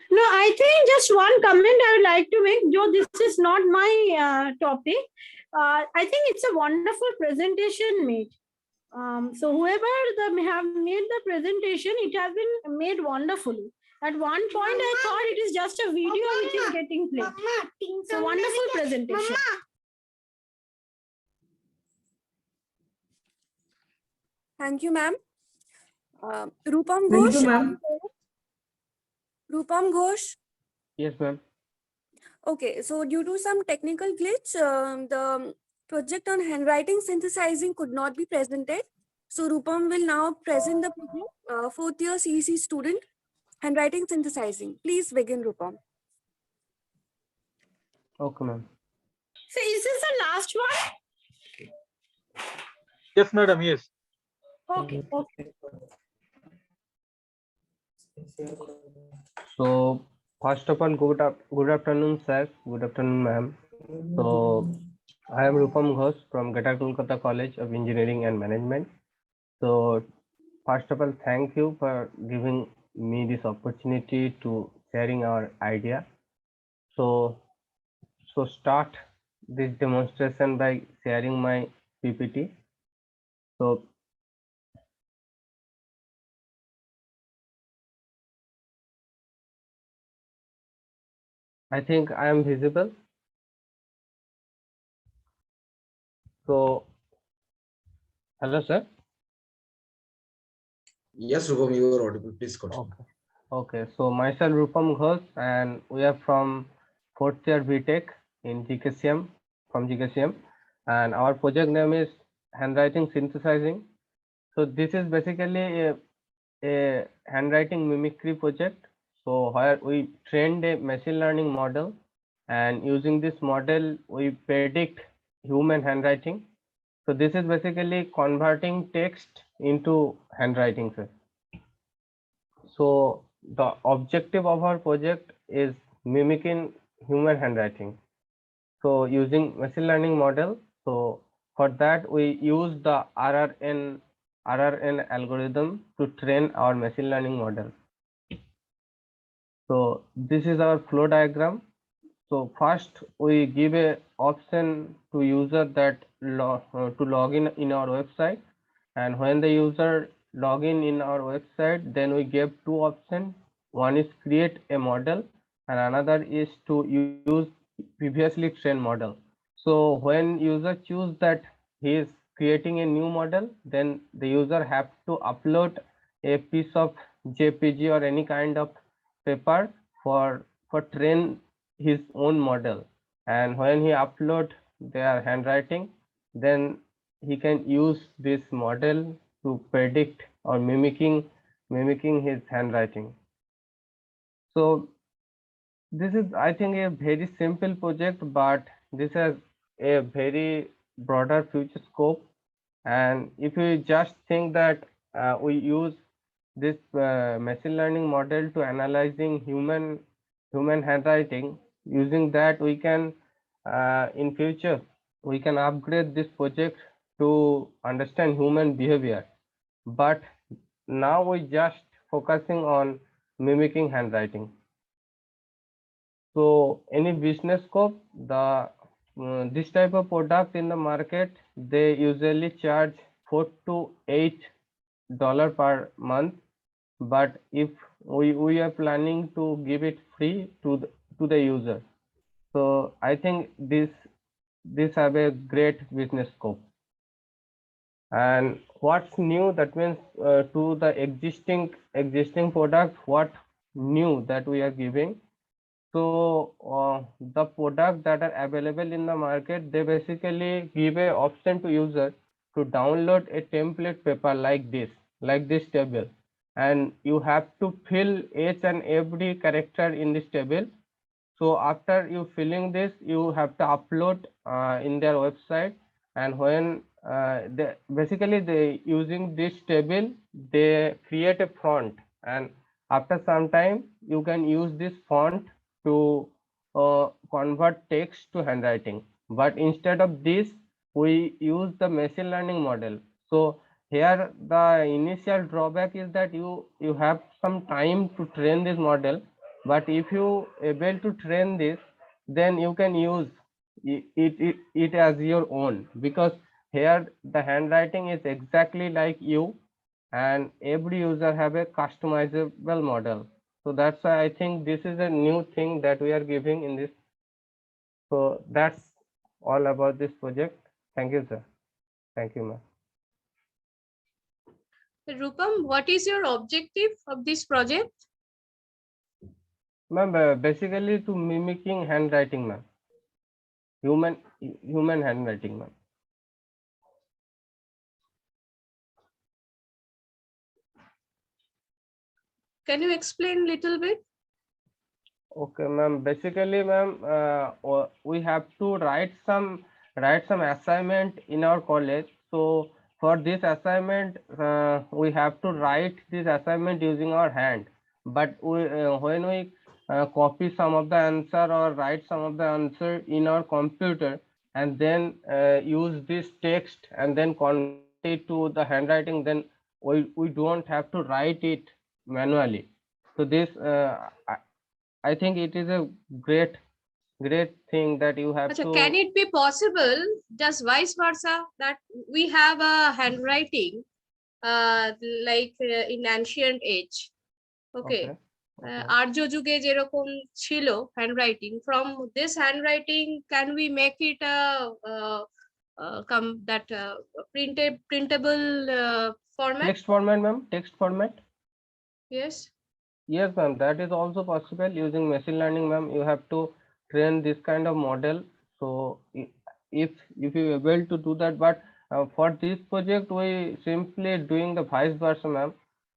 No, I think just one comment I would like to make. Joe, this is not my topic. I think it's a wonderful presentation made. So whoever have made the presentation, it has been made wonderfully. At one point, I thought it is just a video which is getting played. So wonderful presentation. Thank you, ma'am. Rupam Thank Ghosh. you, ma'am. Rupam Ghosh. Yes, ma'am. Okay, so due to some technical glitch, the project on handwriting synthesizing could not be presented. So Rupam will now present the project, fourth year CEC student, handwriting synthesizing. Please begin, Rupam. Okay, ma'am. So is this the last one? Yes, madam. Yes. Okay. Okay. So first of all, good afternoon, sir. Good afternoon, ma'am. So I am Rupam Ghosh from Greater Kolkata College of Engineering and Management. So first of all, thank you for giving me this opportunity to sharing our idea. So start this demonstration by sharing my PPT. So I think I am visible. So hello, sir. Yes, Rupam, you are audible. Please continue. Okay, so myself Rupam Ghosh, and we are from fourth year BTech in GKCEM, from GKCEM, and our project name is handwriting synthesizing. So this is basically a handwriting mimicry project. So where we trained a machine learning model, and using this model we predict human handwriting. So this is basically converting text into handwriting, sir. So the objective of our project is mimicking human handwriting. So using machine learning model. So for that we use the RRN algorithm to train our machine learning model. So this is our flow diagram. So first we give a option to user that to log in our website, and when the user login in our website, then we gave two options. One is create a model and another is to use previously trained model. So when user choose that he is creating a new model, then the user have to upload a piece of JPG or any kind of paper for train his own model. And when he upload their handwriting, then he can use this model to predict or mimicking his handwriting. So this is, I think, a very simple project, but this has a very broader future scope. And if you just think that we use this machine learning model to analyzing human handwriting, using that we can in future we can upgrade this project to understand human behavior. But now we just focusing on mimicking handwriting. So any business scope, the this type of product in the market, they usually charge $4 to $8 per month. But if we are planning to give it free to the user, so I think this have a great business scope. And what's new, that means to the existing product, what new that we are giving. So the products that are available in the market, they basically give a option to user to download a template paper like this table, and you have to fill each and every character in this table. So after you filling this, you have to upload in their website. And when they using this table, they create a font, and after some time you can use this font to convert text to handwriting. But instead of this, we use the machine learning model. So here the initial drawback is that you have some time to train this model, but if you able to train this, then you can use it as your own, because here the handwriting is exactly like you, and every user have a customizable model. So that's why I think this is a new thing that we are giving in this. So that's all about this project. Thank you, sir. Thank you, ma'am. Rupam, what is your objective of this project? Ma'am, basically to mimicking handwriting, ma'am. Human handwriting, ma'am. Can you explain little bit? Okay, ma'am. Basically, ma'am, we have to write some assignment in our college. So for this assignment, we have to write this assignment using our hand. But when we copy some of the answer or write some of the answer in our computer, and then use this text and then convert it to the handwriting, then we don't have to write it manually. So this I think it is a great thing that you have Achha, to. can it be possible just vice versa, that we have a handwriting like in ancient age? Okay. আর্য যুগে যেরকম ছিল handwriting, from this handwriting can we make it that printable format? Text format, ma'am. Text format. Yes. Yes, ma'am. That is also possible using machine learning, ma'am. You have to train this kind of model. So if you are able to do that, but for this project we simply doing the vice versa, ma'am.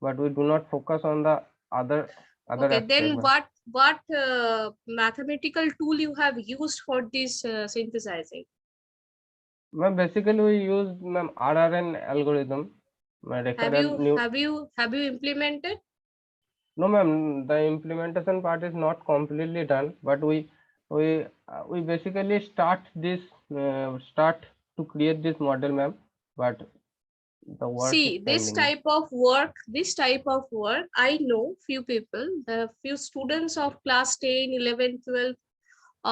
But we do not focus on the other Okay, aspect, then ma'am. what mathematical tool you have used for this synthesizing? Ma'am, basically we use, ma'am, RRN algorithm. Have you implemented? No, ma'am. The implementation part is not completely done, but we basically start to create this model, ma'am. But the work See, is this pending. type of work, I know few people, the few students of class 10, 11, 12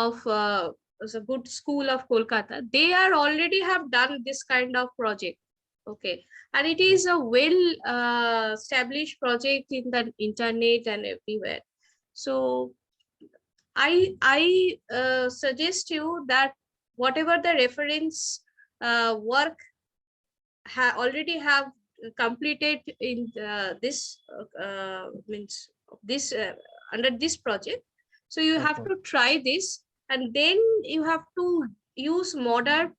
of a good school of Kolkata, they are already have done this kind of project. Okay, and it is a well established project in the internet and everywhere. So I suggest you that whatever the reference work already have completed in this means this under this project, so you have Okay. to try this, and then you have to use modern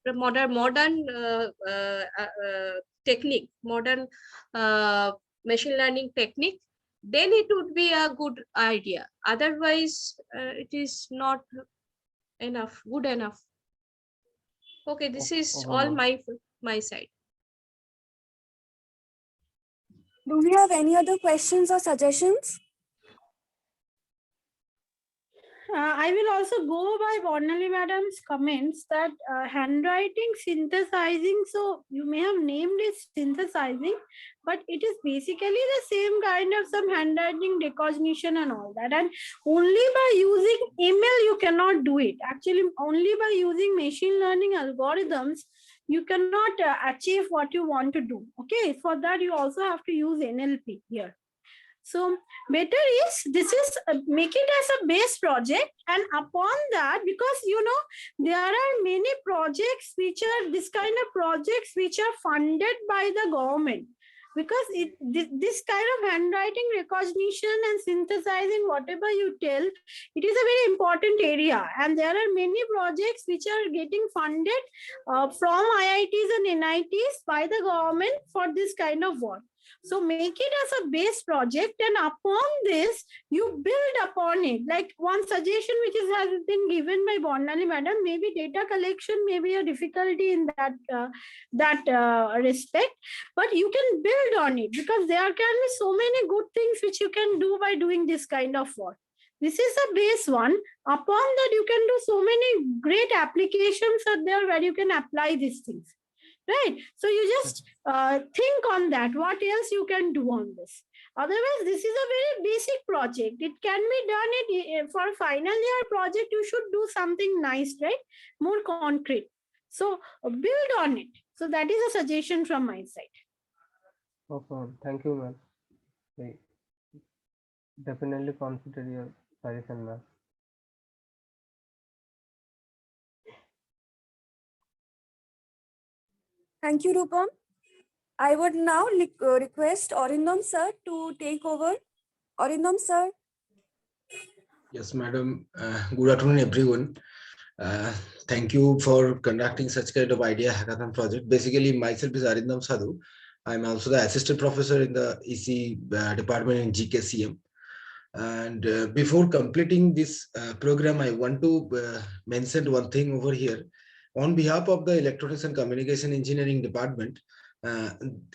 machine learning technique, then it would be a good idea. Otherwise it is not good enough. Okay, this is Okay, all ma'am. my side. Do we have any other questions or suggestions? I will also go by Bonali madam's comments that handwriting synthesizing, so you may have named it synthesizing, but it is basically the same kind of some handwriting recognition and all that. And only by using email, you cannot do it. Actually, only by using machine learning algorithms, you cannot achieve what you want to do. Okay, for that, you also have to use NLP here. So better is this is make it as a base project, and upon that, because there are many projects which are this kind of projects which are funded by the government, because this kind of handwriting recognition and synthesizing whatever you tell, it is a very important area, and there are many projects which are getting funded from IITs and NITs by the government for this kind of work. So make it as a base project, and upon this, you build upon it. Like one suggestion which has been given by Bonnali madam, maybe data collection may be a difficulty in that respect, but you can build on it, because there can be so many good things which you can do by doing this kind of work. This is a base one. Upon that, you can do so many great applications are there where you can apply these things. Right? So you just think on that, what else you can do on this. Otherwise, this is a very basic project. It can be done for final year project. You should do something nice, right? More concrete. So build on it. So that is a suggestion from my side. Okay, ma'am. Thank you, ma'am. We definitely consider your suggestion, ma'am. Thank you, Rupam. I would now request Orindam sir to take over. Orindam sir. Yes, madam. Good afternoon, everyone. Thank you for conducting such kind of idea hackathon project. Basically, myself is Arindam Sadhu. I'm also the assistant professor in the EC department in GKCEM. And before completing this program, I want to mention one thing over here. On behalf of the Electronics and Communication Engineering Department,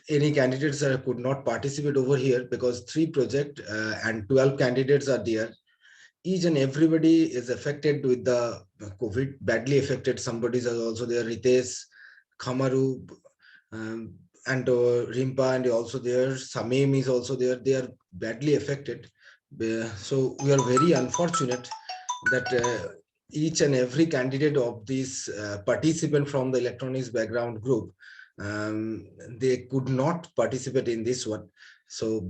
any candidates could not participate over here because 3 projects and 12 candidates are there. Each and everybody is affected with the COVID, badly affected. Somebody is also there, Ritesh, Khamaru, and Rimpa, and also there, Samim is also there. They are badly affected. So we are very unfortunate that each and every candidate of this participant from the electronics background group, they could not participate in this one. So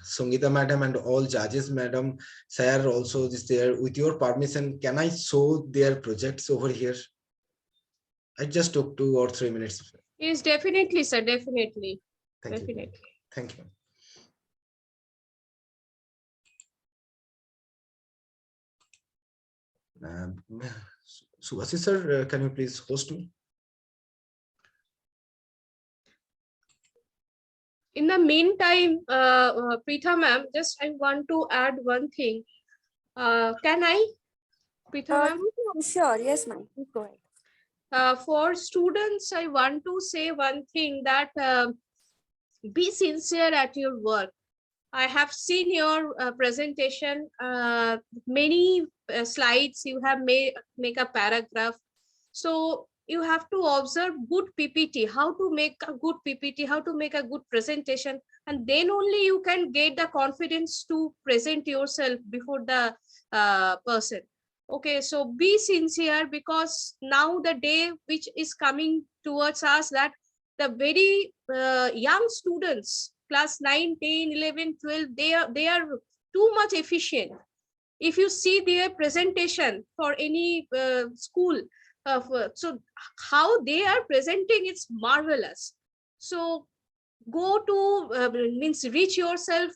Sangita madam and all judges madam, sir also is there. With your permission, can I show their projects over here? I just took 2 or 3 minutes. Yes, definitely, sir. Definitely. Thank Definitely. you. Thank you. Subhasis sir, can you please host me? In the meantime, Preetha ma'am, just I want to add one thing. Can I, Preetha ma'am? Sure, yes, ma'am. Go ahead. For students, I want to say one thing, that be sincere at your work. I have seen your presentation, many slides you have make a paragraph. So you have to observe good PPT, how to make a good PPT, how to make a good presentation, and then only you can get the confidence to present yourself before the person. Okay, so be sincere, because now the day which is coming towards us, that the very young students, class 9, 10, 11, 12, they are too much efficient. If you see their presentation for any school, so how they are presenting, it's marvelous. So go to means reach yourself,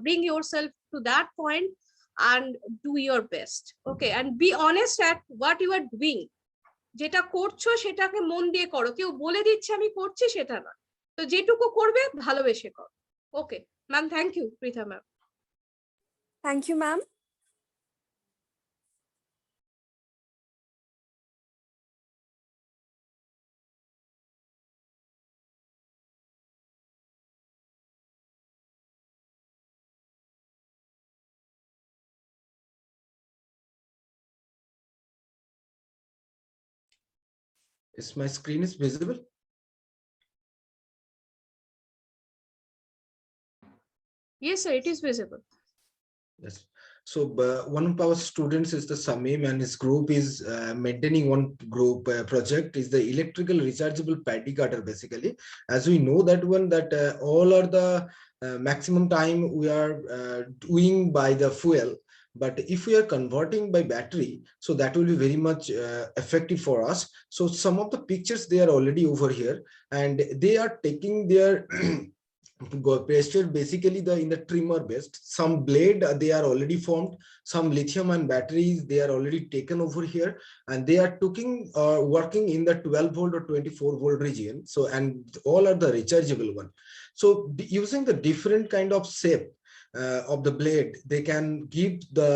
bring yourself to that point and do your best. Okay, and be honest at what you are doing. যেটা করছো সেটাকে মন দিয়ে করো, কেউ বলে দিচ্ছে আমি করছি সেটা না, তো যেটুকু করবে ভালোবেসে করো। Okay ma'am, thank you Preeta ma'am. Thank you, ma'am. Is my screen is visible? Yes, sir, it is visible. Yes. So one of our students is the Samim, and his group is maintaining one group project is the electrical rechargeable paddy cutter. Basically, as we know that one, that all are the maximum time we are doing by the fuel. But if we are converting by battery, so that will be very much effective for us. So some of the pictures, they are already over here, and they are taking their pasted basically in the trimmer based. Some blade they are already formed, some lithium ion batteries they are already taken over here, and they are taking working in the 12 volt or 24 volt region. So, and all are the rechargeable one. So using the different kind of shape of the blade, they can give the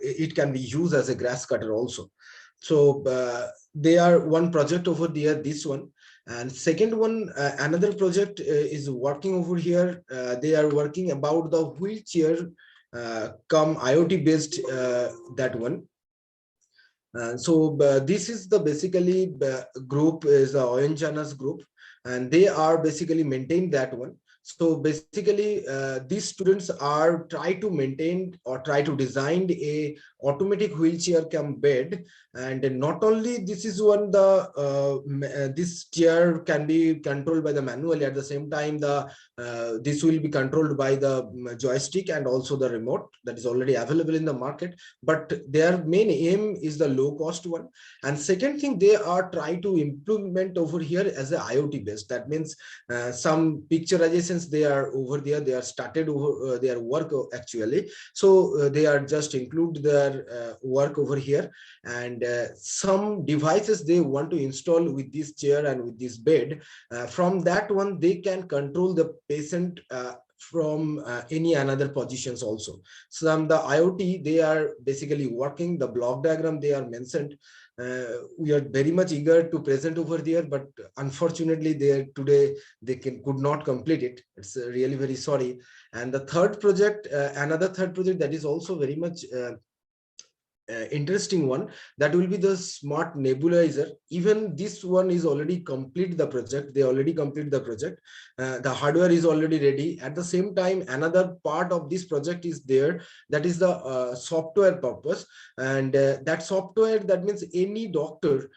it can be used as a grass cutter also. So they are one project over there, this one. And second one, another project is working over here. They are working about the wheelchair come IoT based that one. So this is the basically group is the Oyanjana's group, and they are basically maintain that one. So basically these students are try to maintain or try to design a automatic wheelchair come bed. And not only this is one, the this chair can be controlled by the manually, at the same time the this will be controlled by the joystick and also the remote that is already available in the market. But their main aim is the low cost one. And second thing, they are trying to implement over here as a IoT based. That means some picturizations they are over there, they are started over their work actually. So they are just include their work over here, and some devices they want to install with this chair and with this bed. From that one they can control the patient from any another positions also. Some the IoT they are basically working, the block diagram they are mentioned. We are very much eager to present over there, but unfortunately today they could not complete it. It's really very sorry. And the third project, another third project that is also very much interesting one, that will be the smart nebulizer. Even this one is already complete the project, they already complete the project. The hardware is already ready. At the same time, another part of this project is there, that is the software purpose. And that software, that means any doctor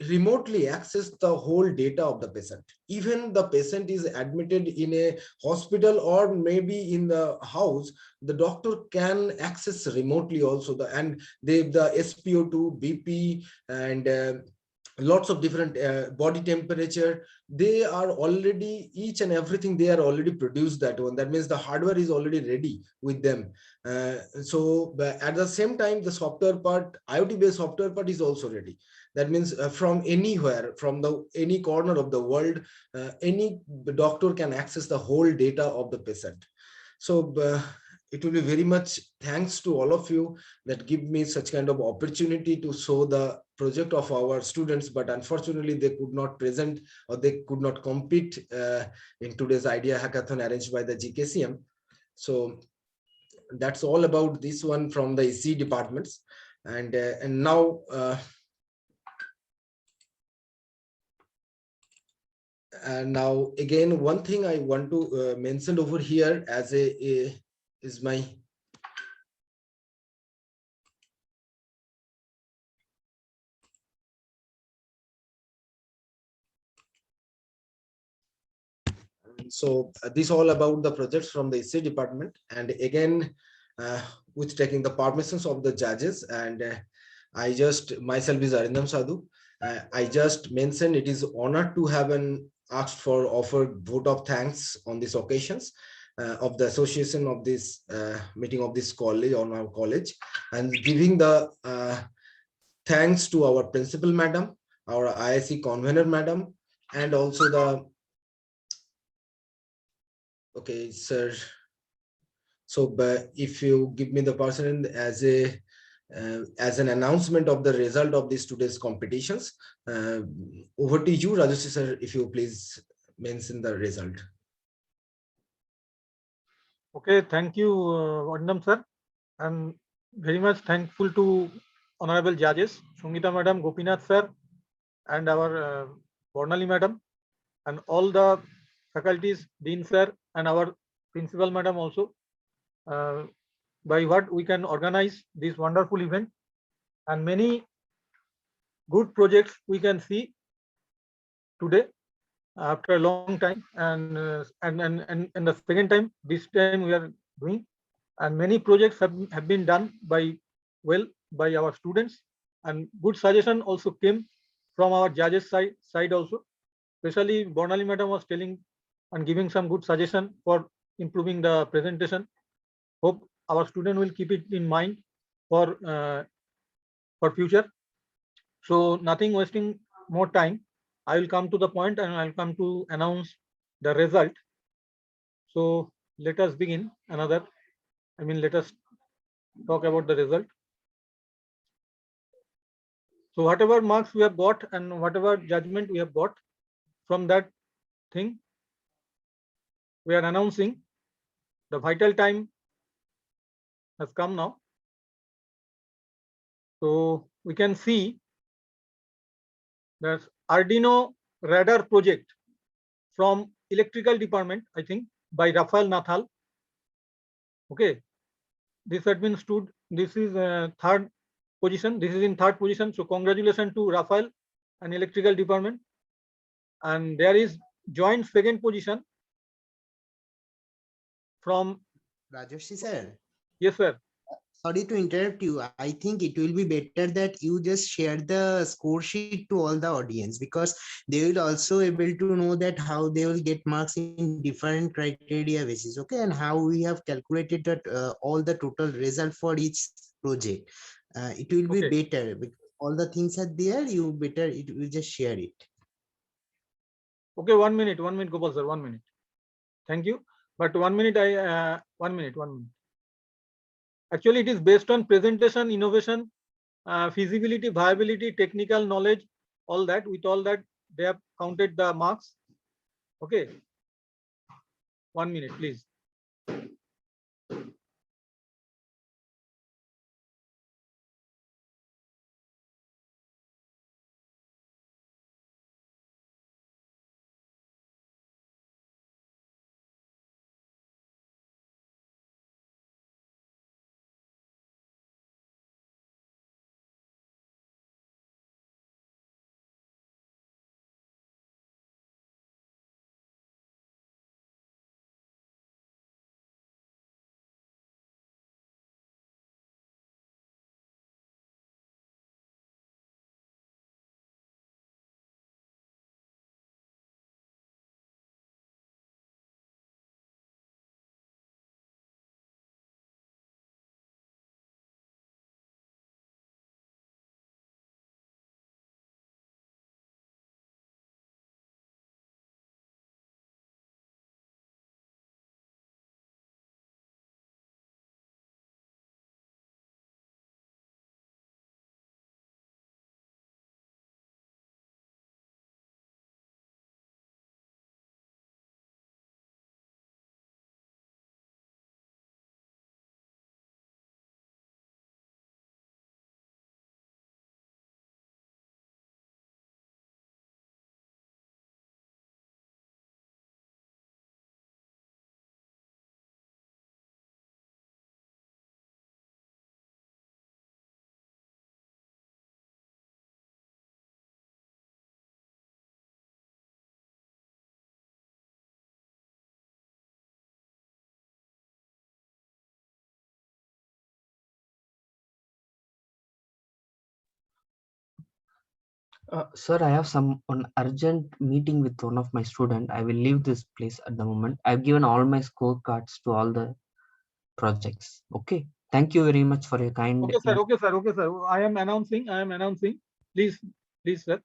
remotely access the whole data of the patient. Even the patient is admitted in a hospital or maybe in the house, the doctor can access remotely also and the SpO2, BP, and lots of different body temperature. They are already, each and everything they are already produced that one. That means the hardware is already ready with them. So at the same time, the software part, IoT based software part is also ready. That means from anywhere, from any corner of the world, any doctor can access the whole data of the patient. So it will be very much thanks to all of you that give me such kind of opportunity to show the project of our students, but unfortunately they could not present or they could not compete in today's idea hackathon arranged by the GKCEM. So that's all about this one from the EC departments. And now now again, one thing I want to mention over here as is my So this all about the projects from the IIC department, and again with taking the permissions of the judges, and I just myself is Arindam Sadhu. I just mentioned it is honored to have an asked for offered vote of thanks on these occasions of the association of this meeting of this college on our college, and giving the thanks to our principal madam, our IIC convener madam, and also the okay sir. So but if you give me the person as an announcement of the result of these today's competitions, over to you, Rajesh sir, if you please mention the result. Okay, thank you, Vandam sir. I'm very much thankful to honorable judges, Sungita madam, Gopinath sir, and our Bornali madam, and all the faculties, Dean sir, and our principal madam also, by what we can organize this wonderful event, and many good projects we can see today after a long time, and the second time this time we are doing, and many projects have been done by our students, and good suggestion also came from our judges side also, especially Bornali madam was telling and giving some good suggestion for improving the presentation. Hope our student will keep it in mind for future. So nothing wasting more time, I will come to the point and I'll come to announce the result. So let us begin let us talk about the result. So whatever marks we have got and whatever judgment we have got from that thing, we are announcing the vital time has come now. So we can see that Arduino radar project from electrical department, I think, by Rafael Nathal. Okay, this has been stood. This is third position. This is in third position. So congratulations to Rafael and electrical department. And there is joint second position from Rajoshi sir. Yes, sir. Sorry to interrupt you. I think it will be better that you just share the score sheet to all the audience, because they will also able to know that how they will get marks in different criteria basis. Okay, and how we have calculated that all the total result for each project. It will be better because all the things are there. You better it will just share it. Okay, 1 minute, Gopal sir, 1 minute. Thank you. But 1 minute, 1 minute. Actually, it is based on presentation, innovation, feasibility, viability, technical knowledge, all that. With all that, they have counted the marks. Okay. 1 minute, please. Sir, I have an urgent meeting with one of my student. I will leave this place at the moment. I've given all my scorecards to all the projects. Okay. Thank you very much for your kind. Okay, sir. Okay, sir. Okay, sir. I am announcing. Please, please, sir.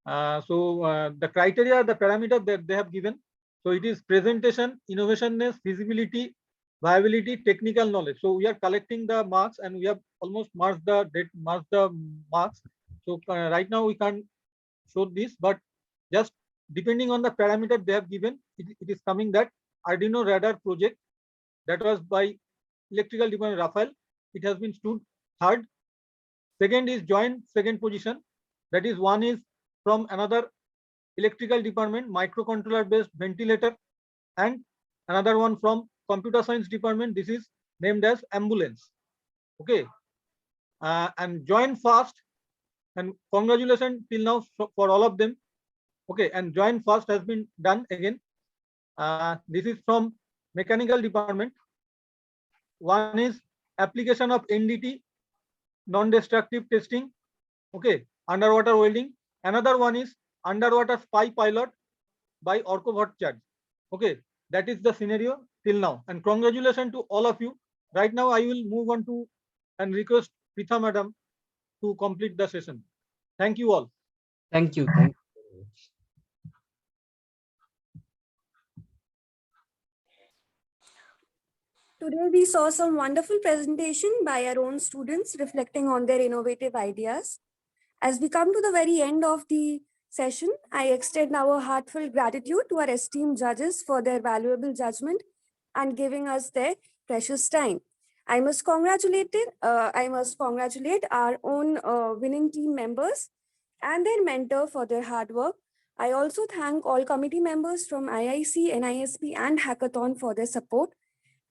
The criteria, the parameter that they have given. So it is presentation, innovationness, feasibility, viability, technical knowledge. So we are collecting the marks and we have almost marked the marks. So right now we can't show this, but just depending on the parameter they have given, it is coming that Arduino radar project that was by electrical department Rafael. It has been stood third. Second is joint second position. That is one is from another electrical department, microcontroller based ventilator, and another one from computer science department. This is named as ambulance. Okay, and join fast, and congratulations till now for all of them. Okay, and join fast has been done again. This is from mechanical department. One is application of NDT, non-destructive testing. Okay, underwater welding. Another one is underwater spy pilot by Orko Bhattacharya. Okay, that is the scenario till now. And congratulations to all of you. Right now, I will move on to and request Pritha madam to complete the session. Thank you all. Thank you. Thank you. Today we saw some wonderful presentation by our own students reflecting on their innovative ideas. As we come to the very end of the session, I extend our heartfelt gratitude to our esteemed judges for their valuable judgment and giving us their precious time. I must congratulate our own winning team members and their mentor for their hard work. I also thank all committee members from IIC, NISP, and Hackathon for their support.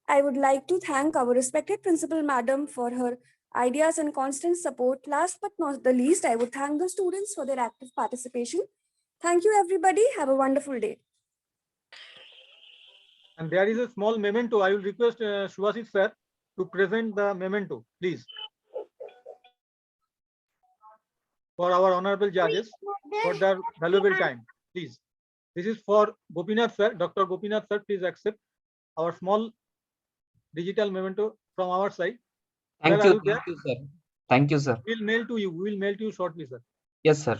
I would like to thank our respected principal madam for her ideas and constant support. Last but not the least, I would thank the students for their active participation. Thank you, everybody. Have a wonderful day. And there is a small memento. I will request Shubhasit sir to present the memento, please, for our honorable judges for their valuable time. Please. This is for Gopinath sir. Dr. Gopinath sir, please accept our small digital memento from our side. Thank Sir, you. Thank you, sir. Thank you, sir. We'll mail to you. We will mail to you shortly, sir. Yes, sir.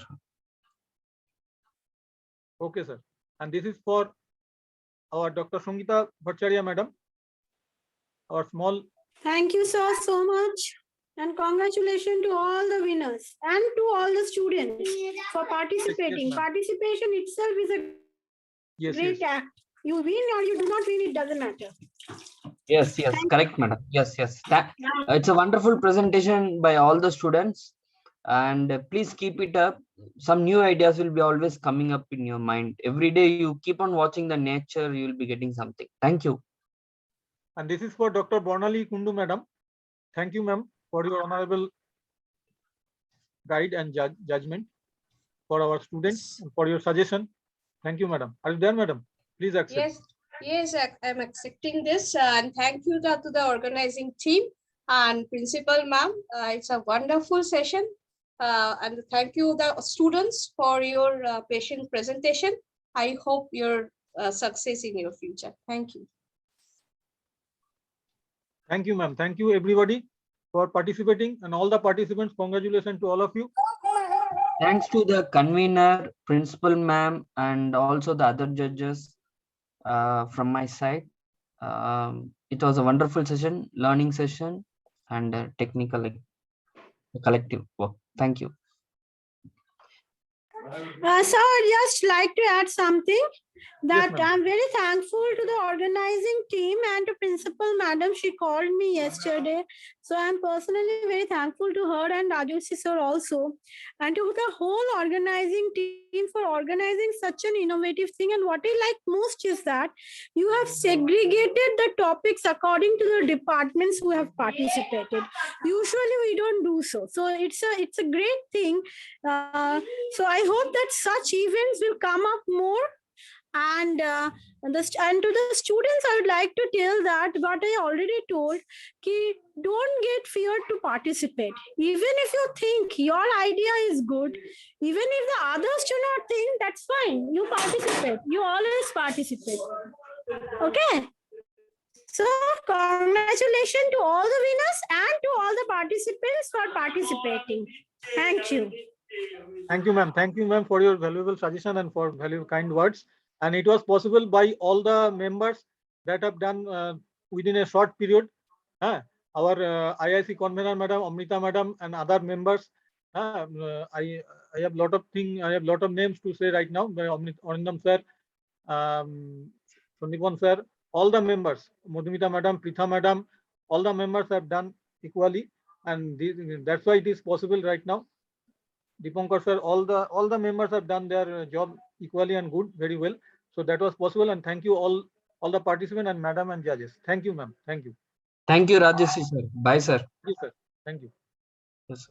Okay, sir. And this is for our Dr. Sangita Bhattacharya madam. Our small. Thank you, sir, so much. And congratulations to all the winners and to all the students for participating. Yes, Participation itself is a great act. You win or you do not win, it doesn't matter. Yes, correct, madam. Yes. It's a wonderful presentation by all the students, and please keep it up. Some new ideas will be always coming up in your mind. Every day you keep on watching the nature, you will be getting something. Thank you. And this is for Dr. Bornali Kundu madam. Thank you, ma'am, for your honorable guide and judgment for our students and for your suggestion. Thank you, madam. Are you there, madam? Please accept. Yes, I'm accepting this, and thank you to the organizing team and principal ma'am. It's a wonderful session, and thank you the students for your patient presentation. I hope your success in your future. Thank you. Thank you, ma'am. Thank you, everybody, for participating, and all the participants. Congratulations to all of you. Thanks to the convener, principal ma'am, and also the other judges from my side. It was a wonderful session, learning session, and technical collective work. Thank you. So I'd just like to add something that yes, I'm very thankful to the organizing team and to principal madam. She called me yesterday. So I'm personally very thankful to her and Rajoshi sir also. And to the whole organizing team for organizing such an innovative thing. And what I like most is that you have segregated the topics according to the departments who have participated. Usually we don't do so. So it's a great thing. So I hope that such events will come up more. And and to the students, I would like to tell that what I already told, ki don't get feared to participate. Even if you think your idea is good, even if the others do not think, that's fine. You participate. You always participate. Okay. So congratulations to all the winners and to all the participants for participating. Thank you. Thank you, ma'am. Thank you, ma'am, for your valuable suggestion and for valuable kind words. And it was possible by all the members that have done within a short period. Our IIC convener, Madam Amrita, Madam, and other members. I have lot of thing. I have lot of names to say right now. Arindam sir, Sandipan sir, all the members, Madhumita Madam, Pritha Madam, all the members have done equally, and that's why it is possible right now. Dipankar sir, all the members have done their job equally and good, very well. So that was possible, and thank you all the participants and madam and judges. Thank you, ma'am. Thank you. Thank you, Rajesh sir. Bye, sir. Thank you, sir. Thank you. Yes.